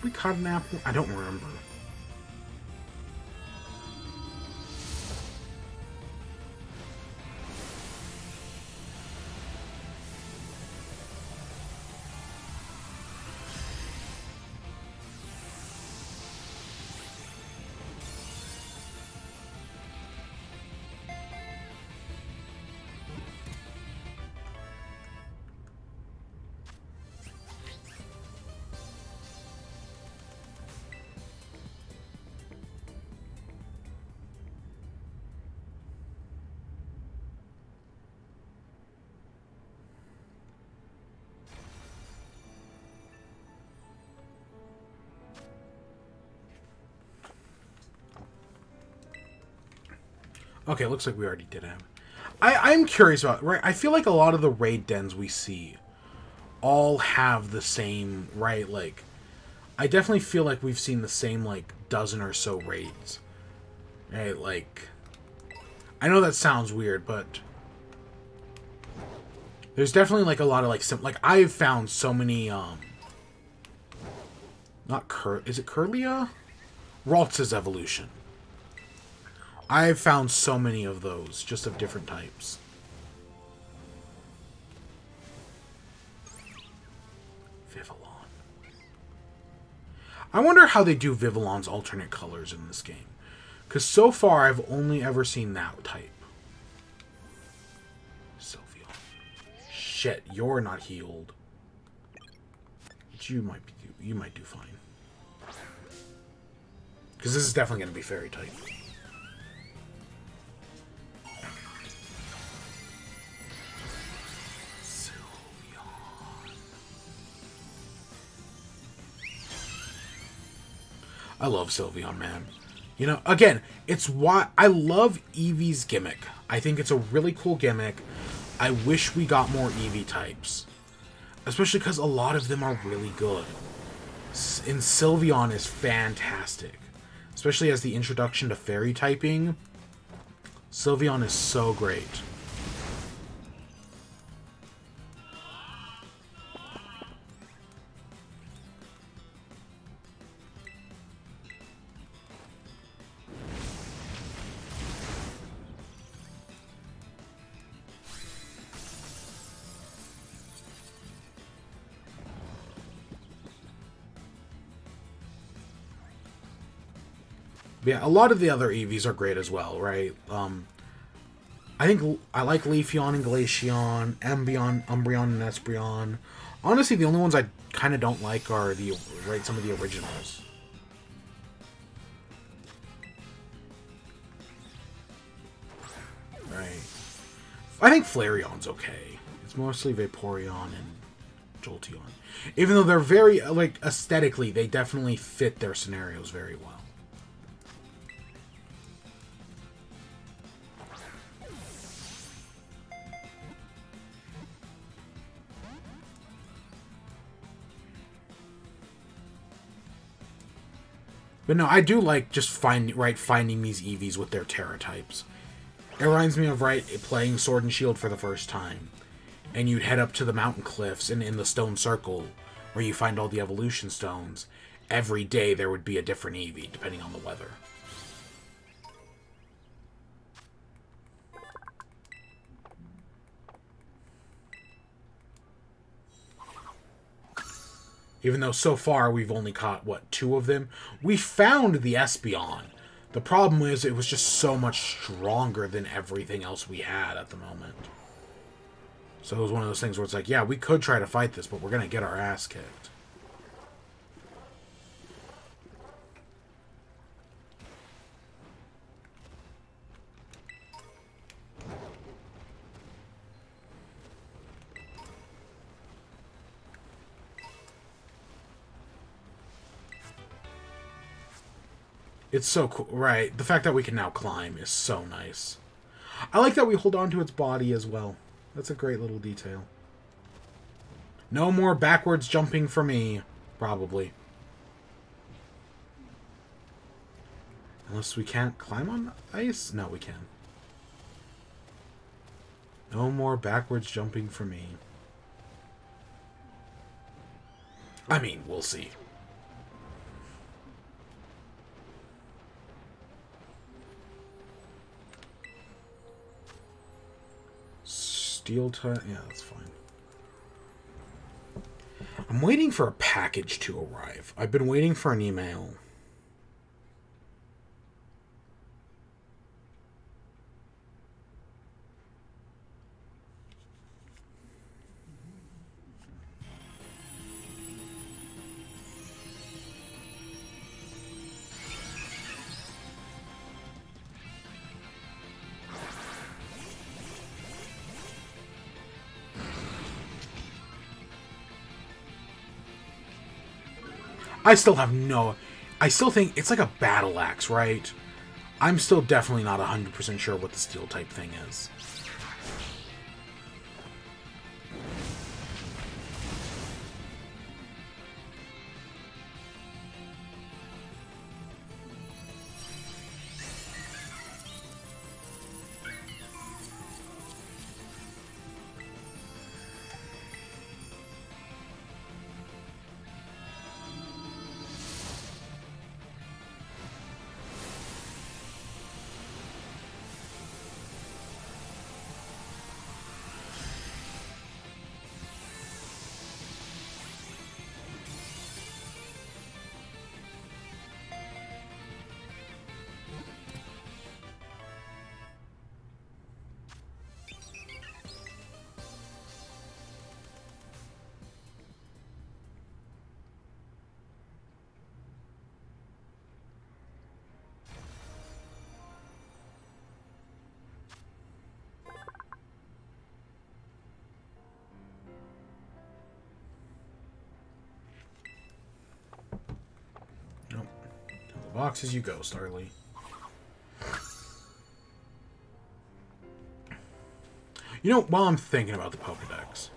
We caught an apple? I don't remember. Okay, looks like we already did have. I'm curious about, right? I feel like a lot of the raid dens we see all have the same, right? Like, I definitely feel like we've seen the same, like, dozen or so raids. Right? Like, I know that sounds weird, but there's definitely, like, a lot of, like, like, I've found so many, not is it Curlia? Raltz's evolution. I've found so many of those, just of different types. Vivillon. I wonder how they do Vivillon's alternate colors in this game. Because so far, I've only ever seen that type. Sylveon. Shit, you're not healed. But you might do fine. Because this is definitely going to be fairy type. I love Sylveon, man. You know, again, it's why I love Eevee's gimmick. I think it's a really cool gimmick. I wish we got more Eevee types. Especially because a lot of them are really good. And Sylveon is fantastic. Especially as the introduction to fairy typing. Sylveon is so great. Yeah, a lot of the other Eevees are great as well, right? I think I like Leafeon and Glaceon, Umbreon and Espeon. Honestly, the only ones I kind of don't like are some of the originals. Right. I think Flareon's okay. It's mostly Vaporeon and Jolteon. Even though they're very, like, aesthetically, they definitely fit their scenarios very well. But no, I do like just finding these Eevees with their Terra types. It reminds me of, playing Sword and Shield for the first time. And you'd head up to the mountain cliffs and in the stone circle, where you find all the evolution stones. Every day there would be a different Eevee, depending on the weather. Even though so far we've only caught, what, 2 of them? We found the Espeon. The problem is it was just so much stronger than everything else we had at the moment. So it was one of those things where it's like, yeah, we could try to fight this, but we're going to get our ass kicked. It's so cool, right? The fact that we can now climb is so nice. I like that we hold on to its body as well. That's a great little detail. No more backwards jumping for me, probably. Unless we can't climb on ice? No, we can. No more backwards jumping for me. I mean, we'll see. Steel type? Yeah, that's fine. I'm waiting for a package to arrive. I've been waiting for an email. I still have no... I still think it's like a battle axe, right? I'm still definitely not 100% sure what the steel type thing is. Boxes you go, Starly. You know, while I'm thinking about the Pokedex,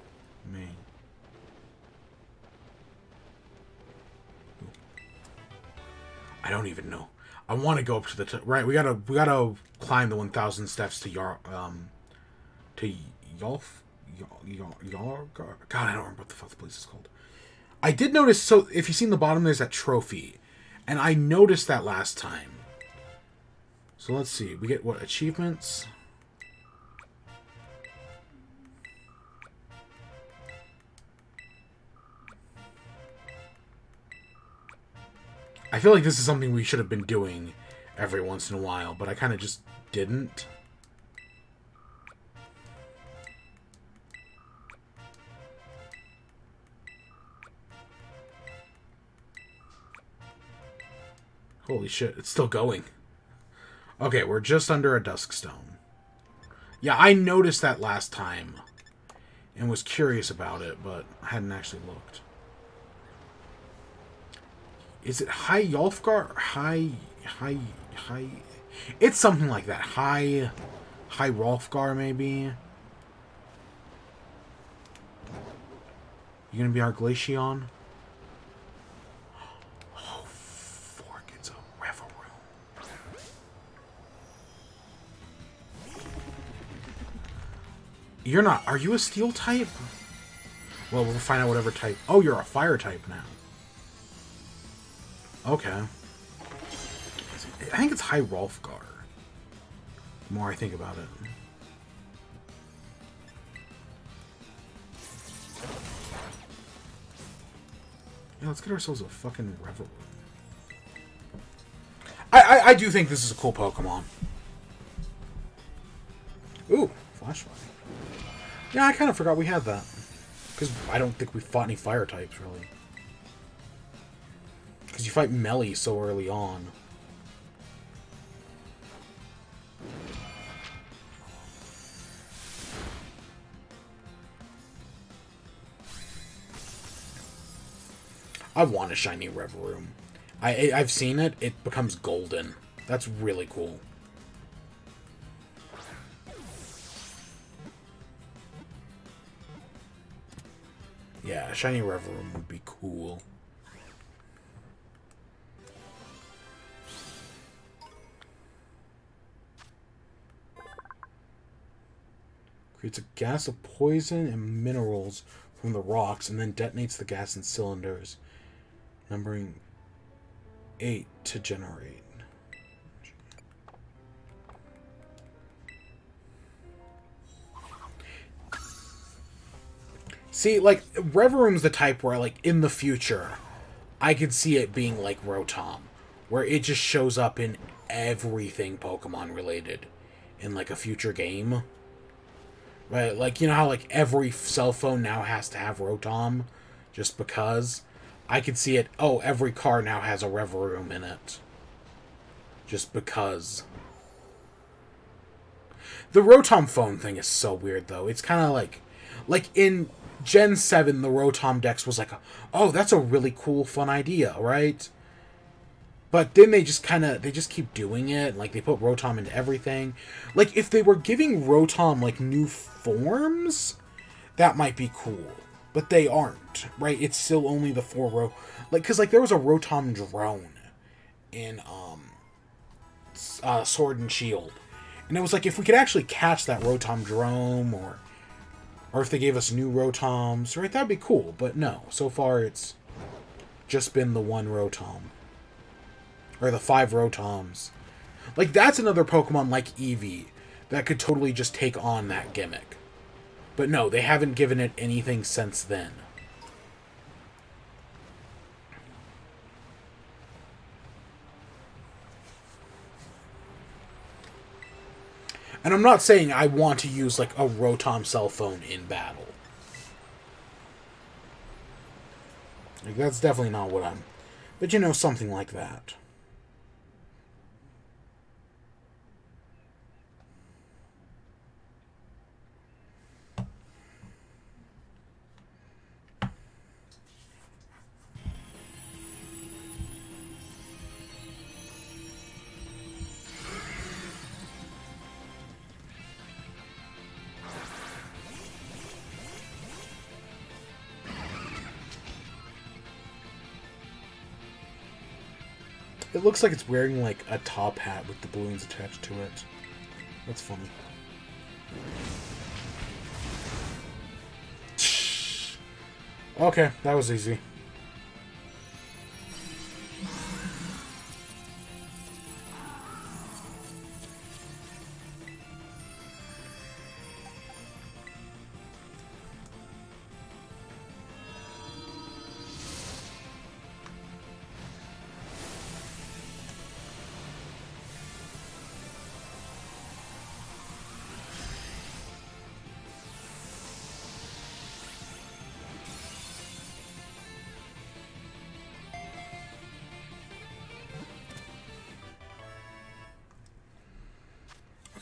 I don't even know. I want to go up to the right. We gotta climb the 1,000 steps to Yolf. God, I don't remember what the fuck the place is called. I did notice. So if you see in the bottom, there's that trophy. And I noticed that last time. So let's see. We get, what, achievements? I feel like this is something we should have been doing every once in a while, but I kind of just didn't. Holy shit, it's still going. Okay, we're just under a Dusk Stone. Yeah, I noticed that last time. and was curious about it, but I hadn't actually looked. Is it High Yolfgar? High... It's something like that. High Rolfgar, maybe? You gonna be our Glaceon? Oh, fork, it's a Reverum. You're not... Are you a Steel type? Well, we'll find out whatever type... Oh, you're a Fire type now. Okay. I think it's High Rolfgar. The more I think about it. Yeah, let's get ourselves a fucking Reverum. I do think this is a cool Pokemon. Ooh, Flashlight. Yeah, I kind of forgot we had that. Because I don't think we fought any Fire types, really. Because you fight Melly so early on. I want a shiny Reverum. I've seen it. It becomes golden. That's really cool. Yeah, a shiny Reverum would be cool. Creates a gas of poison and minerals from the rocks, and then detonates the gas in cylinders. Numbering 8 to generate. See, like, Reverum's the type where, like, in the future, I could see it being like Rotom, where it just shows up in everything Pokemon related in, like, a future game. Right? Like, you know how, like, every cell phone now has to have Rotom just because? I could see it, oh, every car now has a Reverum in it. Just because. The Rotom phone thing is so weird, though. It's kind of like in Gen 7, the Rotom Dex was like, oh, that's a really cool, fun idea, right? But then they just keep doing it. Like, they put Rotom into everything. Like, if they were giving Rotom, like, new forms, that might be cool. But they aren't, right? It's still only the 4 because, like, there was a Rotom drone in, Sword and Shield. And it was like, if we could actually catch that Rotom drone, or if they gave us new Rotoms, right, that'd be cool. But no, so far it's just been the 1 Rotom. Or the 5 Rotoms. Like, that's another Pokemon like Eevee that could totally just take on that gimmick. But no, they haven't given it anything since then. And I'm not saying I want to use, like, a Rotom cell phone in battle. Like, that's definitely not what I'm... But, you know, something like that. It looks like it's wearing, like, a top hat with the balloons attached to it. That's funny. Okay, that was easy.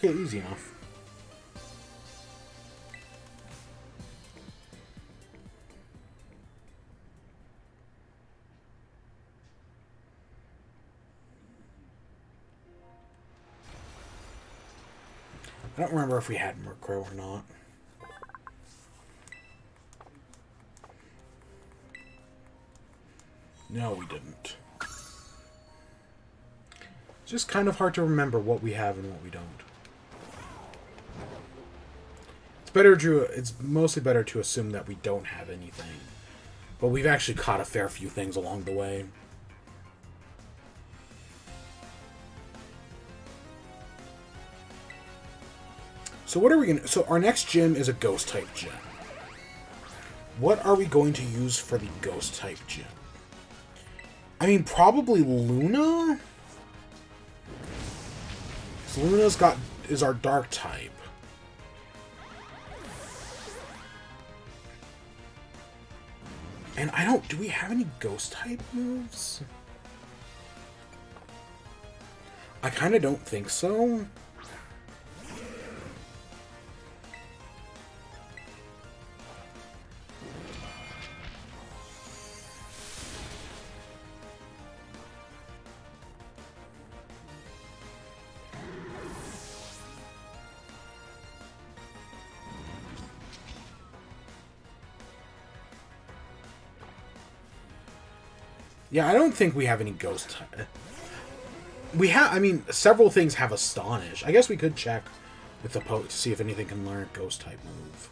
Okay, easy enough. I don't remember if we had Murkrow or not. No, we didn't. It's just kind of hard to remember what we have and what we don't. It's mostly better to assume that we don't have anything. But we've actually caught a fair few things along the way. So what are we gonna... So our next gym is a Ghost-type gym. What are we going to use for the Ghost-type gym? I mean, probably Luna? So is our Dark-type. And do we have any Ghost-type moves? I kind of don't think so. Yeah, I don't think we have any Ghost type. I mean, several things have Astonish. I guess we could check with the Poke to see if anything can learn a Ghost type move.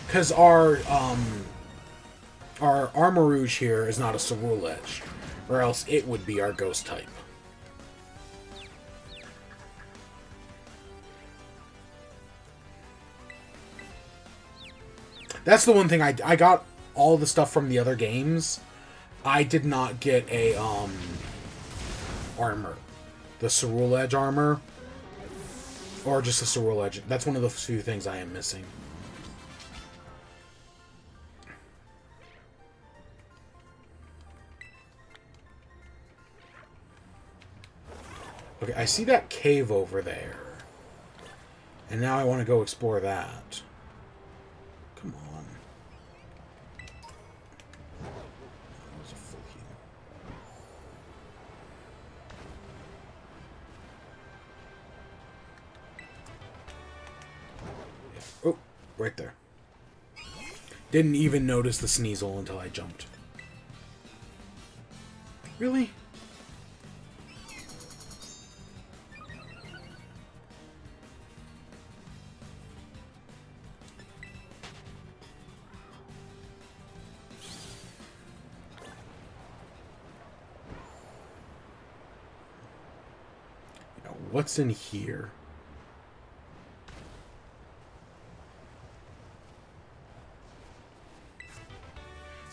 Because our Armarouge here is not a Ceruledge, or else it would be our Ghost type. That's the one thing I got all the stuff from the other games. I did not get a armor. The Ceruledge armor. Or just a Ceruledge. That's one of the few things I am missing. Okay, I see that cave over there. And now I want to go explore that. Come on. That was a full heal. Yeah. Oh, right there. Didn't even notice the Sneasel until I jumped. Really? What's in here?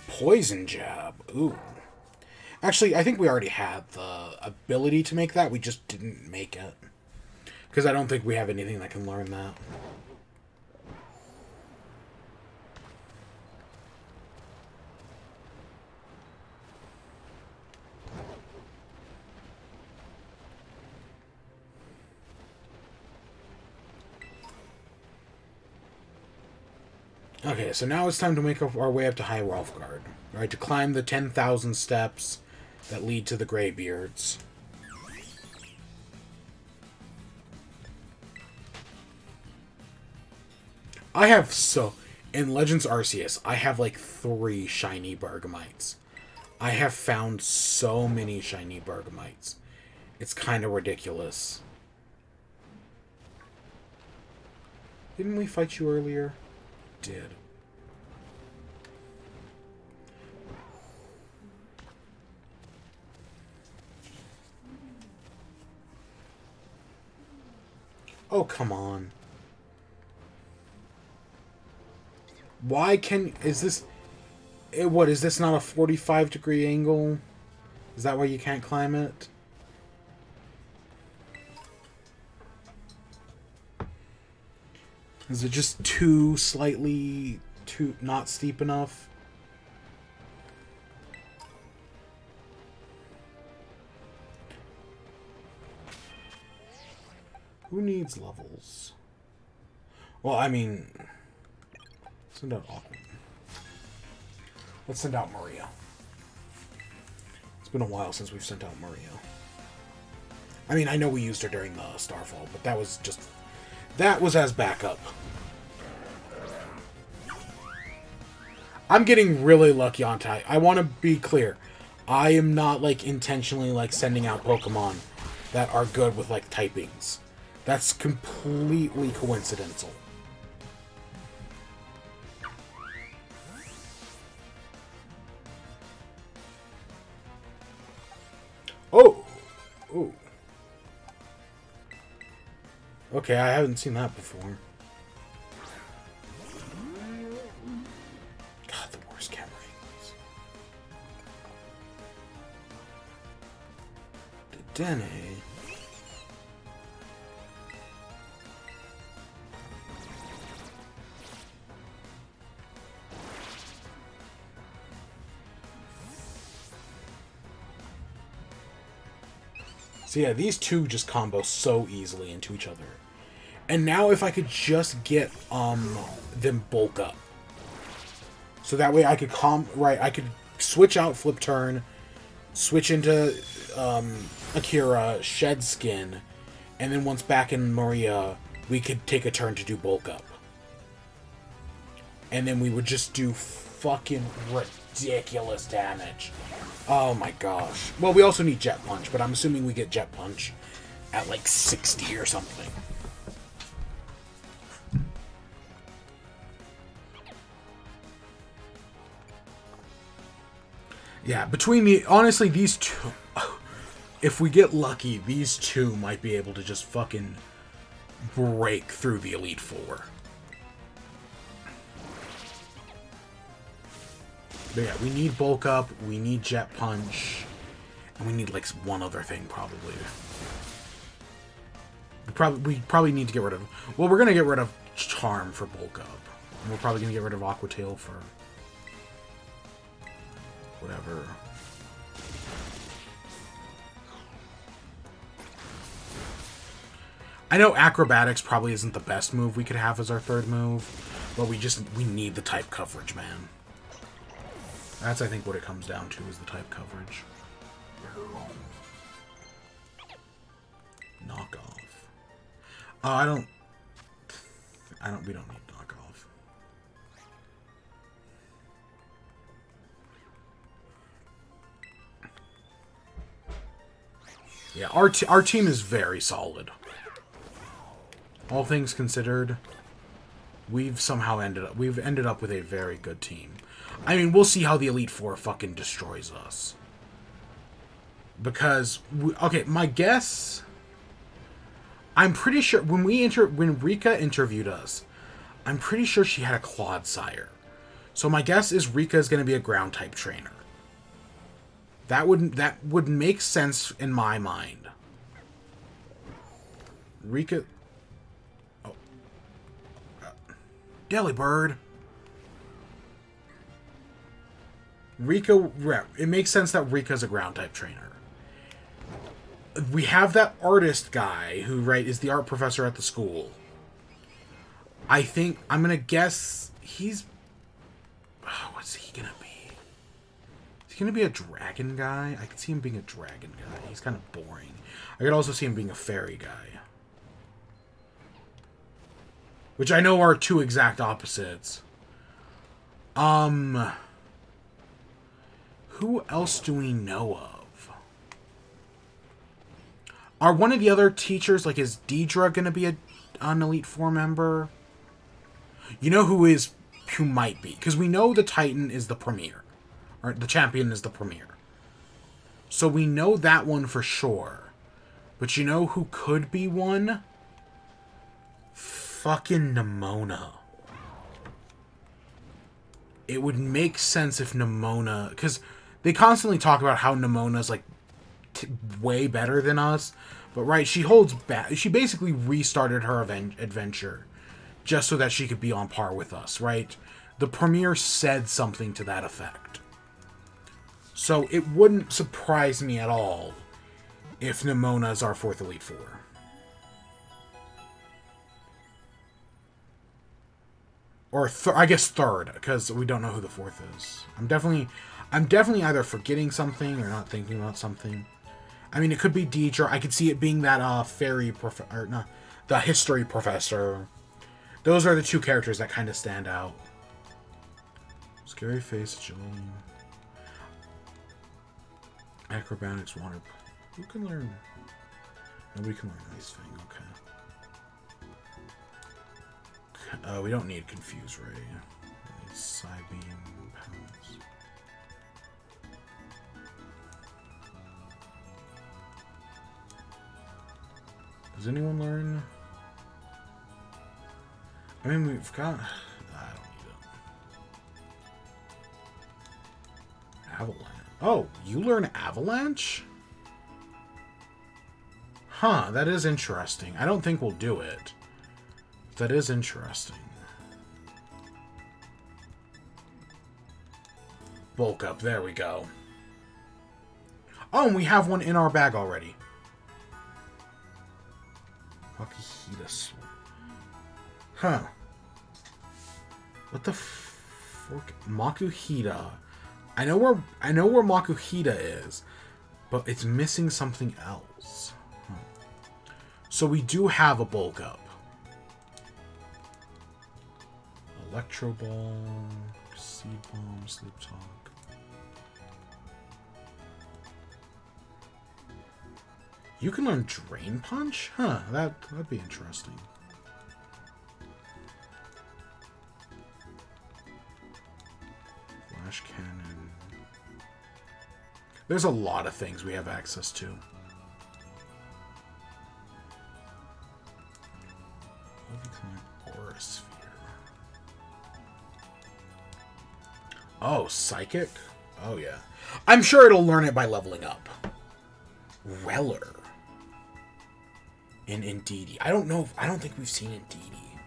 Poison Jab. Ooh. Actually, I think we already had the ability to make that. We just didn't make it. Because I don't think we have anything that can learn that. Okay, so now it's time to make our way up to High Rolfgard. Alright, to climb the 10,000 steps that lead to the Greybeards. I have in Legends Arceus, I have like 3 shiny Bergamites. I have found so many shiny Bergamites. It's kind of ridiculous. Didn't we fight you earlier? Did. Oh, come on. Why is this... What, is this not a 45-degree angle? Is that why you can't climb it? Is it just too not steep enough? Who needs levels? Well, I mean, send out Aquaman. Let's send out Maria. It's been a while since we've sent out Maria. I mean, I know we used her during the Starfall, but that was just... That was as backup. I'm getting really lucky on type. I want to be clear. I am not, like, intentionally, like, sending out Pokemon that are good with, like, typings. That's completely coincidental. Oh! Ooh. Okay, I haven't seen that before. God, the worst Camerings. Dene. So yeah, these two just combo so easily into each other. And now if I could just get them bulk up. So that way I could I could switch out Flip Turn, switch into Akira, shed Skin, and then once back in Maria, we could take a turn to do bulk up. And then we would just do fucking ridiculous damage. Oh my gosh. Well, we also need Jet Punch, but I'm assuming we get Jet Punch at like 60 or something. Yeah, between the... Honestly, these two... If we get lucky, these two might be able to just fucking break through the Elite Four. But yeah, we need Bulk Up, we need Jet Punch, and we need, like, one other thing, probably. We probably need to get rid of... Well, we're going to get rid of Charm for Bulk Up. And we're probably going to get rid of Aqua Tail for... whatever. I know Acrobatics probably isn't the best move we could have as our third move, but we need the type coverage, man. That's, I think, what it comes down to, is the type coverage. Knockoff. We don't need knockoff. Yeah, our team is very solid. All things considered, we've ended up with a very good team. I mean, we'll see how the Elite Four fucking destroys us. Because, okay, my guess... I'm pretty sure, when Rika interviewed us, I'm pretty sure she had a Clodsire. So my guess is Rika is going to be a Ground-type trainer. That would make sense in my mind. Rika... Oh. Delibird. Rika, it makes sense that Rika's a Ground-type trainer. We have that artist guy who, is the art professor at the school. I think, I'm gonna guess he's... Oh, what's he gonna be? Is he gonna be a dragon guy? I could see him being a dragon guy. He's kind of boring. I could also see him being a fairy guy. Which I know are two exact opposites. Who else do we know of? Are one of the other teachers, like, is Deidre gonna be an Elite Four member? You know who might be. Because we know the Titan is the premier. Or the champion is the premier. So we know that one for sure. But you know who could be one? Fucking Nimona. It would make sense if Nimona... Because they constantly talk about how Nimona's, like, way better than us. But, she holds back. She basically restarted her adventure just so that she could be on par with us, right? The Premier said something to that effect. So it wouldn't surprise me at all if Nimona is our fourth Elite Four. Or, I guess third, because we don't know who the fourth is. I'm definitely either forgetting something or not thinking about something. I mean, it could be Deidre. I could see it being that fairy or no, the history professor. Those are the two characters that kind of stand out. Scary face, agility, acrobatics, water. Who can learn? Nobody can learn ice thing. Okay. We don't need confuse ray. We need Psybeam, pounce. Does anyone learn? I mean, we've got... I don't need it. Avalanche. Oh, you learn Avalanche? Huh, that is interesting. I don't think we'll do it. That is interesting. Bulk up, there we go. Oh, and we have one in our bag already. Makihita. Huh. What the fork? Makuhita. I know where Makuhita is, but it's missing something else. So we do have a bulk up. Electro Ball, Seed Bomb, Sleep Talk. You can learn Drain Punch? Huh, that'd be interesting. Flash Cannon. There's a lot of things we have access to. Aura Sphere. Oh, Psychic? Oh, yeah. I'm sure it'll learn it by leveling up. Weller. And Indeedee. I don't know. I don't think we've seen Indeedee.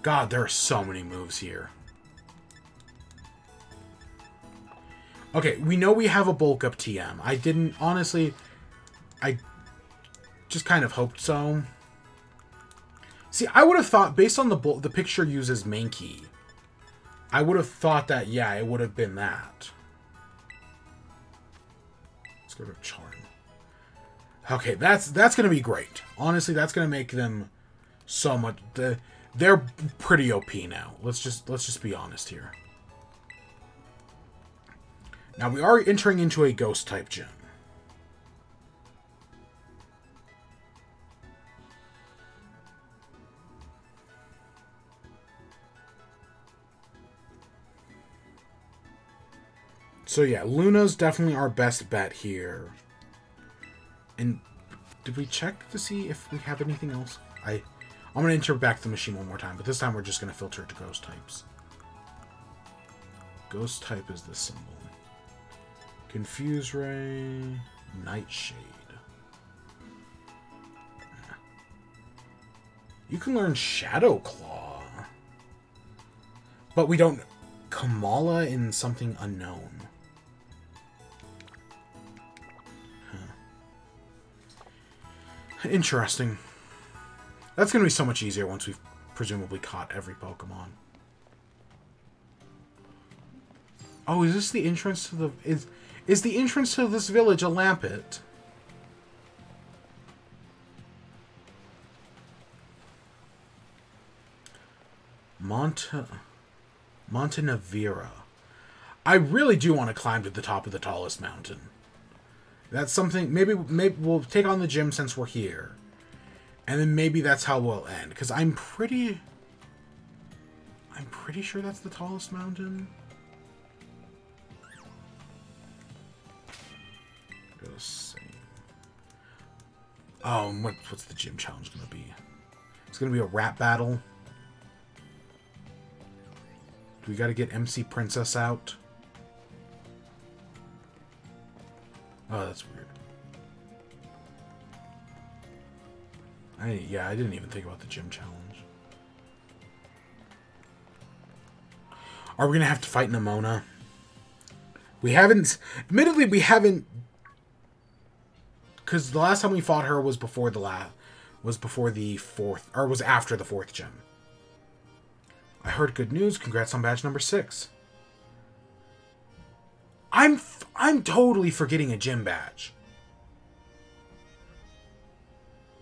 God, there are so many moves here. Okay, we know we have a bulk up TM. I didn't, honestly, I just kind of hoped so. See, I would have thought, based on the picture uses Mankey, I would have thought that, yeah, it would have been that. Let's go to Charm. Okay, that's going to be great. Honestly, that's going to make them so much... They're pretty OP now. Let's just be honest here. Now, we are entering into a Ghost-type gym. So yeah, Luna's definitely our best bet here. And did we check to see if we have anything else? I'm going to enter back the machine one more time, but this time we're just going to filter it to ghost types. Ghost type is this symbol. Confuse Ray, Nightshade. You can learn Shadow Claw. But we don't... Kamala in something unknown. Interesting. That's going to be so much easier once we've presumably caught every Pokemon. Oh, is this the entrance to the... Is the entrance to this village a Lampet? Montenevera. I really do want to climb to the top of the tallest mountain. That's something... Maybe we'll take on the gym since we're here. And then maybe that's how we'll end. Because I'm pretty sure that's the tallest mountain. Let's see. Oh, what's the gym challenge going to be? It's going to be a rap battle. Do we got to get MC Princess out? Oh, that's weird. I didn't even think about the gym challenge. Are we going to have to fight Nimona? We haven't... Admittedly, we haven't... Because the last time we fought her was before the fourth... Or was after the fourth gym. I heard good news. Congrats on badge number 6. I'm totally forgetting a gym badge.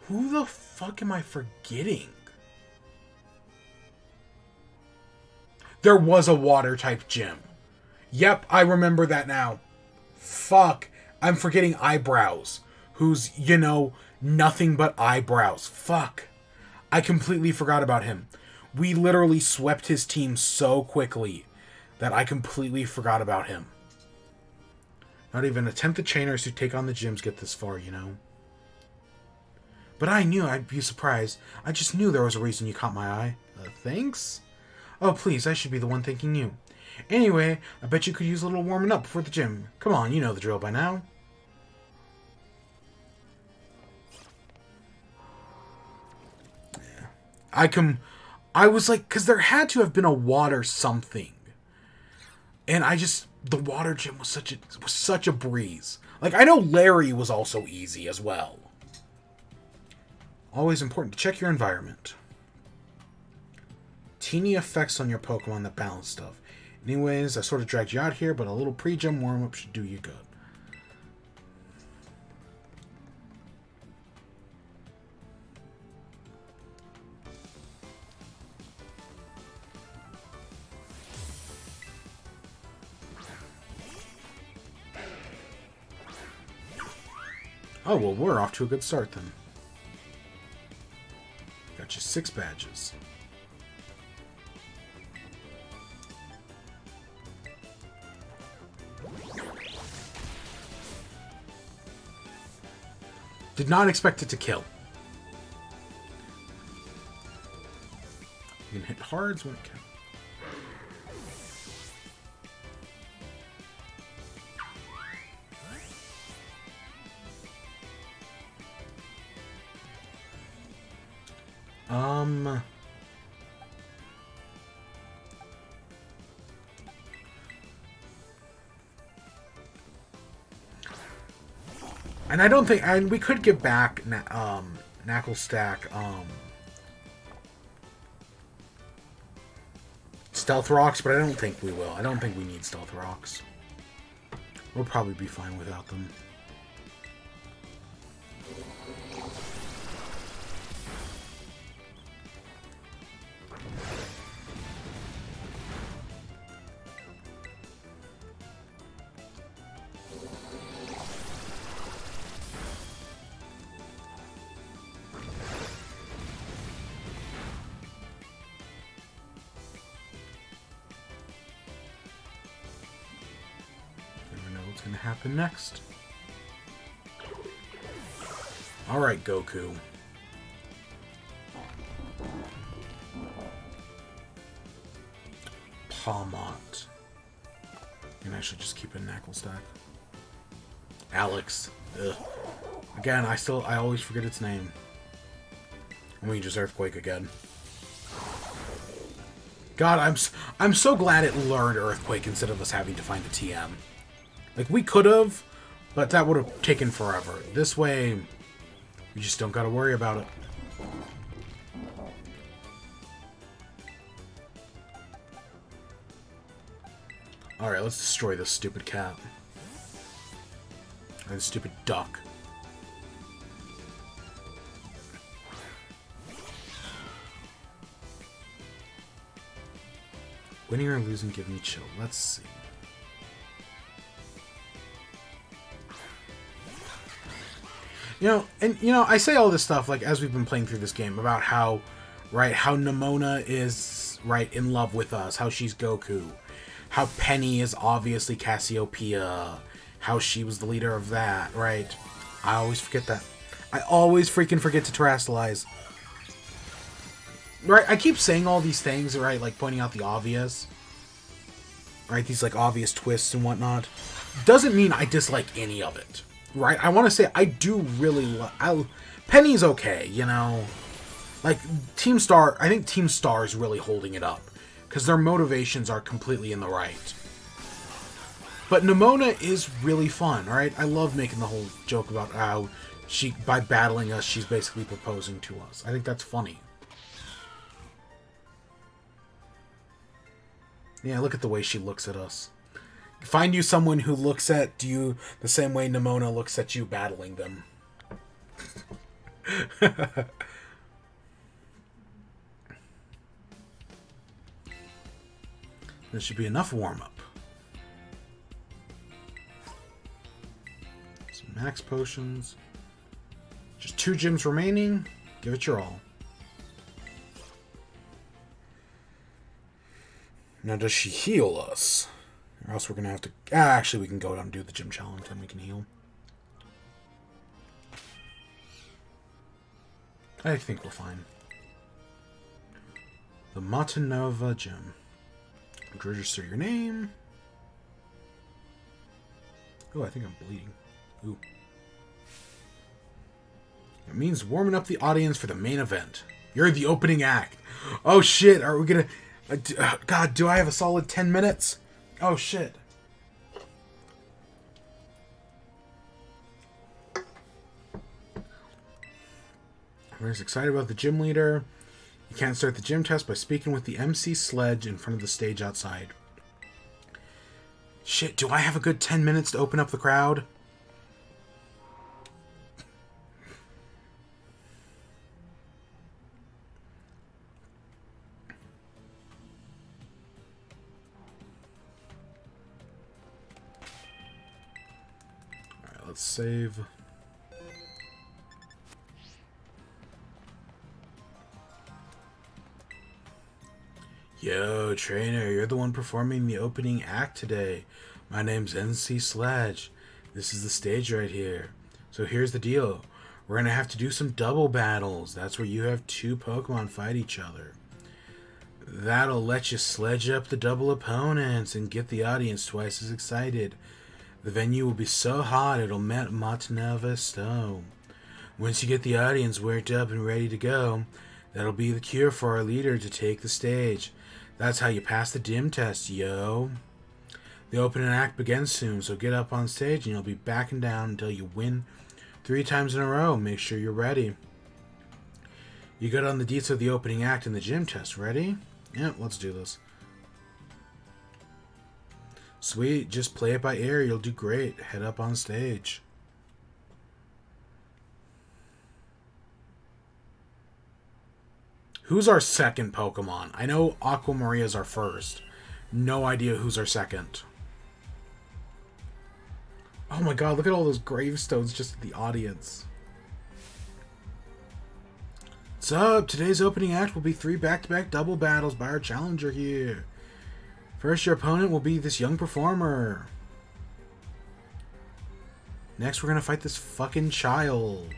Who the fuck am I forgetting? There was a water-type gym. Yep, I remember that now. Fuck. I'm forgetting Eyebrows. Who's, you know, nothing but eyebrows. Fuck. I completely forgot about him. We literally swept his team so quickly that I completely forgot about him. Not even attempted chainers who take on the gyms get this far, you know. But I knew I'd be surprised. I just knew there was a reason you caught my eye. Thanks? Oh, please, I should be the one thanking you. Anyway, I bet you could use a little warming up before the gym. Come on, you know the drill by now. Yeah. I was like, because there had to have been a water something. And the water gym was such a breeze. Like, I know Larry was also easy as well. Always important to check your environment. Teeny effects on your Pokemon that balance stuff. Anyways, I sort of dragged you out here, but a little pre-gym warm-up should do you good. Oh, well, we're off to a good start then. Got you 6 badges. Did not expect it to kill. You can hit hards when it can. And I don't think, and we could give back Knuckle Stack Stealth Rocks, but I don't think we will. I don't think we need Stealth Rocks. We'll probably be fine without them. Gonna happen next. Alright, Goku. Palmont. And I should just keep a Knuckle Stack. Alex. Ugh. Again, I always forget its name. And we just Earthquake again. God, I'm so glad it learned Earthquake instead of us having to find a TM. Like, we could have, but that would have taken forever. This way, we just don't gotta worry about it. Alright, let's destroy this stupid cat. And stupid duck. Winning or losing give me chill. Let's see. I say all this stuff, like, as we've been playing through this game, about how, right, how Nimona is, right, in love with us, how she's Goku, how Penny is obviously Cassiopeia, how she was the leader of that, right? I always forget that. I always freaking forget to terrestrialize. Right, I keep saying all these things, right, like, pointing out the obvious. Right, these, like, obvious twists and whatnot. Doesn't mean I dislike any of it. Right, I want to say I do really love... Penny's okay, you know? Like, Team Star... I think Team Star is really holding it up. Because their motivations are completely in the right. But Nimona is really fun, right? I love making the whole joke about how by battling us, she's basically proposing to us. I think that's funny. Yeah, look at the way she looks at us. Find you someone who looks at you the same way Nimona looks at you battling them. There should be enough warm-up. Some max potions. Just 2 gyms remaining. Give it your all. Now, does she heal us? Or else we're going to have to... actually, we can go down and do the gym challenge, then we can heal. I think we're fine. The Matanova Gym. Register your name. Oh, I think I'm bleeding. Ooh. It means warming up the audience for the main event. You're the opening act. Oh, shit. Are we gonna... God, do I have a solid 10 minutes? Oh, shit. Everyone's excited about the gym leader. You can't start the gym test by speaking with the MC Sledge in front of the stage outside. Shit, do I have a good 10 minutes to open up the crowd? Alright, let's save. Yo, trainer, you're the one performing the opening act today. My name's NC Sledge. This is the stage right here. So here's the deal. We're going to have to do some double battles. That's where you have 2 Pokemon fight each other. That'll let you sledge up the double opponents and get the audience twice as excited. The venue will be so hot it'll melt Matanova stone. Once you get the audience worked up and ready to go, that'll be the cure for our leader to take the stage. That's how you pass the gym test, yo. The opening act begins soon, so get up on stage and you'll be backing down until you win 3 times in a row. Make sure you're ready. You got on the deets of the opening act and the gym test. Ready? Yep, let's do this. Sweet, just play it by ear. You'll do great. Head up on stage. Who's our second Pokemon? I know Aquamaria's our first. No idea who's our second. Oh my god, look at all those gravestones just in the audience. What's up? Today's opening act will be 3 back-to-back double battles by our challenger here. First, your opponent will be this young performer. Next, we're gonna fight this fucking child.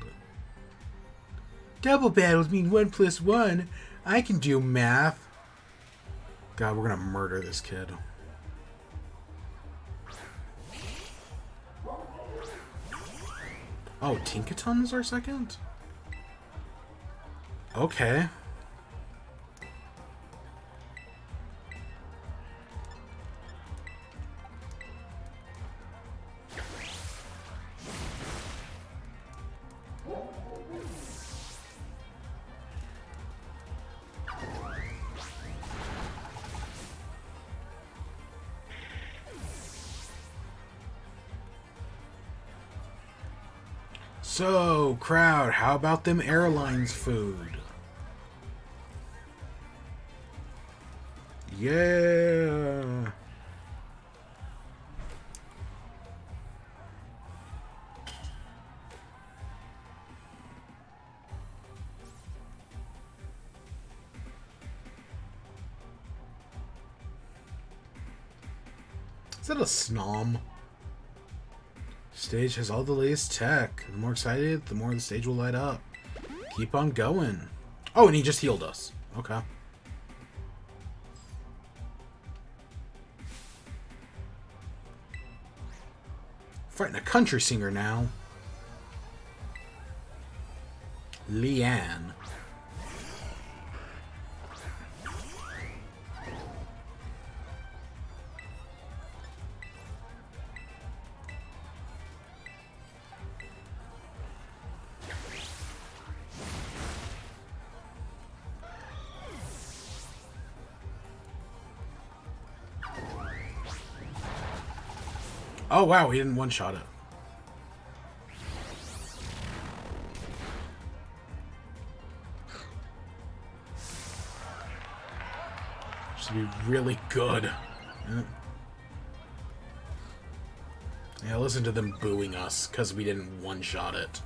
Double battles mean 1 + 1. I can do math. God, we're gonna murder this kid. Oh, Tinkaton's our second? Okay. So, crowd, how about them airlines food? Yeah. Is that a Snom? Stage has all the latest tech. The more excited, the more the stage will light up. Keep on going. Oh, and he just healed us. Okay. Fighting a country singer now. Leanne. Oh, wow, he didn't one-shot it. Should be really good. Yeah, listen to them booing us because we didn't one-shot it.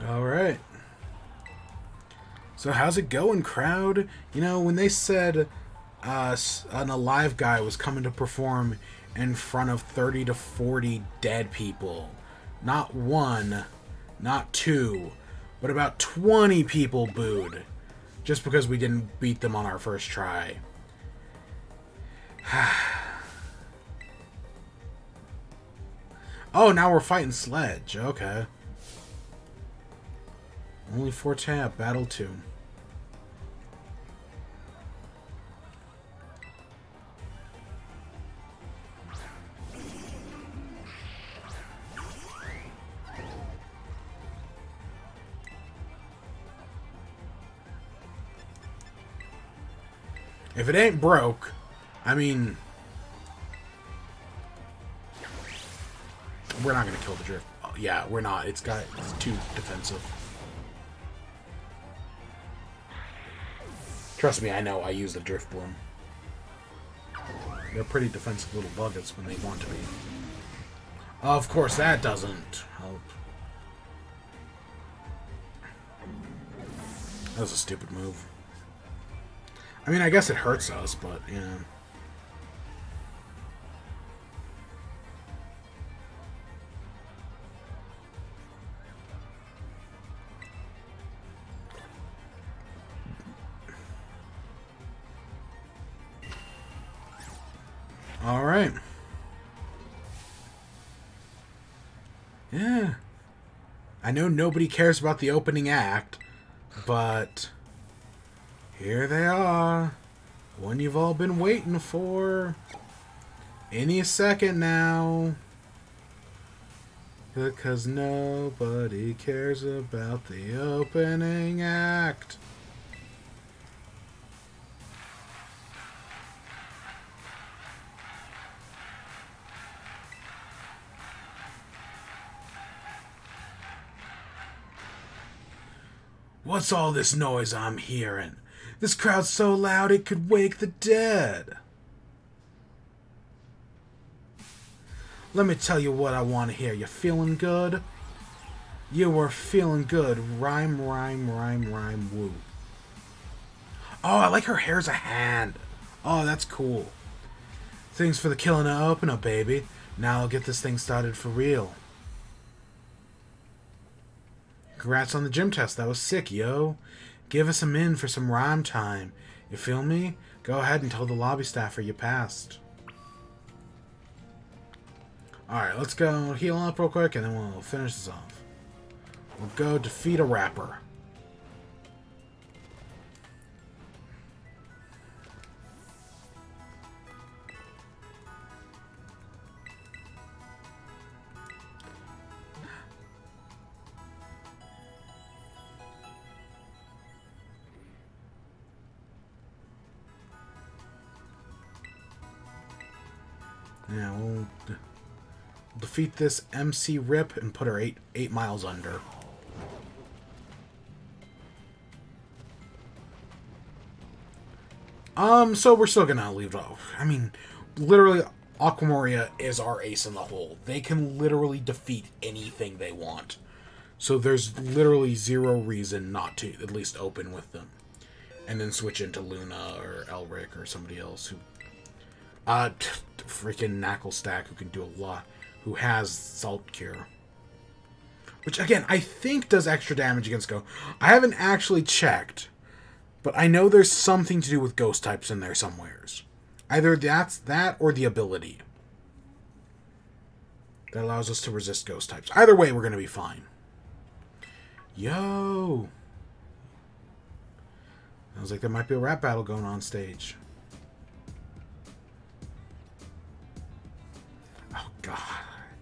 Alright. So how's it going, crowd? You know, when they said an alive guy was coming to perform in front of 30 to 40 dead people, not one, not two, but about 20 people booed just because we didn't beat them on our first try. Oh, now we're fighting Sledge. Okay. Only 4 tap, Battle 2. If it ain't broke, I mean... We're not going to kill the drift. Oh, yeah, we're not. It's too defensive. Trust me, I know. I use the Drift Bloom. They're pretty defensive little buggets when they want to be. Of course, that doesn't help. That was a stupid move. I mean, I guess it hurts us, but, yeah. Alright. Yeah. I know nobody cares about the opening act, but here they are. One you've all been waiting for. Any second now. Because nobody cares about the opening act. What's all this noise I'm hearing? This crowd's so loud it could wake the dead. Let me tell you what I want to hear. You feeling good? You were feeling good. Rhyme, rhyme, rhyme, rhyme, woo. Oh, I like her hair as a hand. Oh, that's cool. Thanks for the killing the opener, baby. Now I'll get this thing started for real. Congrats on the gym test. That was sick, yo. Give us a min for some rhyme time. You feel me? Go ahead and tell the lobby staffer you passed. Alright, let's go heal up real quick and then we'll finish this off. We'll go defeat a rapper. Yeah, we'll defeat this MC Rip and put her 8 miles under. So we're still gonna leave it off. I mean, literally, Aquamoria is our ace in the hole. They can literally defeat anything they want. So there's literally zero reason not to at least open with them. And then switch into Luna or Elric or somebody else who... freaking Knucklestack who can do a lot. Who has Salt Cure. Which, again, I think does extra damage against Ghost. I haven't actually checked. But I know there's something to do with Ghost types in there somewheres. Either that's that or the ability. That allows us to resist Ghost types. Either way, we're going to be fine. Yo! Sounds like there might be a rap battle going on stage. Oh, God.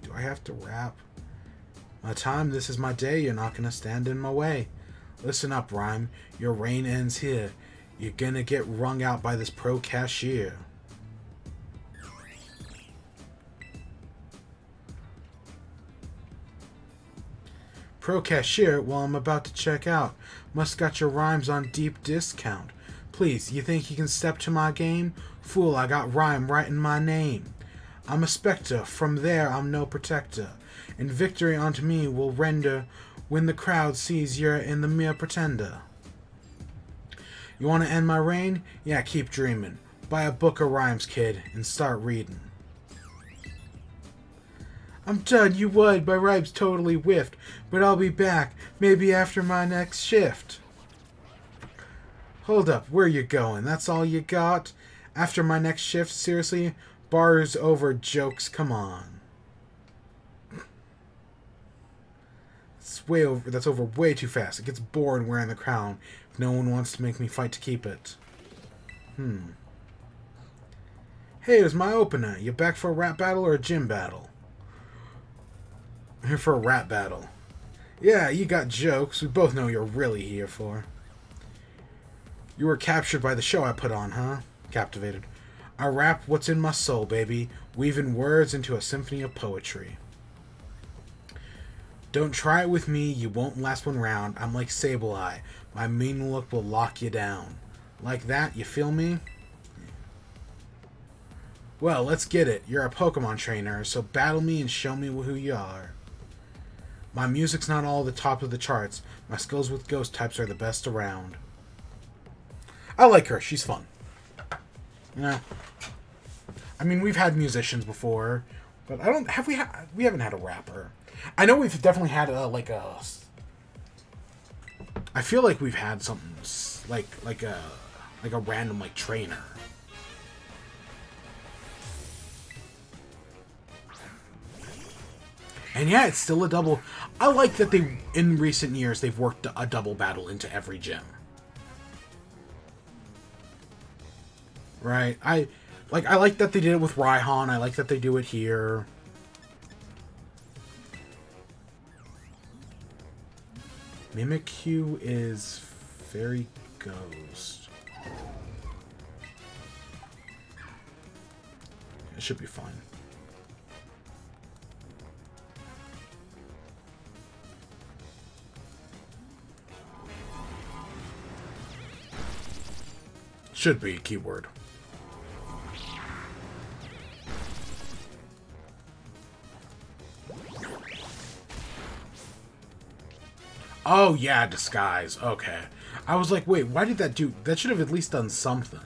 Do I have to rap? My time, this is my day. You're not gonna stand in my way. Listen up, rhyme. Your reign ends here. You're gonna get wrung out by this pro cashier. Pro cashier? Well, I'm about to check out. Must got your rhymes on deep discount. Please, you think you can step to my game? Fool, I got rhyme right in my name. I'm a spectre, from there I'm no protector. And victory unto me will render when the crowd sees you're in the mere pretender. You want to end my reign? Yeah, keep dreaming. Buy a book of rhymes, kid, and start reading. I'm done, you would. My rhymes totally whiffed. But I'll be back, maybe after my next shift. Hold up, where you going? That's all you got? After my next shift? Seriously? Bar's over, jokes, come on. That's over way too fast. It gets bored wearing the crown if no one wants to make me fight to keep it. Hey, it was my opener. You back for a rap battle or a gym battle? I'm here for a rap battle. Yeah, you got jokes. We both know you're really here for. You were captured by the show I put on, huh? Captivated. I rap what's in my soul, baby, weaving words into a symphony of poetry. Don't try it with me, you won't last one round. I'm like Sableye. My mean look will lock you down. Like that, you feel me? Well, let's get it. You're a Pokemon trainer, so battle me and show me who you are. My music's not all the top of the charts. My skills with ghost types are the best around. I like her. She's fun. Yeah. I mean, we've had musicians before, but I don't... we haven't had a rapper. I know we've definitely had I feel like we've had something like a random trainer. And yeah, it's still a double. I like that in recent years they've worked a double battle into every gym. Right? I like that they did it with Raihan. I like that they do it here. Mimikyu is Fairy Ghost. It should be fine. Should be keyword. Oh, yeah, disguise. Okay. I was like, wait, why did that do... That should have at least done something.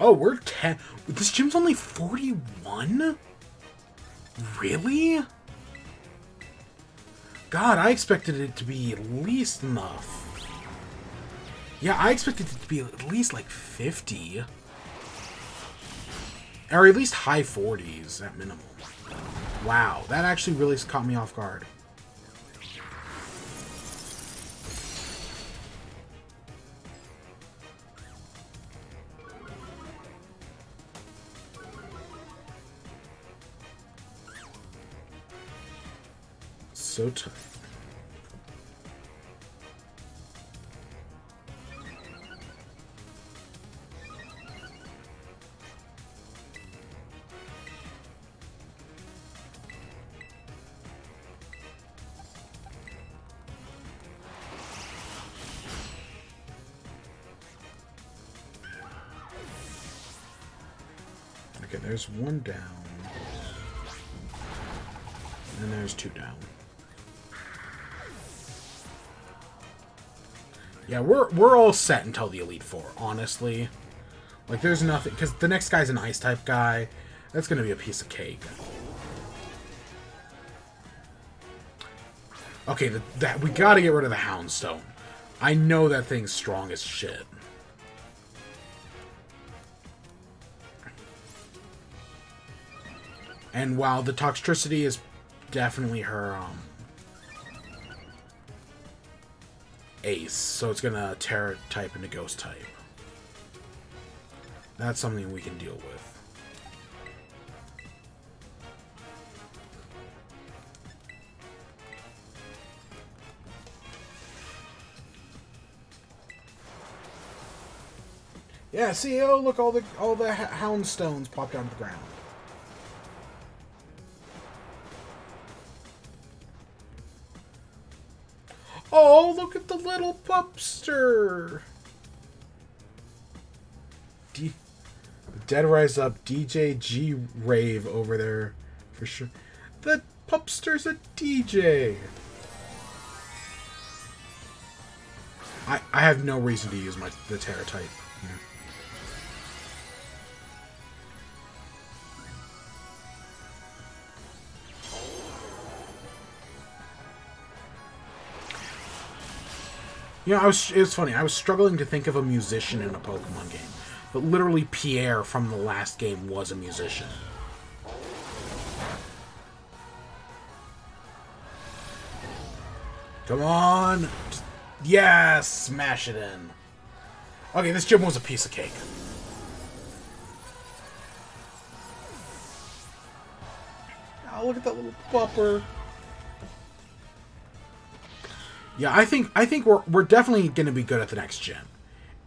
Oh, we're 10... This gym's only 41? Really? God, I expected it to be at least enough. Yeah, I expected it to be at least like 50. Or at least high 40s at minimum. Wow, that actually really caught me off guard. So tight. Okay, there's one down. And there's two down. Yeah, we're all set until the Elite Four, honestly. Like, there's nothing... Because the next guy's an Ice-type guy. That's going to be a piece of cake. Okay, that we gotta get rid of the Houndstone. I know that thing's strong as shit. And while the Toxtricity is definitely her ace, so it's gonna Terra type into Ghost type. That's something we can deal with. Yeah, see, oh look, all the Houndstones popped out of the ground. Oh, look at the little pupster! Dead Rise Up, DJ G Rave over there, for sure. The pupster's a DJ! I have no reason to use the Terra type here. You know, it's funny. I was struggling to think of a musician in a Pokemon game. But literally Pierre from the last game was a musician. Come on! Yes! Smash it in. Okay, this gym was a piece of cake. Oh, look at that little bupper. Yeah, I think we're definitely gonna be good at the next gym.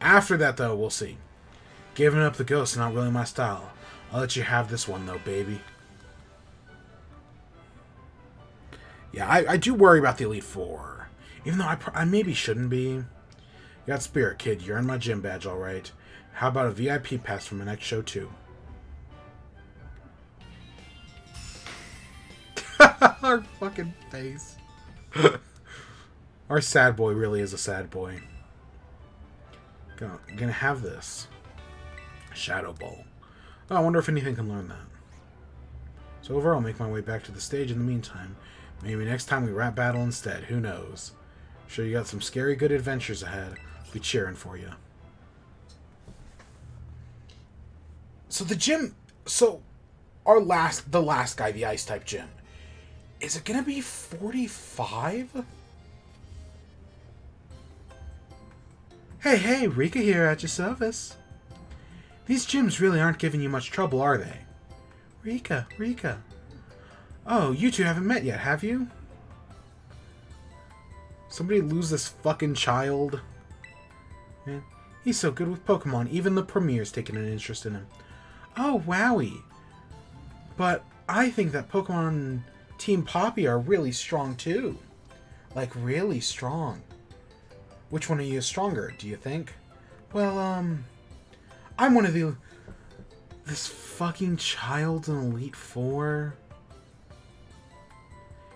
After that, though, we'll see. Giving up the ghost is not really my style. I'll let you have this one, though, baby. Yeah, I do worry about the Elite Four, even though I maybe shouldn't be. You got Spirit, kid. You're in my gym badge, all right. How about a VIP pass for my next show too? Our fucking face. Our sad boy really is a sad boy. Gonna have this. Shadow Ball. Oh, I wonder if anything can learn that. So overall, I'll make my way back to the stage in the meantime. Maybe next time we rap battle instead. Who knows? Sure, you got some scary good adventures ahead. I'll be cheering for you. So the gym... So, the last guy, the Ice-type gym. Is it gonna be 45? Hey, Rika here at your service. These gyms really aren't giving you much trouble, are they? Rika. Oh, you two haven't met yet, have you? Somebody lose this fucking child. Man, he's so good with Pokemon, even the Premier's taking an interest in him. Oh, wowie. But I think that Pokemon Team Poppy are really strong, too. Like, really strong. Which one of you is stronger, do you think? Well, I'm one of the... This fucking child's an Elite Four?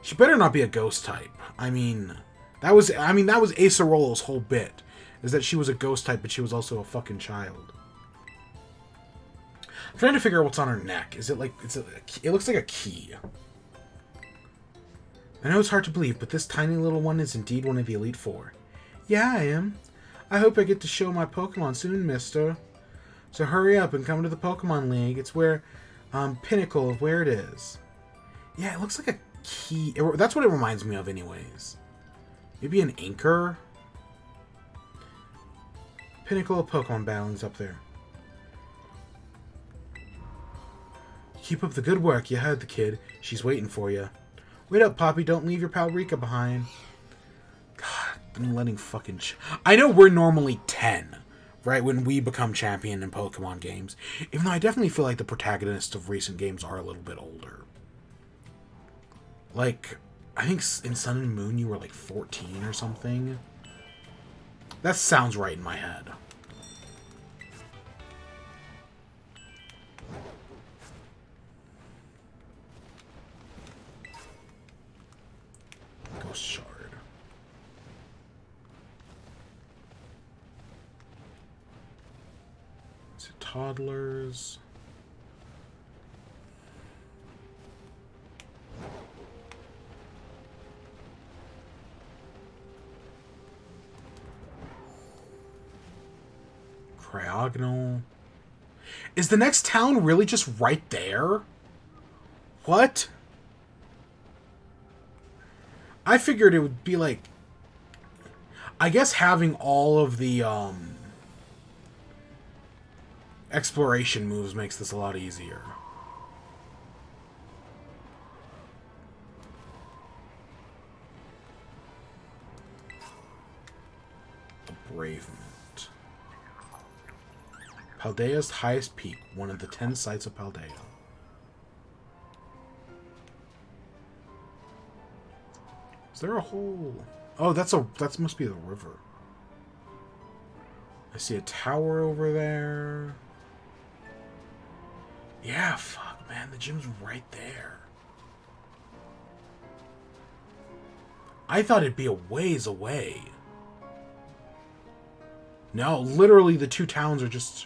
She better not be a ghost type. I mean, that was Acerolo's whole bit. Is that she was a ghost type, but she was also a fucking child. I'm trying to figure out what's on her neck. Is it like... it looks like a key. I know it's hard to believe, but this tiny little one is indeed one of the Elite Four. Yeah, I am. I hope I get to show my Pokemon soon, mister. So hurry up and come to the Pokemon League. It's where, pinnacle of where it is. Yeah, it looks like a key. That's what it reminds me of anyways. Maybe an anchor? Pinnacle of Pokemon battling's up there. Keep up the good work. You heard the kid. She's waiting for you. Wait up, Poppy. Don't leave your pal Rika behind. God, I'm letting fucking... I know we're normally 10, right, when we become champion in Pokemon games. Even though I definitely feel like the protagonists of recent games are a little bit older. Like, I think in Sun and Moon you were like 14 or something. That sounds right in my head. Ghost Shard. Is it toddlers? Cryogonal. Is the next town really just right there? What? I figured it would be like... I guess having all of the exploration moves makes this a lot easier. Bravement. Paldea's highest peak, one of the 10 sites of Paldea. Is there a hole? Oh, that must be the river. I see a tower over there. Yeah, fuck, man, the gym's right there. I thought it'd be a ways away. No, literally the two towns are just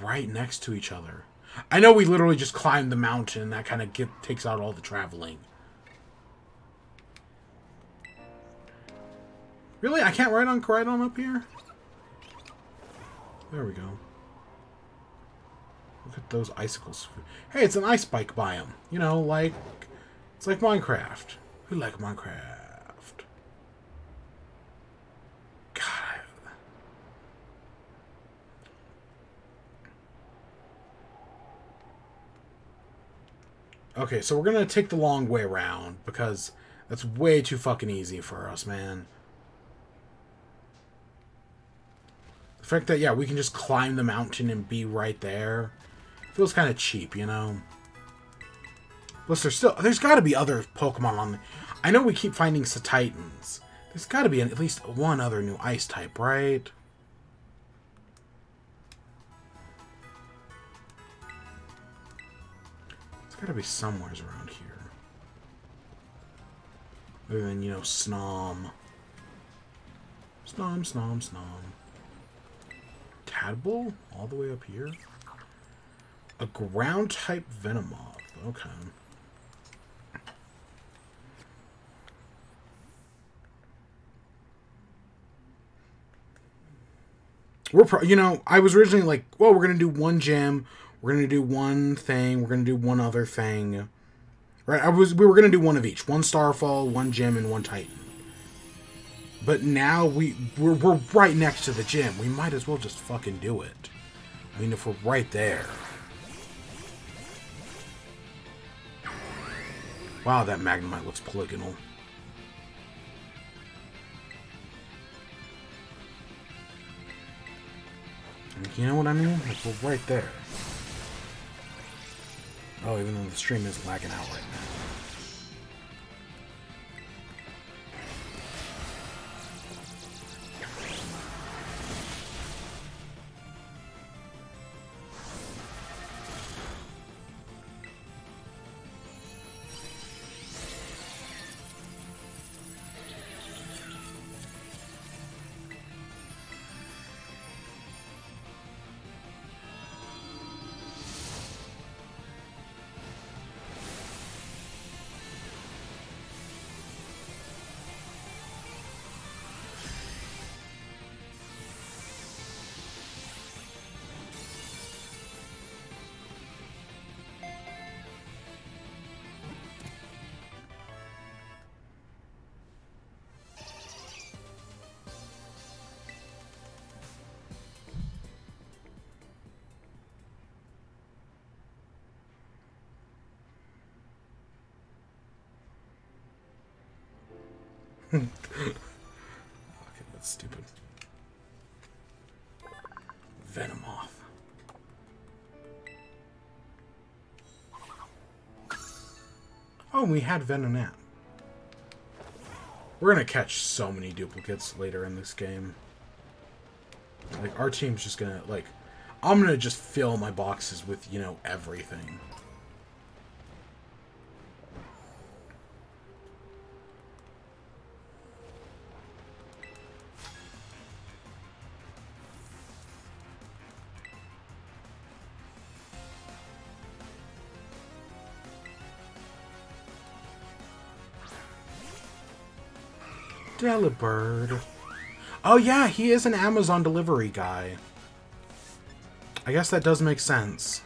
right next to each other. I know we literally just climbed the mountain, and that kind of takes out all the traveling. Really? I can't ride on up here? There we go. Look at those icicles. Hey, it's an ice bike biome. You know, like... It's like Minecraft. We like Minecraft. Okay, so we're gonna take the long way around, because that's way too fucking easy for us, man. The fact that, yeah, we can just climb the mountain and be right there feels kind of cheap, you know? Plus, there's gotta be other Pokemon on the... I know we keep finding Titans. There's gotta be at least one other new ice type, right? Gotta be somewhere around here. Other than, you know, Snom. Snom. Tadpole? All the way up here? A ground-type Venomoth. Okay. You know, I was originally like, well, we're gonna do one gym. We're going to do one thing. We're going to do one other thing. Right? We were going to do one of each. One Starfall, one gym, and one Titan. But now we're right next to the gym. We might as well just fucking do it. I mean, if we're right there. Wow, that Magnemite looks polygonal. You know what I mean? Like, we're right there. Oh, even though the stream is lagging out right now. Okay, that's stupid. Venomoth. Oh, we had Venonat. We're gonna catch so many duplicates later in this game. Like, our team's just gonna, like... I'm gonna just fill my boxes with, you know, everything. Delibird. Oh yeah, he is an Amazon delivery guy. I guess that does make sense.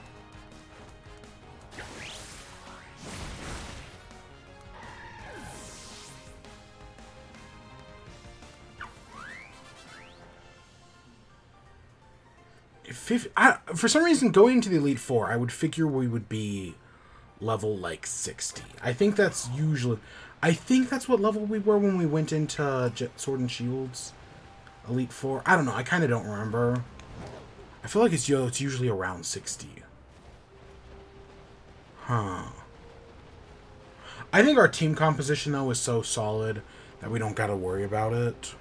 For some reason, going into the Elite Four, I would figure we would be level, like, 60. I think that's usually... I think that's what level we were when we went into Sword and Shield's Elite Four. I don't know. I kind of don't remember. I feel like it's usually around 60. Huh. I think our team composition, though, is so solid that we don't gotta worry about it.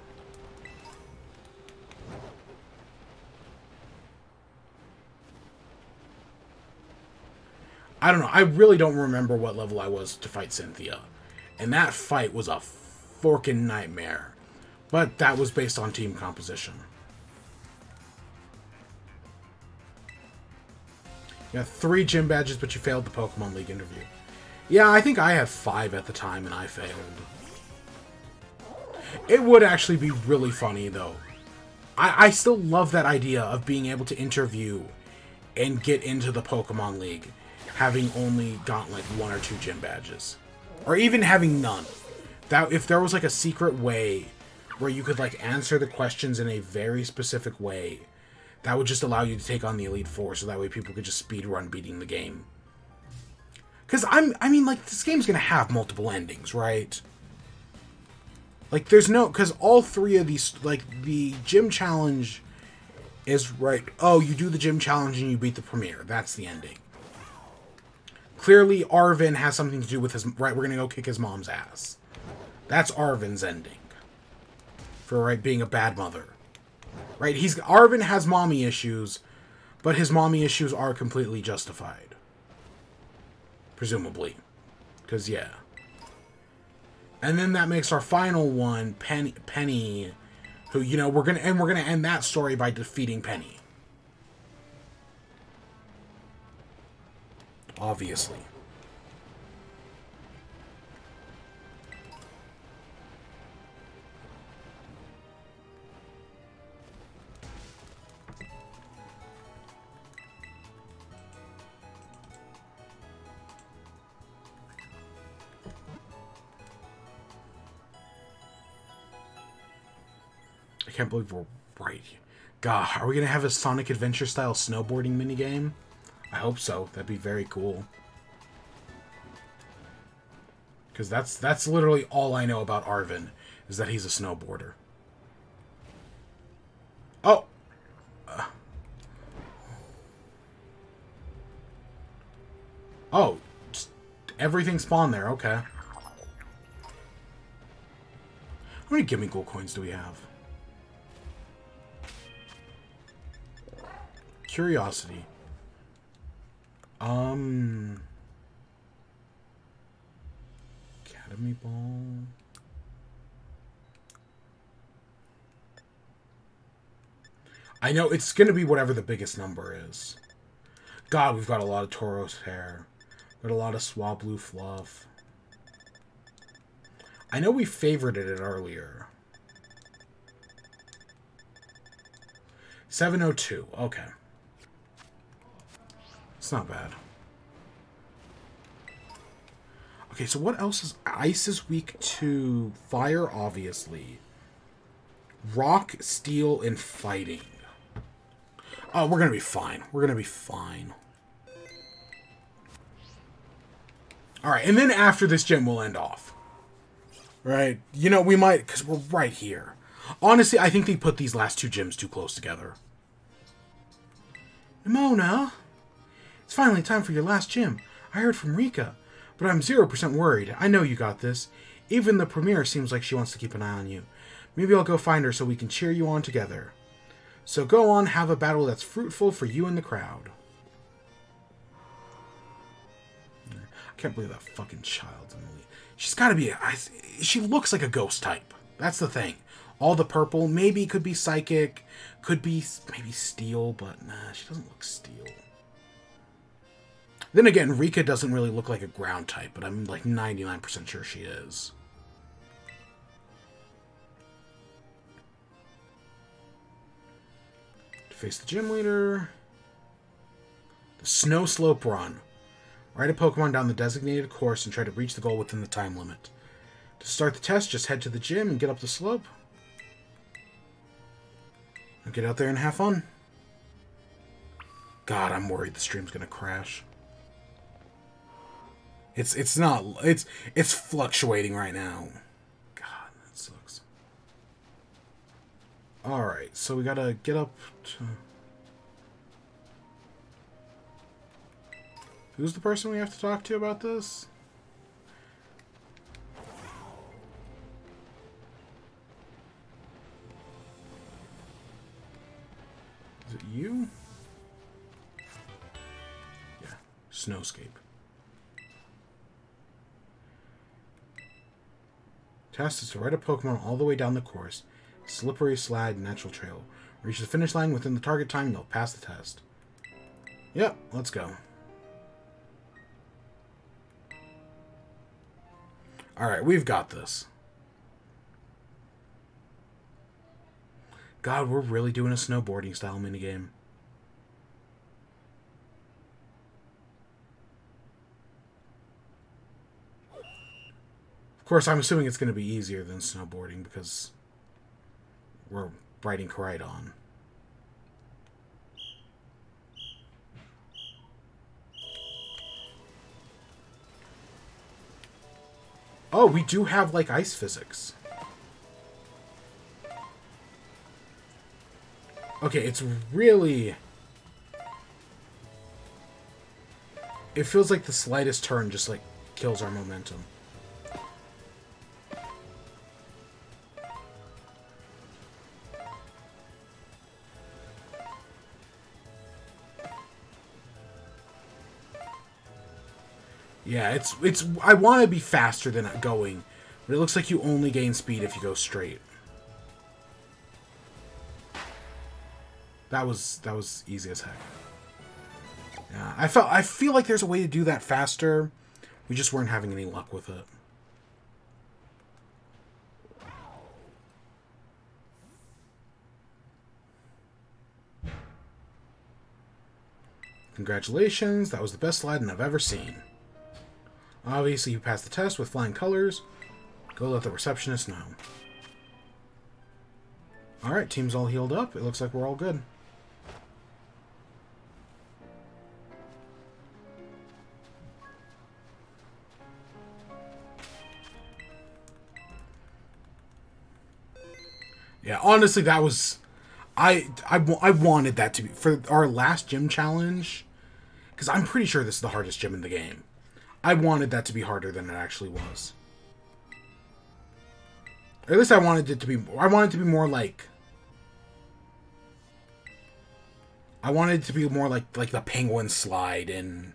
I don't know. I really don't remember what level I was to fight Cynthia. And that fight was a forking nightmare. But that was based on team composition. You got 3 gym badges, but you failed the Pokemon League interview. Yeah, I think I had 5 at the time, and I failed. It would actually be really funny, though. I still love that idea of being able to interview and get into the Pokemon League, having only got like 1 or 2 gym badges. Or even having none. That if there was like a secret way where you could like answer the questions in a very specific way, that would just allow you to take on the Elite Four, so that way people could just speedrun beating the game. Because I mean, like, this game's gonna have multiple endings, right? Like, there's no... Because all 3 of these... Like, the gym challenge is right... Oh, you do the gym challenge and you beat the Premier. That's the ending. Clearly, Arvin has something to do with his... Right, we're gonna go kick his mom's ass. That's Arvin's ending. For, right, being a bad mother. Right, Arvin has mommy issues, but his mommy issues are completely justified. Presumably. Because, yeah. And then that makes our final one, Penny, who, you know, we're gonna end that story by defeating Penny. Obviously. I can't believe we're right here. God, are we going to have a Sonic Adventure-style snowboarding minigame? I hope so. That'd be very cool. Because that's literally all I know about Arvin, is that he's a snowboarder. Oh! Oh, just everything spawned there, okay. How many Gimme Gold coins do we have? Curiosity. Academy Ball. I know it's gonna be whatever the biggest number is. God, we've got a lot of Tauros hair. Got a lot of Swablu fluff. I know we favorited it earlier. 702. Okay. It's not bad. Okay, so what else is... Ice is weak to fire, obviously. Rock, steel, and fighting. Oh, we're gonna be fine. We're gonna be fine. Alright, and then after this gym, we'll end off. Right? You know, we might... Because we're right here. Honestly, I think they put these last 2 gyms too close together. Nimona? It's finally time for your last gym. I heard from Rika, but I'm 0% worried. I know you got this. Even the Premier seems like she wants to keep an eye on you. Maybe I'll go find her so we can cheer you on together. So go on, have a battle that's fruitful for you and the crowd. I can't believe that fucking child's in the lead. She's gotta be... She looks like a ghost type. That's the thing. All the purple, maybe could be psychic, could be maybe steel, but nah, she doesn't look steel. Then again, Rika doesn't really look like a ground type, but I'm like 99% sure she is. Face the gym leader. The Snow Slope Run. Ride a Pokemon down the designated course and try to reach the goal within the time limit. To start the test, just head to the gym and get up the slope. And get out there and have fun. God, I'm worried the stream's gonna crash. It's not. It's fluctuating right now. God, that sucks. Alright, so we gotta get up to... Who's the person we have to talk to about this? Is it you? Yeah, Snowscape. Task is to ride a Pokemon all the way down the course. Slippery slide natural trail. Reach the finish line within the target time, you'll pass the test. Yep, let's go. Alright, we've got this. God, we're really doing a snowboarding style minigame. Of course, I'm assuming it's going to be easier than snowboarding because we're riding Koraidon. Oh, we do have, like, ice physics. Okay, it's really... It feels like the slightest turn just, like, kills our momentum. Yeah, it's. I want to be faster than going, but it looks like you only gain speed if you go straight. That was easy as heck. Yeah, I feel like there's a way to do that faster. We just weren't having any luck with it. Congratulations, that was the best sliding I've ever seen. Obviously, you passed the test with flying colors. Go let the receptionist know. Alright, team's all healed up. It looks like we're all good. Yeah, honestly, that was... I wanted that to be... For our last gym challenge... Because I'm pretty sure this is the hardest gym in the game. I wanted that to be harder than it actually was. Or at least I wanted it to be... I wanted it to be more like... I wanted it to be more like the penguin slide in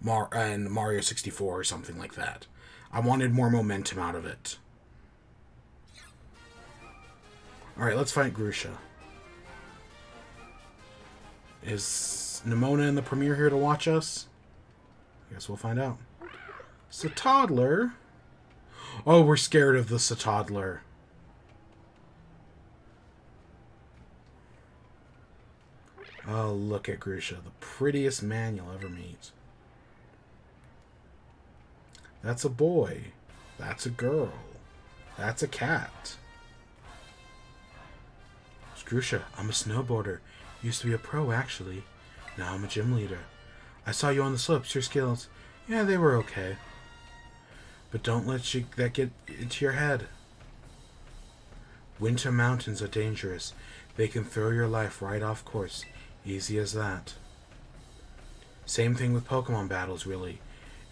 Mario 64 or something like that. I wanted more momentum out of it. Alright, let's fight Grusha. Is Nimona and the Premier here to watch us? I guess we'll find out. Toddler. Oh, we're scared of the Toddler. Oh, look at Grusha, the prettiest man you'll ever meet. That's a boy. That's a girl. That's a cat. It's Grusha. I'm a snowboarder. Used to be a pro, actually. Now I'm a gym leader. I saw you on the slopes. Your skills, yeah, they were okay. But don't let that get into your head. Winter mountains are dangerous. They can throw your life right off course. Easy as that. Same thing with Pokemon battles, really.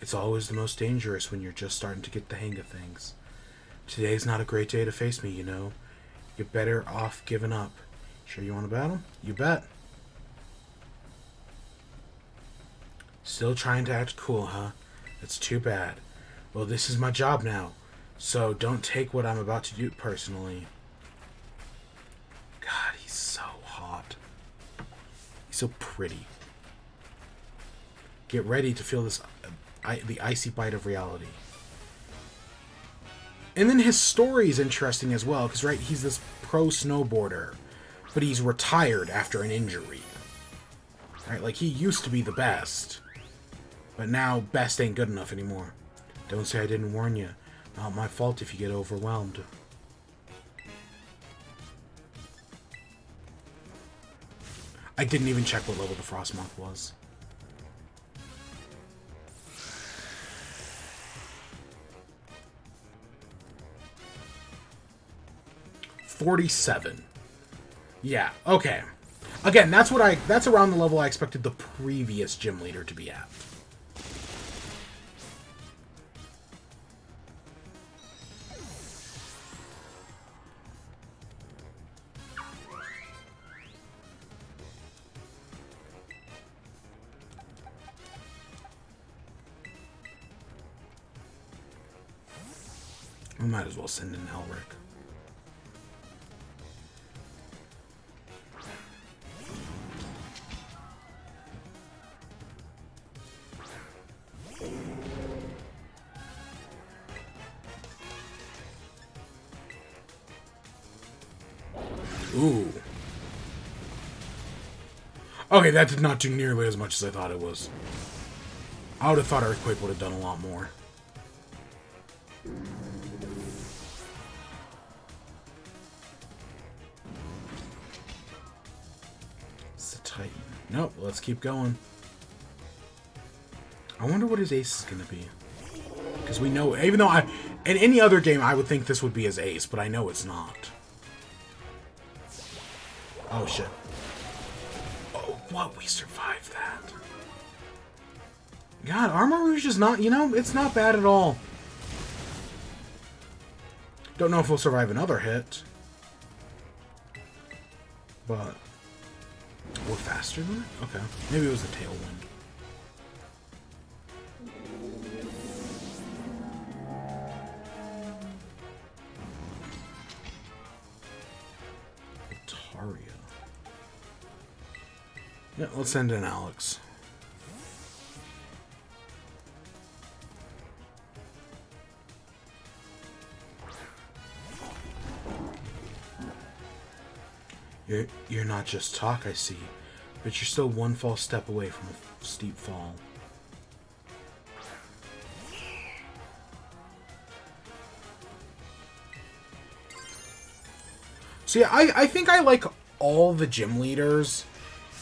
It's always the most dangerous when you're just starting to get the hang of things. Today's not a great day to face me, you know. You're better off giving up. Sure you want to battle? You bet. Still trying to act cool, huh? That's too bad. Well, this is my job now, so don't take what I'm about to do personally. God, he's so hot. He's so pretty. Get ready to feel this, the icy bite of reality. And then his story is interesting as well, because, right, he's this pro snowboarder. but he's retired after an injury. Right? Like, he used to be the best. But now, best ain't good enough anymore. Don't say I didn't warn you. Not my fault if you get overwhelmed. I didn't even check what level the Frostmoth was. $47. Yeah, okay. Again, that's around the level I expected the previous gym leader to be at. We might as well send in Elric. Ooh. Okay, that did not do nearly as much as I thought it was. I would have thought Earthquake would have done a lot more. It's a Titan. Nope, let's keep going. I wonder what his ace is going to be. Because we know, even though in any other game I would think this would be his ace, but I know it's not. Oh, shit. Oh, what? We survived that. God, Armor Rouge is not, you know, it's not bad at all. Don't know if we'll survive another hit. But we're faster than it? Okay. Maybe it was the Tailwind. Yeah, let's send in Alex. You're not just talk, I see, but you're still one false step away from a steep fall. So yeah, I think I like all the gym leaders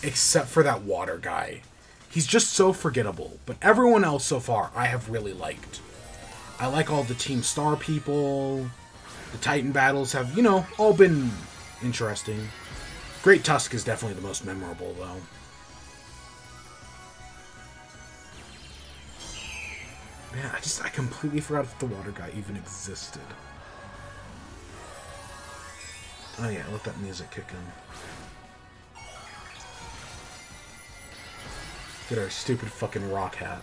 except for that water guy. He's just so forgettable, but everyone else so far I have really liked. I like all the Team Star people. The Titan battles have, you know, all been interesting. Great Tusk is definitely the most memorable, though. Man, I completely forgot if the water guy even existed. Oh yeah, let that music kick in. Get our stupid fucking rock hat.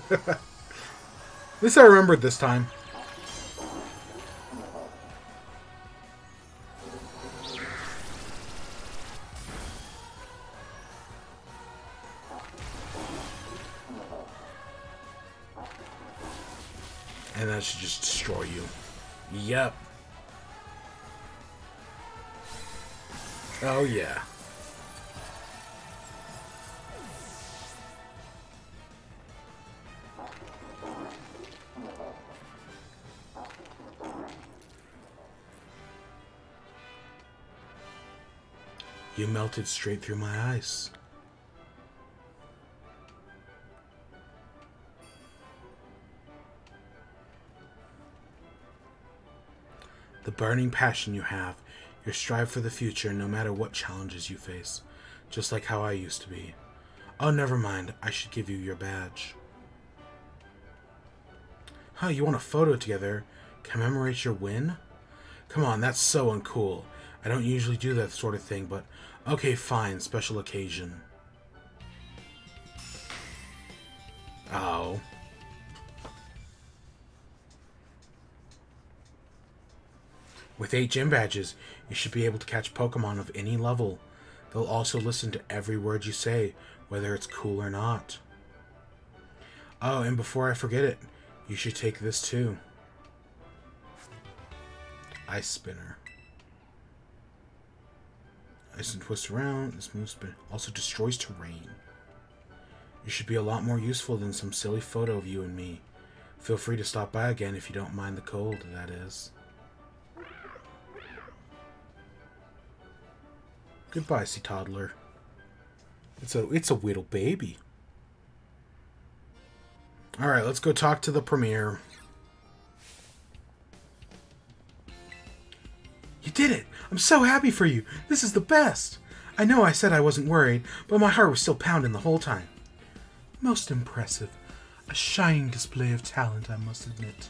At least I remembered this time. And that should just destroy you. Yep. Oh yeah. You melted straight through my ice. The burning passion you have, your strive for the future no matter what challenges you face. Just like how I used to be. Oh, never mind. I should give you your badge. Huh, you want a photo together? Commemorate your win? Come on, that's so uncool. I don't usually do that sort of thing, but okay, fine. Special occasion. Oh. With 8 gym badges, you should be able to catch Pokemon of any level. They'll also listen to every word you say, whether it's cool or not. Oh, and before I forget it, you should take this too. Ice Spinner. Twists and twists around. This moves, but also destroys terrain. You should be a lot more useful than some silly photo of you and me. Feel free to stop by again if you don't mind the cold, that is. Goodbye, sea toddler. It's a little baby. Alright, let's go talk to the premier. You did it! I'm so happy for you! This is the best! I know I said I wasn't worried, but my heart was still pounding the whole time. Most impressive. A shining display of talent, I must admit.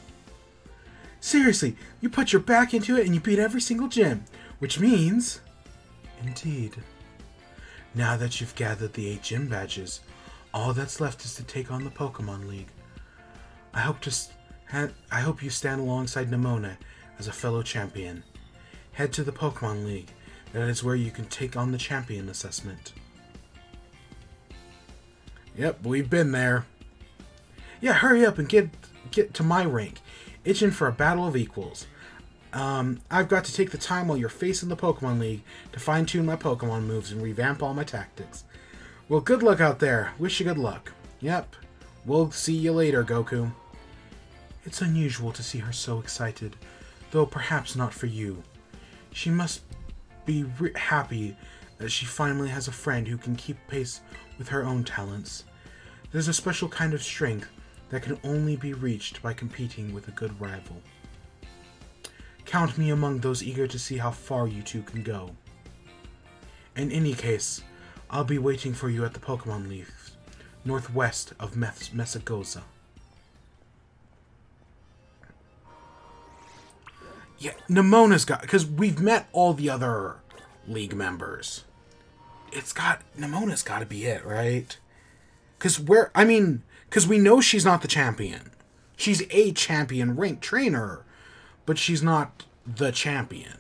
Seriously, you put your back into it and you beat every single gym, which means... Indeed. Now that you've gathered the 8 gym badges, all that's left is to take on the Pokémon League. I hope you stand alongside Nimona as a fellow champion. Head to the Pokémon League. That is where you can take on the champion assessment. Yep, we've been there. Yeah, hurry up and get to my rank. Itching for a battle of equals. I've got to take the time while you're facing the Pokemon League to fine-tune my Pokemon moves and revamp all my tactics. Well, good luck out there. Wish you good luck. Yep. We'll see you later, Goku. It's unusual to see her so excited, though perhaps not for you. She must be happy that she finally has a friend who can keep pace with her own talents. There's a special kind of strength that can only be reached by competing with a good rival. Count me among those eager to see how far you two can go. In any case, I'll be waiting for you at the Pokemon League, northwest of Mesagoza. Yeah, Nimona's got... Because we've met all the other League members. Nimona's got to be it, right? Because we know she's not the champion. She's a champion ranked trainer, but she's not the champion.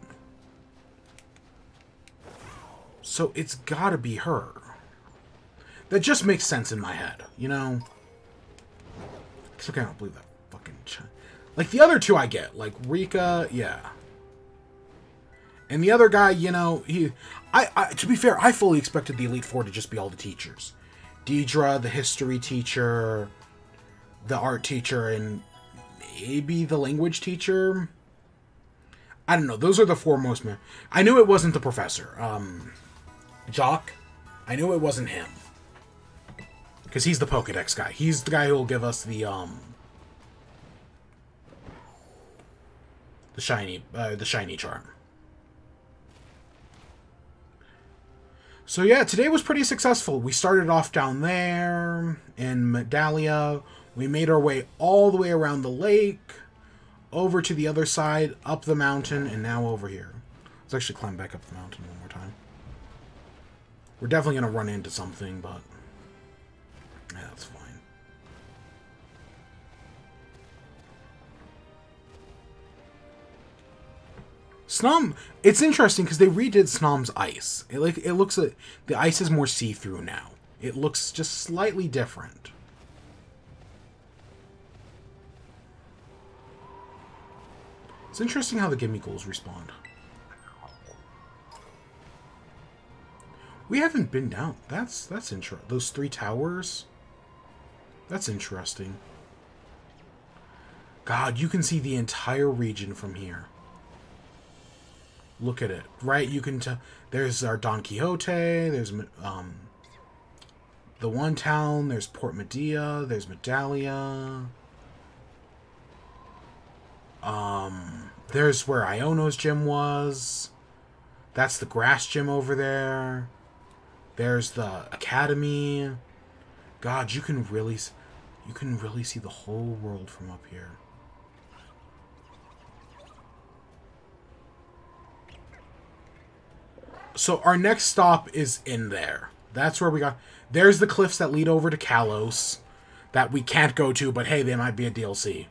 So it's gotta be her. That just makes sense in my head, you know? I still can't believe that fucking... Like, the other two I get. Like, Rika, yeah. And the other guy, you know, to be fair, I fully expected the Elite Four to just be all the teachers. Deidre, the history teacher, the art teacher, and maybe the language teacher. I don't know. Those are the four most... I knew it wasn't the professor. Jock. I knew it wasn't him. Because he's the Pokedex guy. He's the guy who will give us the shiny charm. So yeah, today was pretty successful. We started off down there in Medallia. We made our way all the way around the lake, over to the other side, up the mountain, and now over here. Let's actually climb back up the mountain one more time. We're definitely going to run into something, but yeah, that's fine. Snom, it's interesting because they redid Snom's ice. It looks like the ice is more see-through now. It looks just slightly different. It's interesting how the Gimme Ghouls respond. We haven't been down. That's interesting. Those 3 towers. That's interesting. God, you can see the entire region from here. Look at it, right? You can tell. There's our Don Quixote. There's the one town. There's Port Medea. There's Medallia. There's where Iono's gym was. That's the grass gym over there. There's the academy. God, you can really see the whole world from up here. So our next stop is in there. That's where we got... There's the cliffs that lead over to Kalos that we can't go to, but hey, they might be a DLC.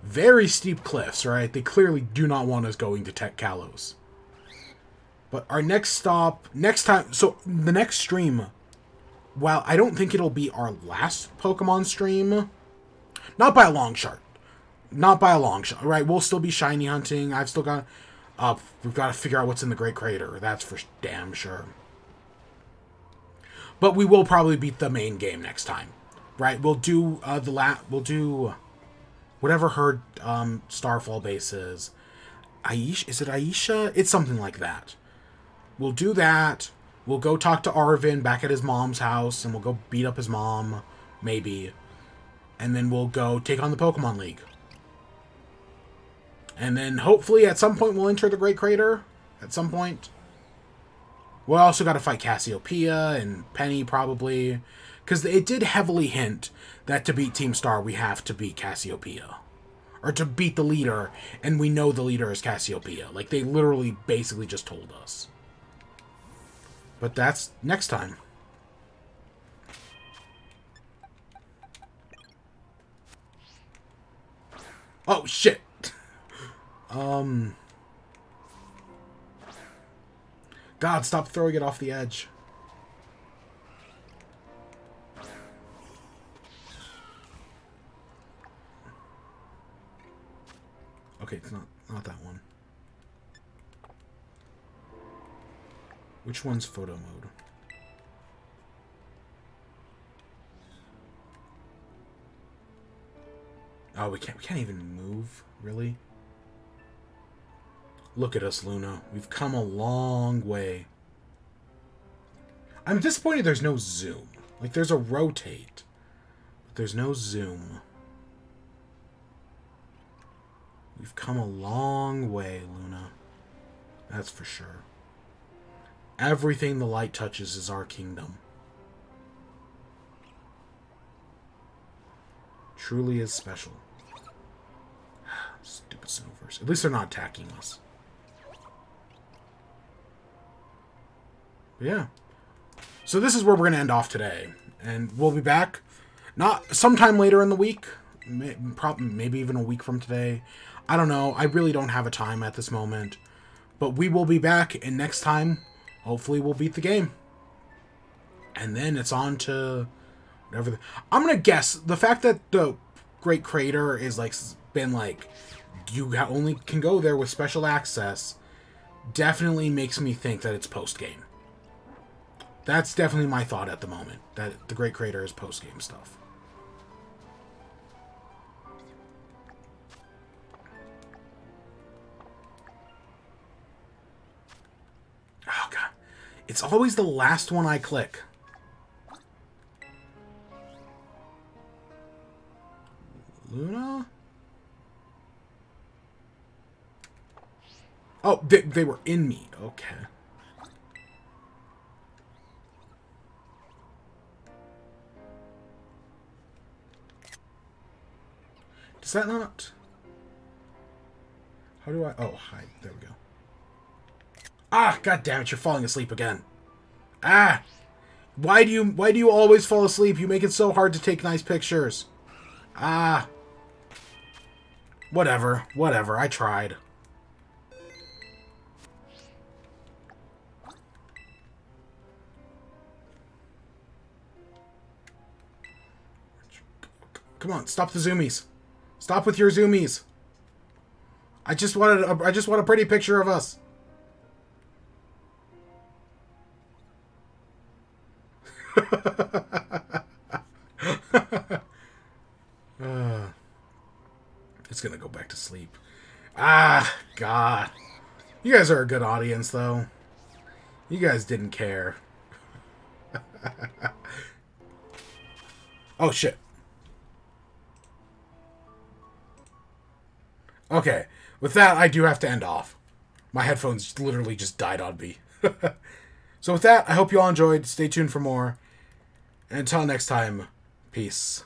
Very steep cliffs, right? They clearly do not want us going to Kalos. But our next stop... Next time... So, the next stream... While I don't think it'll be our last Pokemon stream... Not by a long shot. Not by a long shot, right? We'll still be shiny hunting. I've still got... We've got to figure out what's in the Great Crater. That's for damn sure. But we will probably beat the main game next time, right? We'll do we'll do whatever her Starfall base is. Aisha, is it Aisha? It's something like that. We'll do that. We'll go talk to Arvin back at his mom's house, and we'll go beat up his mom, maybe. And then we'll go take on the Pokemon League. And then hopefully at some point we'll enter the Great Crater. At some point. We also got to fight Cassiopeia and Penny, probably. Because it did heavily hint that to beat Team Star, we have to beat Cassiopeia. Or to beat the leader, and we know the leader is Cassiopeia. Like, they literally basically just told us. But that's next time. Oh, shit! God, stop throwing it off the edge. Okay, it's not that one. Which one's photo mode? Oh, we can't even move, really? Look at us, Luna. We've come a long way. I'm disappointed there's no zoom. Like, there's a rotate, but there's no zoom. We've come a long way, Luna. That's for sure. Everything the light touches is our kingdom. Truly is special. Stupid Snowverse. At least they're not attacking us. But yeah. So this is where we're going to end off today. And we'll be back. Not sometime later in the week. Maybe even a week from today. I don't know. I really don't have a time at this moment. But we will be back. And next time, hopefully we'll beat the game. And then it's on to whatever. I'm going to guess the fact that the Great Crater is like been like you only can go there with special access definitely makes me think that it's post-game. That's definitely my thought at the moment, that the Great Crater is post-game stuff. Oh, God. It's always the last one I click. Luna? Oh, they were in me. Okay. Does that not... How do I... Oh, hide. There we go. Ah, God damn it, you're falling asleep again. Ah! Why do you always fall asleep? You make it so hard to take nice pictures. Ah. Whatever. Whatever. I tried. Come on, stop the zoomies. Stop with your zoomies. I just want a pretty picture of us. It's gonna go back to sleep. Ah, God. You guys are a good audience, though. You guys didn't care. Oh, shit. Okay, with that, I do have to end off. My headphones literally just died on me. So with that, I hope you all enjoyed. Stay tuned for more. And until next time, peace.